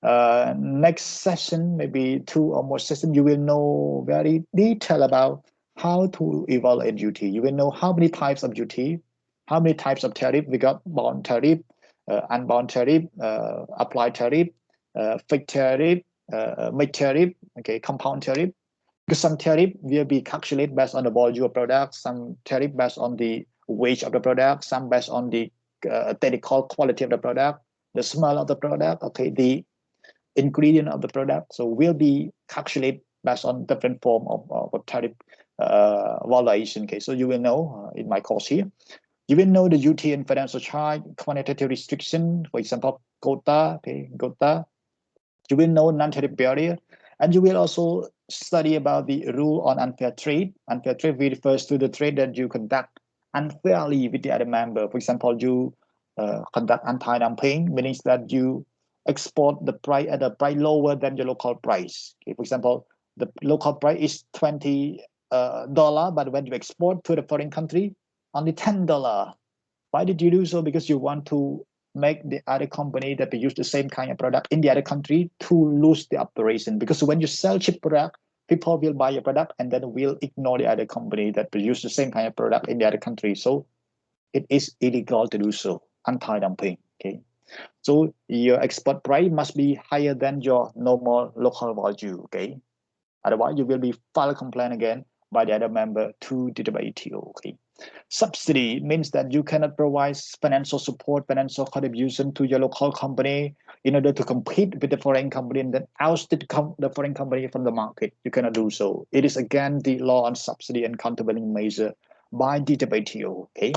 Next session, maybe 2 or more sessions, you will know very detail about how to evaluate duty. You will know how many types of duty, how many types of tariff. We got bound tariff, unbound tariff, applied tariff, fixed tariff, mid tariff, okay, compound tariff. Because some tariff will be calculated based on the volume of product, some tariff based on the weight of the product, some based on the technical quality of the product, the smell of the product, okay, the ingredient of the product. So will be calculated based on different form of tariff valuation. Okay, so you will know in my course here, you will know the duty and financial charge, quantitative restriction, for example, quota, okay, quota. You will know non-tariff barrier, and you will also study about the rule on unfair trade. Unfair trade refers to the trade that you conduct unfairly with the other member. For example, you conduct anti-dumping, meaning that you export the price at a price lower than your local price. Okay, for example, the local price is $20, but when you export to the foreign country, only $10. Why did you do so? Because you want to make the other company that produce the same kind of product in the other country to lose the operation. Because when you sell cheap product, people will buy your product and then will ignore the other company that produce the same kind of product in the other country. So it is illegal to do so, anti-dumping. Okay, so your export price must be higher than your normal local value. Okay, otherwise you will be filed a complaint again by the other member to the WTO. Okay. Subsidy means that you cannot provide financial support, financial contribution to your local company in order to compete with the foreign company and then oust the foreign company from the market. You cannot do so. It is again the law on subsidy and countervailing measure by the WTO. Okay.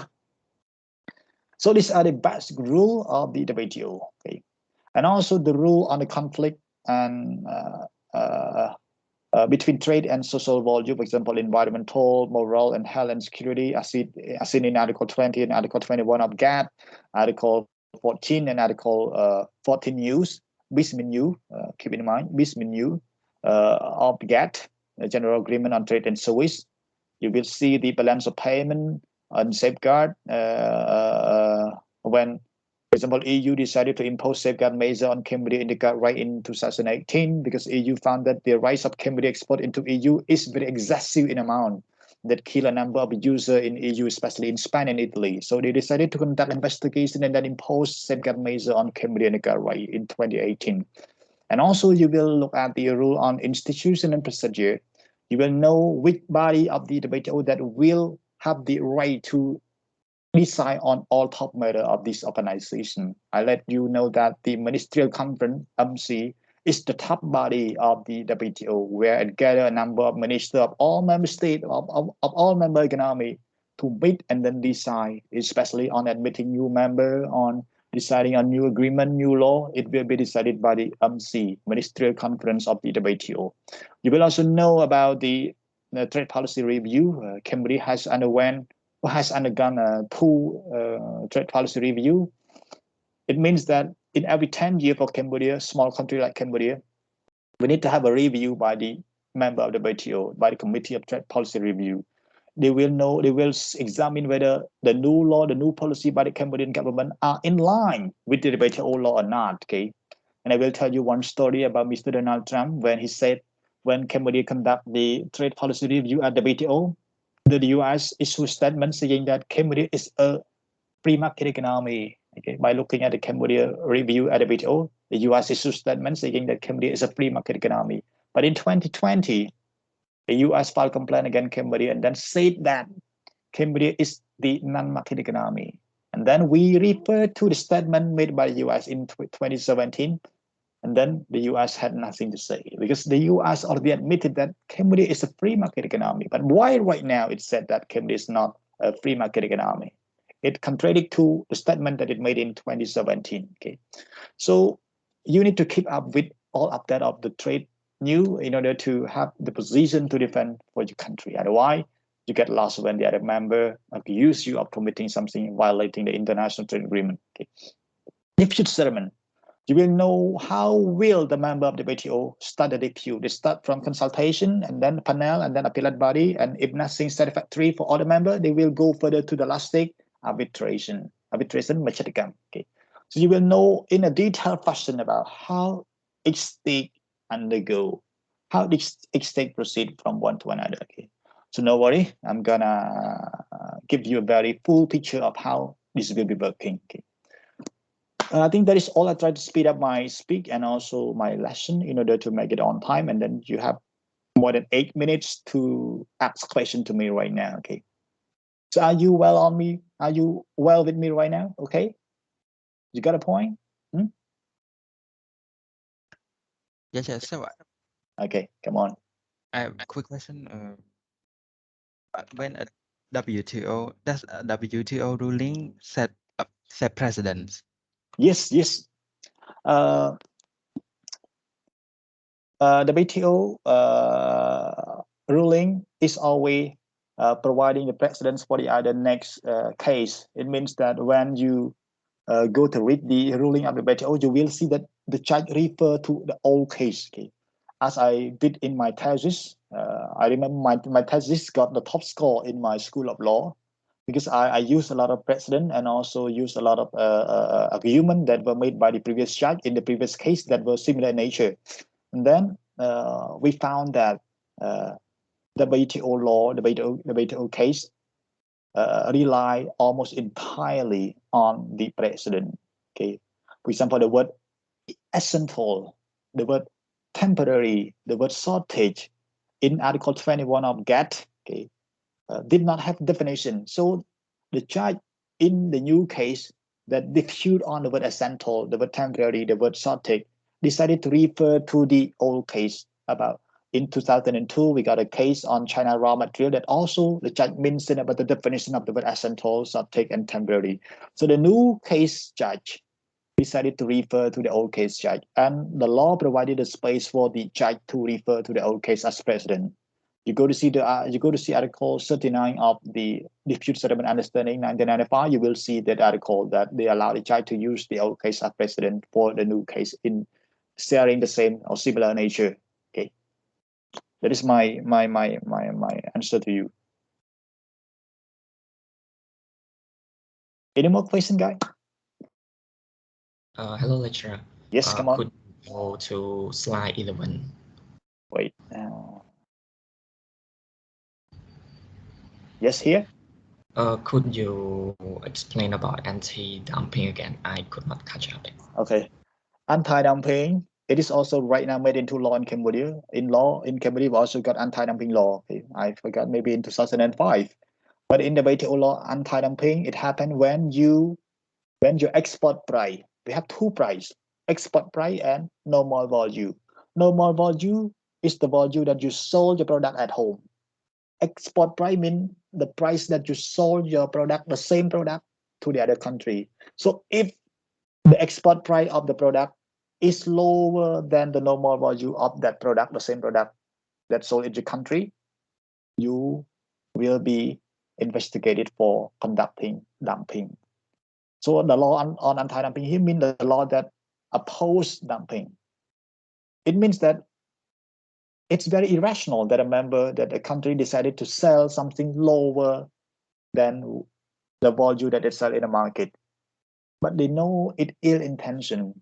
So these are the basic rule of the WTO. Okay. And also the rule on the conflict and between trade and social value, for example, environmental, moral, and health and security, as seen in Article 20 and Article 21 of GATT, Article 14 and Article 14 use, BIS-MINU, keep in mind, BIS-MINU of GATT, the General Agreement on Trade and Service, You will see the balance of payment and safeguard when, for example, EU decided to impose safeguard measure on Cambodia indica right in 2018 because EU found that the rise of Cambodia export into EU is very excessive in amount that kill a number of users in EU, especially in Spain and Italy. So they decided to conduct investigation and then impose safeguard measure on Cambodia indica right in 2018. And also you will look at the rule on institution and procedure. You will know which body of the WTO that will have the right to decide on all top matter of this organization. I let you know that the Ministerial Conference, MC, is the top body of the WTO, where it gathers a number of ministers of all member states, of all member economy to meet and then decide, especially on admitting new member, on deciding on new agreement, new law. It will be decided by the MC, Ministerial Conference of the WTO. You will also know about the trade policy review. Cambodia has undergone two trade policy review. It means that in every 10 years for Cambodia, small country like Cambodia, we need to have a review by the member of the WTO, by the Committee of Trade Policy Review. They will examine whether the new law, the new policy by the Cambodian government are in line with the WTO law or not. Okay, and I will tell you one story about Mr. Donald Trump when he said when Cambodia conduct the trade policy review at the WTO, the US issued a statement saying that Cambodia is a free market economy. Okay, by looking at the Cambodia review at the WTO, the US issued a statement saying that Cambodia is a free market economy. But in 2020, the US filed a complaint against Cambodia and then said that Cambodia is the non-market economy. And then we refer to the statement made by the US in 2017. And then the US had nothing to say because the US already admitted that Cambodia is a free market economy. But why right now it said that Cambodia is not a free market economy? It contradicts to the statement that it made in 2017. Okay, so you need to keep up with all update of the trade new in order to have the position to defend for your country. Otherwise, you get lost when the other member accuse you of committing something violating the international trade agreement. Okay. Dispute settlement. You will know how will the member of the WTO start the dispute. They start from consultation and then panel and then appellate body. And if nothing satisfactory for all the members, they will go further to the last stage, arbitration. Arbitration macam. Okay. So you will know in a detailed fashion about how each stage undergo, how each stage proceed from one to another. Okay. So no worry, I'm gonna give you a very full picture of how this will be working. Okay. I think that is all. I try to speed up my speak and also my lesson in order to make it on time. And then you have more than 8 minutes to ask question to me right now. Okay. So are you well on me? Are you well with me right now? Okay. You got a point? Yes, yes, sir. Okay, come on. I have a quick question. When a WTO, does a WTO ruling set precedents? Yes. The WTO ruling is always providing the precedents for the other next case. It means that when you go to read the ruling of the WTO, you will see that the judge refer to the old case. Okay? As I did in my thesis, I remember my thesis got the top score in my school of law because I used a lot of precedent and also used a lot of argument that were made by the previous judge in the previous case that were similar in nature. And then we found that the WTO law, the WTO case, rely almost entirely on the precedent. Okay, for example, the word essential, the word temporary, the word shortage in Article 21 of GATT, okay, did not have definition. So the judge in the new case that dispute on the word essential, the word temporary, the word shortage, decided to refer to the old case about in 2002, we got a case on China raw material that also the judge mentioned about the definition of the word essential, shortage, and temporary. So the new case judge decided to refer to the old case judge, and the law provided a space for the judge to refer to the old case as precedent. You go to see Article 39 of the Dispute Settlement Understanding 1995. You will see that article that they allow the judge to use the old case as precedent for the new case in sharing the same or similar nature. Okay, that is my answer to you. Any more question, guys? Hello, lecturer. Yes, come on. Could you go to slide 11? Wait. Yes, here. Could you explain about anti-dumping again? I could not catch up. Okay. Anti-dumping. It is also right now made into law in Cambodia. In Cambodia, we also got anti-dumping law. Okay. I forgot, maybe in 2005. But in the WTO law, anti-dumping, it happened when your export price. We have two price: export price and normal value. Normal value is the value that you sold your product at home. Export price means the price that you sold your product, the same product, to the other country. So if the export price of the product is lower than the normal value of that product, the same product that's sold in the country, you will be investigated for conducting dumping. So the law on anti-dumping here means the law that oppose dumping. It means that it's very irrational that a country decided to sell something lower than the value that they sell in the market. But they know it ill intention.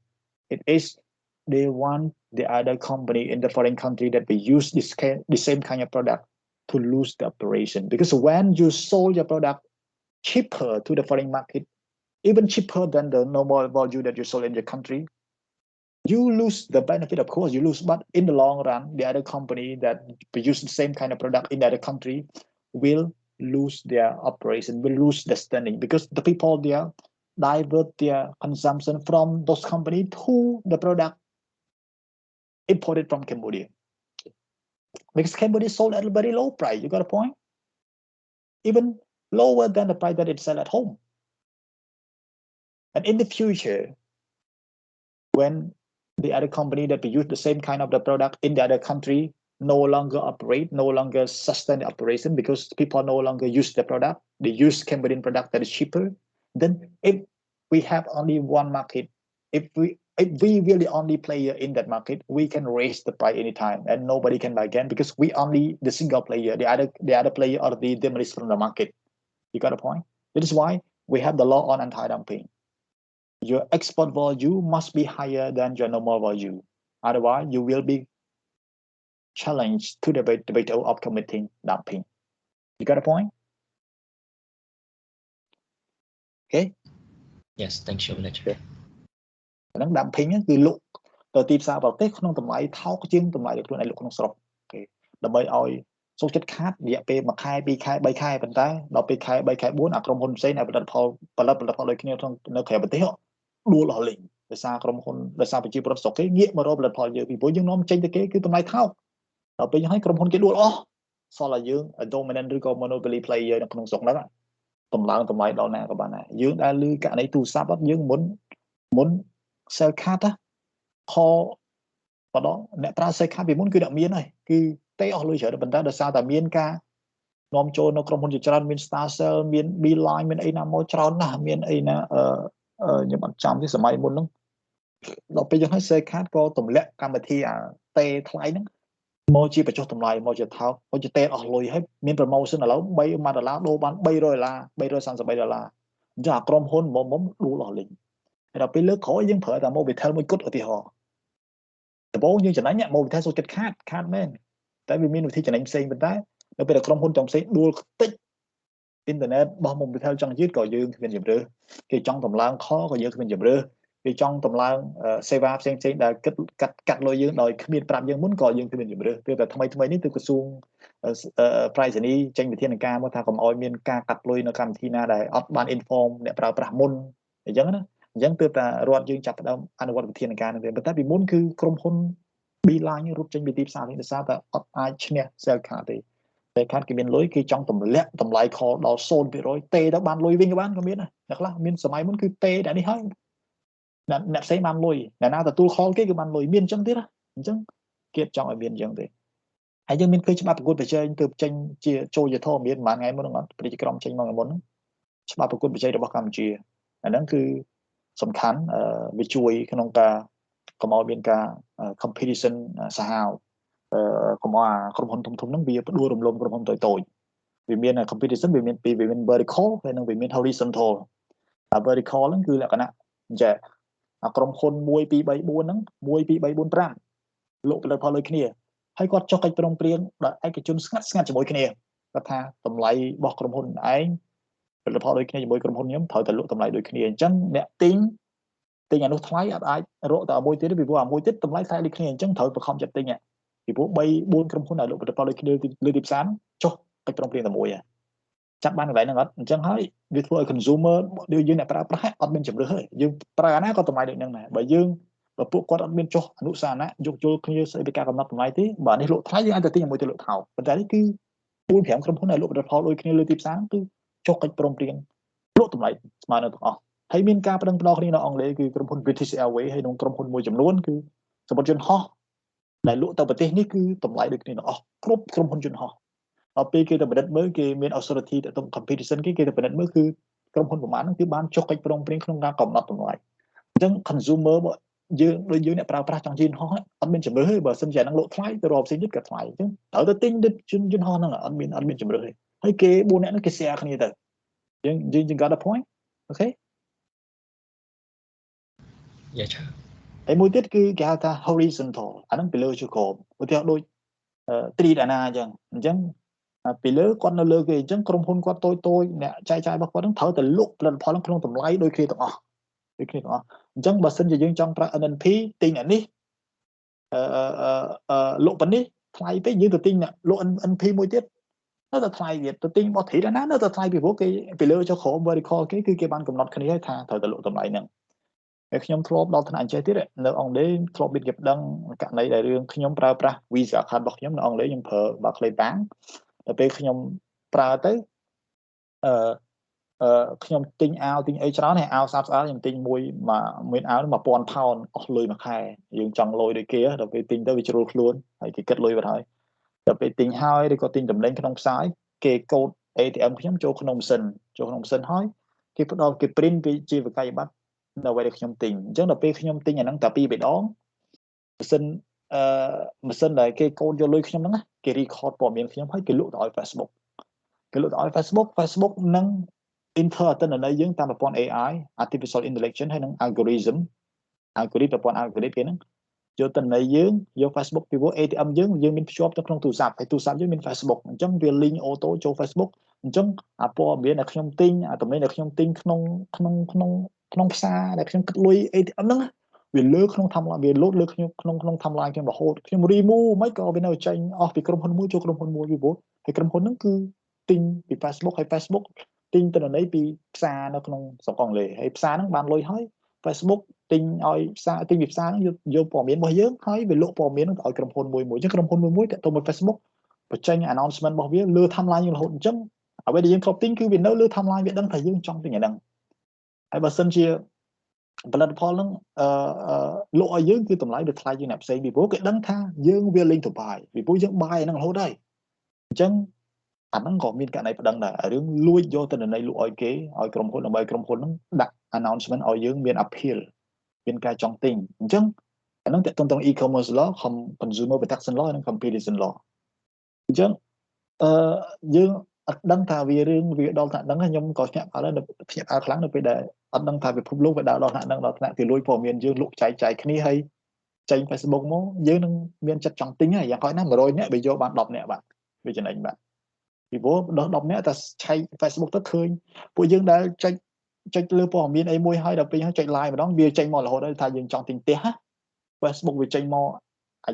It is they want the other company in the foreign country that they use the same kind of product to lose the operation. Because when you sold your product cheaper to the foreign market, even cheaper than the normal value that you sold in your country, you lose the benefit. Of course, you lose, but in the long run, the other company that produce the same kind of product in the other country will lose their operation, will lose their standing, because the people there divert their consumption from those companies to the product imported from Cambodia. Because Cambodia sold at a very low price. You got a point? Even lower than the price that it sell at home. And in the future, when the other company that produce the same kind of the product in the other country no longer operate, no longer sustain the operation, because people no longer use the product, they use Cambodian product that is cheaper, then if we have only one market, if we were the only player in that market, we can raise the price anytime and nobody can buy again, because we only the single player, the other player are the demolished from the market. You got a point? That is why we have the law on anti-dumping. Your export value must be higher than your normal value. Otherwise, you will be challenged to the WTO of committing dumping. You got a point? Okay. Yes, thank you, lecturer. អាហ្នឹង dumping គឺលក់ទៅទីផ្សារបរទេសក្នុងតម្លៃថោកជាងតម្លៃដែលខ្លួនឯងលក់ក្នុងស្រុកគេដើម្បីឲ្យសុខចិត្តខាតរយៈពេល1ខែ2ខែ3ខែប៉ុន្តែដល់ពេលខែ3ខែ4អាក្រុមហ៊ុនផ្សេងដែលផលិតផលដូចគ្នាក្នុងនៅក្រៅប្រទេសដួលអស់លេងដោយសារក្រុមហ៊ុនដោយសារប្រជាពលរដ្ឋស្រុកគេងាកមករកផលិតផលយើងពីព្រោះយើងនាំចេញទៅគេគឺតម្លៃថោកដល់ពេលហើយក្រុមហ៊ុនគេដួលអស់សល់តែយើង dominant ឬក៏ monopoly player នៅក្នុងស្រុកហ្នឹងតម្លើងតម្លៃដល់ណាក៏បានដែរយើងដែលឮករណីទូរស័ព្ទយើងមុន sell card ខម្ដងអ្នកប្រើ sell card ពីមុនគឺដាក់មានហើយគឺទេអស់លុយច្រើនប៉ុន្តែដោយសារតែមានការនាំចូលនៅក្រុមហ៊ុនជាច្រើនមាន Star Cell មាន Beeline មានអីណាមកច្រើនណាស់មានអីណាខ្ញុំអត់ចាំទេសម័យមុនហ្នឹងដល់ពេលយើងឲ្យ sell card ក៏ទម្លាក់កម្មវិធីអាទេថ្លៃហ្នឹងមកជាបញ្ចុះតម្លៃមកជាថោកមកជាទេអស់លុយហើយមាន promotion ឥឡូវ$1ដូរបាន$300 $333អញ្ចឹងអាក្រុមហ៊ុនមុំដួលអស់លេងដល់ពេលលើកក្រោយយើងប្រើតែ Mobitel មួយគត់ឧទាហរណ៍ដំបូងយើងចំណេញ Mobitel សុខចិត្តខាតមែនតែវាមានវិធីចំណេញផ្សេងប៉ុន្តែដល់ពេលក្រុមហ៊ុនចង់ផ្សេងដួលតិចអ៊ីនធឺណិតរបស់ Mobitel ចង់យឺតក៏យើងគ្មានជំរឿគេចង់តម្លើងខក៏យើងគ្មានជំរឿគេចង់តម្លើងសេវាផ្សេងដែលកាត់លុយយើងដោយគ្មានប្រាប់យើងមុនក៏យើងគ្មានជំរឿគឺតែថ្មីនេះគឺក្រសួងប្រៃសណីចេញវិធានការមកថាកុំឲ្យមានការកាត់លុយនៅកម្មវិធីណាដែលអត់បាន inform អ្នកប្រើប្រាស់មុនអញ្ចឹងណាអញ្ចឹងទើបតែរដ្ឋយើងចាប់ផ្ដើមអនុវត្តវិធានការនេះប៉ុន្តែពីមុនគឺក្រុមហ៊ុន Beeline រត់ចេញពីទីផ្សារនេះដោយសារតែអត់អាចឈ្នះ sell card ទេ sell card គេមានលុយគេចង់ទម្លាក់តម្លៃ call ដល់ 0% ទេទៅបានលុយវិញក៏បានក៏មានដែរអ្នកខ្លះមានសម័យមុនគឺទេតែនេះហើយអ្នកផ្សេងបានលុយអ្នកណាទទួល call គេគឺបានលុយមានអញ្ចឹងទៀតអញ្ចឹងគេចង់ឲ្យមានអញ្ចឹងទេហើយយើងមានឃើញច្បាប់ប្រកួតប្រជែងទើបចេញជាចូលជាធម៌មានប្រហែលថ្ងៃមុនហ្នឹងអត់ប្រជាក្រមចេញមកមុនច្បាប់ប្រកួតប្រជែងរបស់កម្ពុជាអាហ្នឹងគឺសំខាន់វាជួយក្នុងការកុំឲ្យមានការ competition សាហាវកុំឲ្យក្រុមហ៊ុនធំហ្នឹងវាផ្ដួលរំលំក្រុមហ៊ុនតូចវាមាន competition វាមានពីរវាមាន vertical ហើយនិងវាមាន horizontal vertical ហ្នឹងគឺលក្ខណៈចេះក្រុមហ៊ុន1 2 3 4ហ្នឹង1 2 3 4 5លោកផលិតផលដូចគ្នាហើយគាត់ចុះកិច្ចព្រមព្រៀងដល់ឯកជនស្ងាត់ជាមួយគ្នាគាត់ថាតម្លៃរបស់ក្រុមហ៊ុនឯងផលិតផលដូចគ្នាជាមួយក្រុមហ៊ុនខ្ញុំត្រូវតែលក់តម្លៃដូចគ្នាអញ្ចឹងអ្នកទិញអានោះថ្លៃអត់អាចរកតែមួយទៀតពីព្រោះអាមួយទៀតតម្លៃថ្លៃដូចគ្នាអញ្ចឹងត្រូវបង្ខំចិត្តទិញពីព្រោះ3 4ក្រុមហ៊ុនដែលលក់ផលិតផលដូចគ្នាលើទីផ្សារចុះកិច្ចព្រមព្រៀងតែមួយចាប់បានកន្លែងហ្នឹងអត់អញ្ចឹងហើយវាធ្វើឲ្យ consumer ដូចយើងអ្នកប្រើប្រាស់អត់មានជំរឿសទេយើងប្រើអាណាក៏តម្លៃដូចហ្នឹងដែរបើយើងបើពួកគាត់អត់មានចុះអនុសារណៈយកយល់គ្នាស្អីពីការកំណត់តម្លៃទេបើនេះលក់ថ្លៃយើងអាចទៅទិញមួយទៅលក់ថោកប៉ុន្តែនេះគឺ4 5ក្រុមហ៊ុនដែលលក់ផលិតផលដូចគ្នាលើទីផ្សារគឺចុះកិច្ចព្រមព្រៀងលក់តម្លៃស្មើនឹងទាំងអស់ហើយមានការប្តឹងផ្ដោគ្នានៅអង់គ្លេសគឺក្រុមហ៊ុន British Airways ហើយនិងក្រុមហ៊ុនមួយចំនួនគឺសម្បត្តិយន្តហោះដែលលក់ទៅប្រទេសនេះគឺតម្លៃដូចគ្នាទាំងអស់គ្រប់ក្រុមហ៊ុនយន្តហោះដល់ពេលគេទៅពិនិត្យមើលគេមាន authority ទៅ competition គេទៅពិនិត្យមើលគឺក្រុមហ៊ុនប្រមាណហ្នឹងគឺបានចុះកិច្ចព្រមព្រៀងក្នុងការកំណត់តម្លៃអញ្ចឹង consumer យើងដូចយើងអ្នកប្រើប្រាស់ចង់ជិះយន្តហោះអត់មានជំរឿសទេបើសិនជាហ្នឹងលក់ថ្លៃទៅរកផ្សេងទៀតក៏ថ្លៃអញ្ចឹងត្រូវទៅទិញយន្តហោះហ្នឹងអត់មានជំរឿសទេហើយគេ4នាក់ហ្នឹងគេ share គ្នាទៅយើង got the point អូខេ Yes sir ហើយមួយទៀតគឺគេហៅថា horizontal អាហ្នឹងពីលើទៅក្រោមឧទាហរណ៍ដូច3 ដាណាអញ្ចឹងពីលើគាត់នៅលើគេអញ្ចឹងក្រុមហ៊ុនគាត់តូចអ្នកចែកចាយរបស់គាត់ហ្នឹងត្រូវតែលក់ផលិតផលហ្នឹងក្នុងតម្លៃដូចគ្នាទាំងអស់អញ្ចឹងបើសិនជាយើងចង់ប្រើ NNP ទិញអានេះលក់ប៉ុណ្នេះថ្លៃពេកយើងទៅទិញលក់ NNP មួយទៀតនៅតែថ្លៃទៀតទៅទិញរបស់3ដាណានៅតែថ្លៃពីព្រោះគេពីលើចុះក្រោម vertical គេគឺគេបានកំណត់គ្នាហើយថាត្រូវតែលក់តម្លៃហ្នឹងហើយខ្ញុំធ្លាប់ដល់ថ្នាក់អញ្ចេះទៀតនៅអង់គ្លេសធ្លាប់មានគេប្តឹងករណីដែលរឿងខ្ញុំប្រើប្រាស់ Visa card របស់ខ្ញុំនៅអង់គ្លេសខ្ញុំប្រើ Barclays Bank ដល់ពេលខ្ញុំប្រើទៅខ្ញុំទិញអាវទិញអីច្រើនហើយអាវស្អាតខ្ញុំទិញមានអាវ1000 pound អស់លុយមួយខែយើងចង់លុយដូចគេដល់ពេលទិញទៅវាជ្រុលខ្លួនហើយគេគិតលុយបាត់ហើយដល់ពេលទិញហើយឬក៏ទិញតំណែងក្នុងផ្សារគេកូដ ATM ខ្ញុំចូលក្នុងម៉ាស៊ីនហើយគេផ្ដល់គេ print ពីជាវិក័យប័ត្រនៅអ្វីដែលខ្ញុំទិញអញ្ចឹងដល់ពេលខ្ញុំទិញអាហ្នឹងតែ2 3ដងម៉ាស៊ីនដែលគេកូដយកលុយខ្ញុំហ្នឹងគេ record ព័ត៌មានខ្ញុំហើយគេលក់ទៅឲ្យ Facebook នឹង enter អត្តន័យយើងតាមប្រព័ន្ធ AI artificial intelligence ហើយនឹង algorithm ប្រព័ន្ធ algorithm គេហ្នឹងយកអត្តន័យយើងយក Facebook ពីព្រោះ ATM យើងមានភ្ជាប់ទៅក្នុងទូរស័ព្ទហើយទូរស័ព្ទយើងមាន Facebook អញ្ចឹងវា link auto ចូល Facebook អញ្ចឹងអាព័ត៌មានដែលខ្ញុំទិញអាតំណែងដែលខ្ញុំទិញក្នុងផ្សារដែលខ្ញុំគិតលុយ ATM ហ្នឹងវាលើក្នុង timeline វាលោតលើខ្ញុំក្នុង timeline ខ្ញុំរហូតខ្ញុំ remove មិនក៏វានៅចេញអស់ពីក្រុមហ៊ុនមួយចូលក្រុមហ៊ុនមួយពីព្រោះហើយក្រុមហ៊ុនហ្នឹងគឺទិញពី Facebook ហើយ Facebook ទិញតំណែងពីផ្សារនៅក្នុងស្រុកអង់គ្លេសហើយផ្សារហ្នឹងបានលុយហើយ Facebook ទិញឲ្យផ្សារទិញពីផ្សារហ្នឹងយកព័ត៌មានរបស់យើងហើយវាលក់ព័ត៌មានហ្នឹងទៅឲ្យក្រុមហ៊ុនមួយអញ្ចឹងក្រុមហ៊ុនមួយតាក់ទងមួយ Facebook បញ្ចេញ announcement របស់វាលើ timeline យើងរហូតអញ្ចឹងអ្វីដែលយើងធ្លាប់ទិញគឺវានៅលើ timeline វាដឹងថាយើងចង់ទិញអាហ្នឹងហើយបើសិនជាផលិតផលហ្នឹងលក់ឲ្យយើងគឺតម្លៃវាថ្លៃជាងអ្នកផ្សេងពីព្រោះគេដឹងថាយើង willing to buy ពីព្រោះយើង buy ហ្នឹងរហូតហើយអញ្ចឹងអាហ្នឹងក៏មានករណីប្តឹងដែររឿងលួចយកទៅន័យលក់ឲ្យគេឲ្យក្រុមហ៊ុនដើម្បីក្រុមហ៊ុនហ្នឹងដាក់ announcement ឲ្យយើងមាន appeal មានការចង់ទិញអញ្ចឹងអាហ្នឹងតើតទៅ e-commerce law consumer protection law និង competition law អញ្ចឹងយើងអត់ដឹងថាវារឿងវាដល់ថ្នាក់ហ្នឹងខ្ញុំក៏ភ្ញាក់ផ្អើលខ្លាំងនៅពេលដែលអត់ដឹងថាពិភពលោកវាដល់ថ្នាក់ហ្នឹងដល់ថ្នាក់គេលួចព័ត៌មានយើងលក់ចែកគ្នាហើយចេញ Facebook មកយើងនឹងមានចិត្តចង់ទិញហើយយ៉ាងហោចណាស់100នាក់វាយកបាន10នាក់បាទវាចំណេញបាទពីព្រោះដល់10នាក់តែឆែក Facebook ទៅឃើញពួកយើងដែលចុចលើព័ត៌មានអីមួយហើយដល់ពេលហើយចុច like ម្ដងវាចេញមករហូតដល់ថាយើងចង់ទិញផ្ទះ Facebook វាចេញមក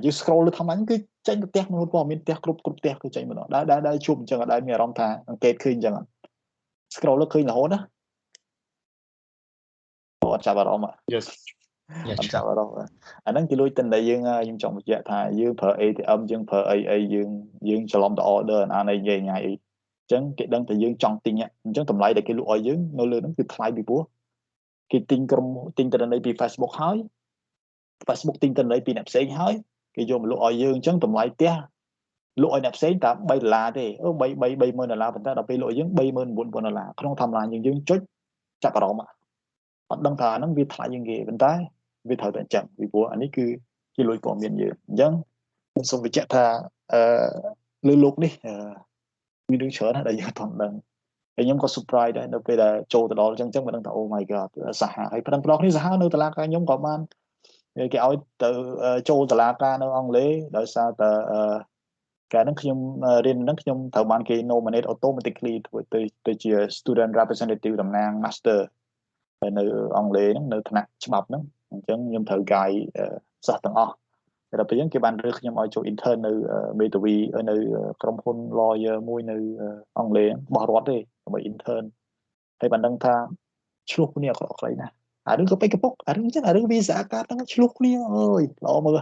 យើង scroll លើធម្មតាគឺចេញទៅផ្ទះមួយព័ត៌មានផ្ទះគ្រប់ផ្ទះគឺចេញម្ដងដែលជួបអញ្ចឹងដែលមានអារម្មណ៍ថាអង្កេតឃើញអញ្ចឹង scroll លើឃើញរហូតណាអត់ចាប់អារម្មណ៍ Yes អត់ចាប់អារម្មណ៍អាហ្នឹងគេលួចតិនដែលយើងចង់បញ្ជាក់ថាយើងប្រើ ATM យើងប្រើអីយើងច្រឡំទៅ order អានេះញ៉ៃអីអញ្ចឹងគេដឹងតែយើងចង់ទិញអញ្ចឹងតម្លៃដែលគេលក់ឲ្យយើងនៅលើហ្នឹងគឺថ្លៃពីព្រោះគេទិញតិនន័យពី Facebook ហើយ Facebook ទិញតិនន័យពីអ្នកផ្សេងហើយគេយកមកលក់ឲ្យយើងអញ្ចឹងតម្លៃផ្ទះលក់ឲ្យអ្នកផ្សេងតែ$3ទេ$3,000ប៉ុន្តែដល់ពេលលក់ឲ្យយើង$39,000ក្នុង timeline យើងចុចចាប់អារម្មណ៍អត់ដឹងថាហ្នឹងវាថ្លៃជាងគេប៉ុន្តែវាត្រូវតែអញ្ចឹងពីព្រោះអានេះគឺជាលុយព័ត៌មានយើងអញ្ចឹងខ្ញុំសូមបញ្ជាក់ថាលើលោកនេះមានរឿងច្រើនណាស់ដែលយើងអត់ដឹង ហើយខ្ញុំក៏ surprise ដែរនៅពេលដែលចូលទៅដល់អញ្ចឹងមិនដឹងថា oh my god សាហាវហើយប៉ុន្តែប្រឡងនេះសាហាវនៅតុលាការខ្ញុំក៏បានគេឲ្យទៅចូលតុលាការនៅអង់គ្លេសដោយសារតែកាលហ្នឹងខ្ញុំរៀនហ្នឹងខ្ញុំត្រូវបានគេ nominate automatically ទៅជា student representative តំណាង master នៅអង់គ្លេសហ្នឹងនៅថ្នាក់ច្បាប់ហ្នឹងអញ្ចឹងខ្ញុំត្រូវ guide សិស្សទាំងអស់ដល់ពេលហ្នឹងគេបានរើសខ្ញុំឲ្យចូល intern នៅមេធាវីនៅក្រុមហ៊ុន lawyer មួយនៅអង់គ្លេសរបស់រដ្ឋទេដើម្បី intern ហើយបានដឹងថាឆ្លោះគ្នាអក្រក់ខ្លីណាស់អារឿងក៏ពេកកពុកអារឿងអញ្ចឹងអារឿងវីសាកាតហ្នឹងឆ្លោះគ្នាអើយល្អមើល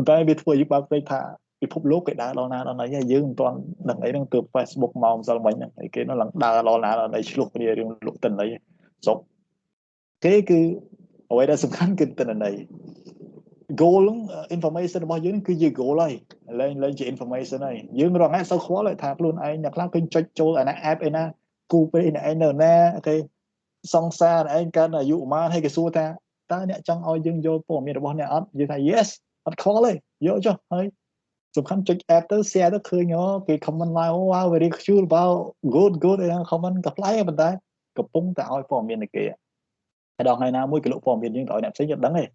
តែវាធ្វើឲ្យបើកពេកថាពិភពលោកគេដើរដល់ណាដល់ណីហើយយើងមិនទាន់ដឹងអីហ្នឹងទើប Facebook មកម្សិលមិញហ្នឹងហើយគេនៅឡើងដើរដល់ណាដល់ណីឆ្លោះគ្នារឿងលក់តិនអីស្រុកគេគឺអ្វីដែលសំខាន់គឺតិនន័យ goal ហ្នឹង information របស់យើងគឺជា goal ហើយលែងជា information ហើយយើងរងឯងសូវខ្វល់ថាខ្លួនឯងអ្នកខ្លះឃើញចុចចូលអាណា app ឯណាគូពេលឯងនៅណាគេសង្សារឯងកើតអាយុប្រហែលហើយគេសួរថាតើអ្នកចង់ឲ្យយើងយកព័ត៌មានរបស់អ្នកអត់យើងថា yes អត់ខ្វល់ទេយកចុះហើយសំខាន់ចុច app ទៅ share ទៅឃើញគេ comment មក wow very cool wow good ឯណា comment ក៏ប្លែកប៉ុន្តែកំពុងតែឲ្យព័ត៌មានគេហើយដល់ថ្ងៃណាមួយគេលក់ព័ត៌មានយើងទៅឲ្យអ្នកផ្សេងយើងដឹងទេ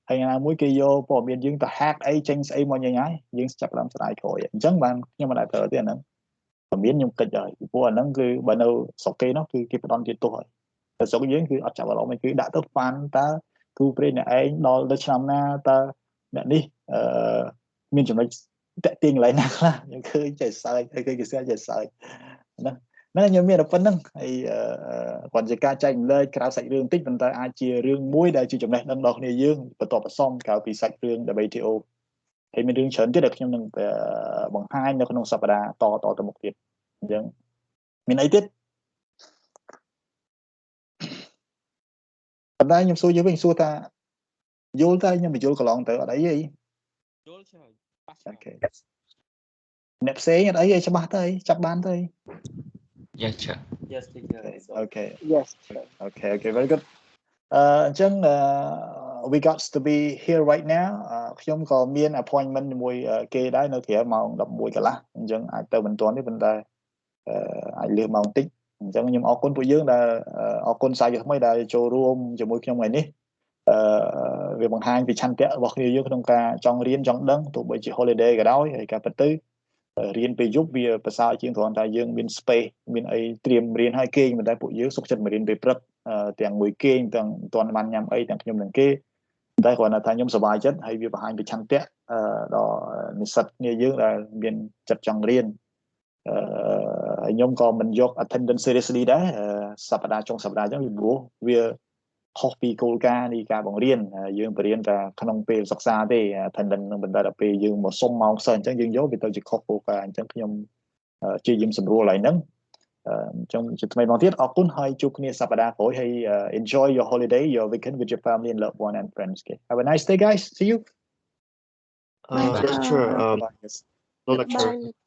ហើយណាមួយគេយកព័ត៌មានយើងទៅ hack អីចេញស្អីមកយ៉ាងហើយយើងចាប់តាមស្ដាយក្រោយអញ្ចឹងបានខ្ញុំមិនដែរប្រើទេអាហ្នឹងព័ត៌មានខ្ញុំគិតហើយពីព្រោះអាហ្នឹងគឺបើនៅស្រុកគេនោះគឺគេផ្ដន់ជាទោសហើយតែស្រុកយើងគឺអត់ចាប់អារម្មណ៍គឺដាក់ទៅហ្វាន់តើគ្រូព្រេងអ្នកឯងដល់ទៅឆ្នាំណាតើអ្នកនេះមានចំណុចតាក់ទាញកន្លែងណាខ្លះយើងឃើញចេះសើចឃើញគេស្គាល់ចេះសើចណាខ្ញុំមានតែប៉ុណ្្នឹងហើយគាត់ជាការចែករំលែកក្រៅសាច់រឿងបន្តិចប៉ុន្តែអាចជារឿងមួយដែលជាចំណេះដឹងដល់គ្នាយើងបន្តបន្សំក្រៅពីសាច់រឿង WTO ហើយមានរឿងច្រើនទៀតដែលខ្ញុំនឹងបង្ហាញនៅក្នុងសប្តាហ៍តទៅមុខទៀតអញ្ចឹងមានអីទៀតប៉ុន្តែខ្ញុំសួរយើងវិញសួរថាយល់តែខ្ញុំបញ្យល់កន្លងទៅអត់អីទេយល់ច្រើនប៉ះអូខេអ្នកផ្សេងអត់អីទេច្បាស់ទៅចាប់បានទៅ Yes sir. Yes teacher Okay yes okay very good អញ្ចឹងwe got to be here right now ខ្ញុំក៏មាន appointment ជាមួយគេដែរនៅក្រៅម៉ោង 11 កន្លះអញ្ចឹងអាចទៅមិនទាន់ទេប៉ុន្តែអាចលឿនម៉ោងតិចអញ្ចឹងខ្ញុំអរគុណពួកយើងដែលអរគុណសាជាថ្មីដែលចូលរួមជាមួយខ្ញុំថ្ងៃនេះវាបង្ហាញពីឆន្ទៈរបស់គ្នាយើងក្នុងការចង់រៀនចង់ដឹងទោះបីជា holiday ក៏ដោយហើយការពិតទៅរៀនពេលយប់វាប្រសើរជាងគ្រាន់តែយើងមាន space មានអីត្រៀមរៀនឲ្យគេប៉ុន្តែពួកយើងសុខចិត្តមករៀនពេលព្រឹកទាំងមួយគេទាំងមិនទាន់បានញ៉ាំអីទាំងខ្ញុំនិងគេតែគ្រាន់តែថាខ្ញុំសប្បាយចិត្តហើយវាបង្ហាញពីឆន្ទៈដល់និស្សិតគ្នាយើងដែលមានចិត្តចង់រៀនខ្ញុំក៏មិនយក attendance seriously ដែរសប្តាហ៍ចុងសប្តាហ៍អញ្ចឹងពីព្រោះវាខុសពីគោលការណ៍នៃការបង្រៀនយើងបរៀនតែក្នុងពេលសិក្សាទេ attendance នឹងបន្តដល់ពេលយើងមកសុំម៉ោងសិស្សអញ្ចឹងយើងយកវាទៅជាខុសគោលការណ៍អញ្ចឹងខ្ញុំជាយើងសម្រួលហើយហ្នឹងអញ្ចឹងជាថ្មីម្ដងទៀតអរគុណហើយជួបគ្នាសប្តាហ៍ក្រោយហើយ enjoy your holiday your weekend with your family and loved one and friends okay have a nice day guys see you lecture no lecture Bye.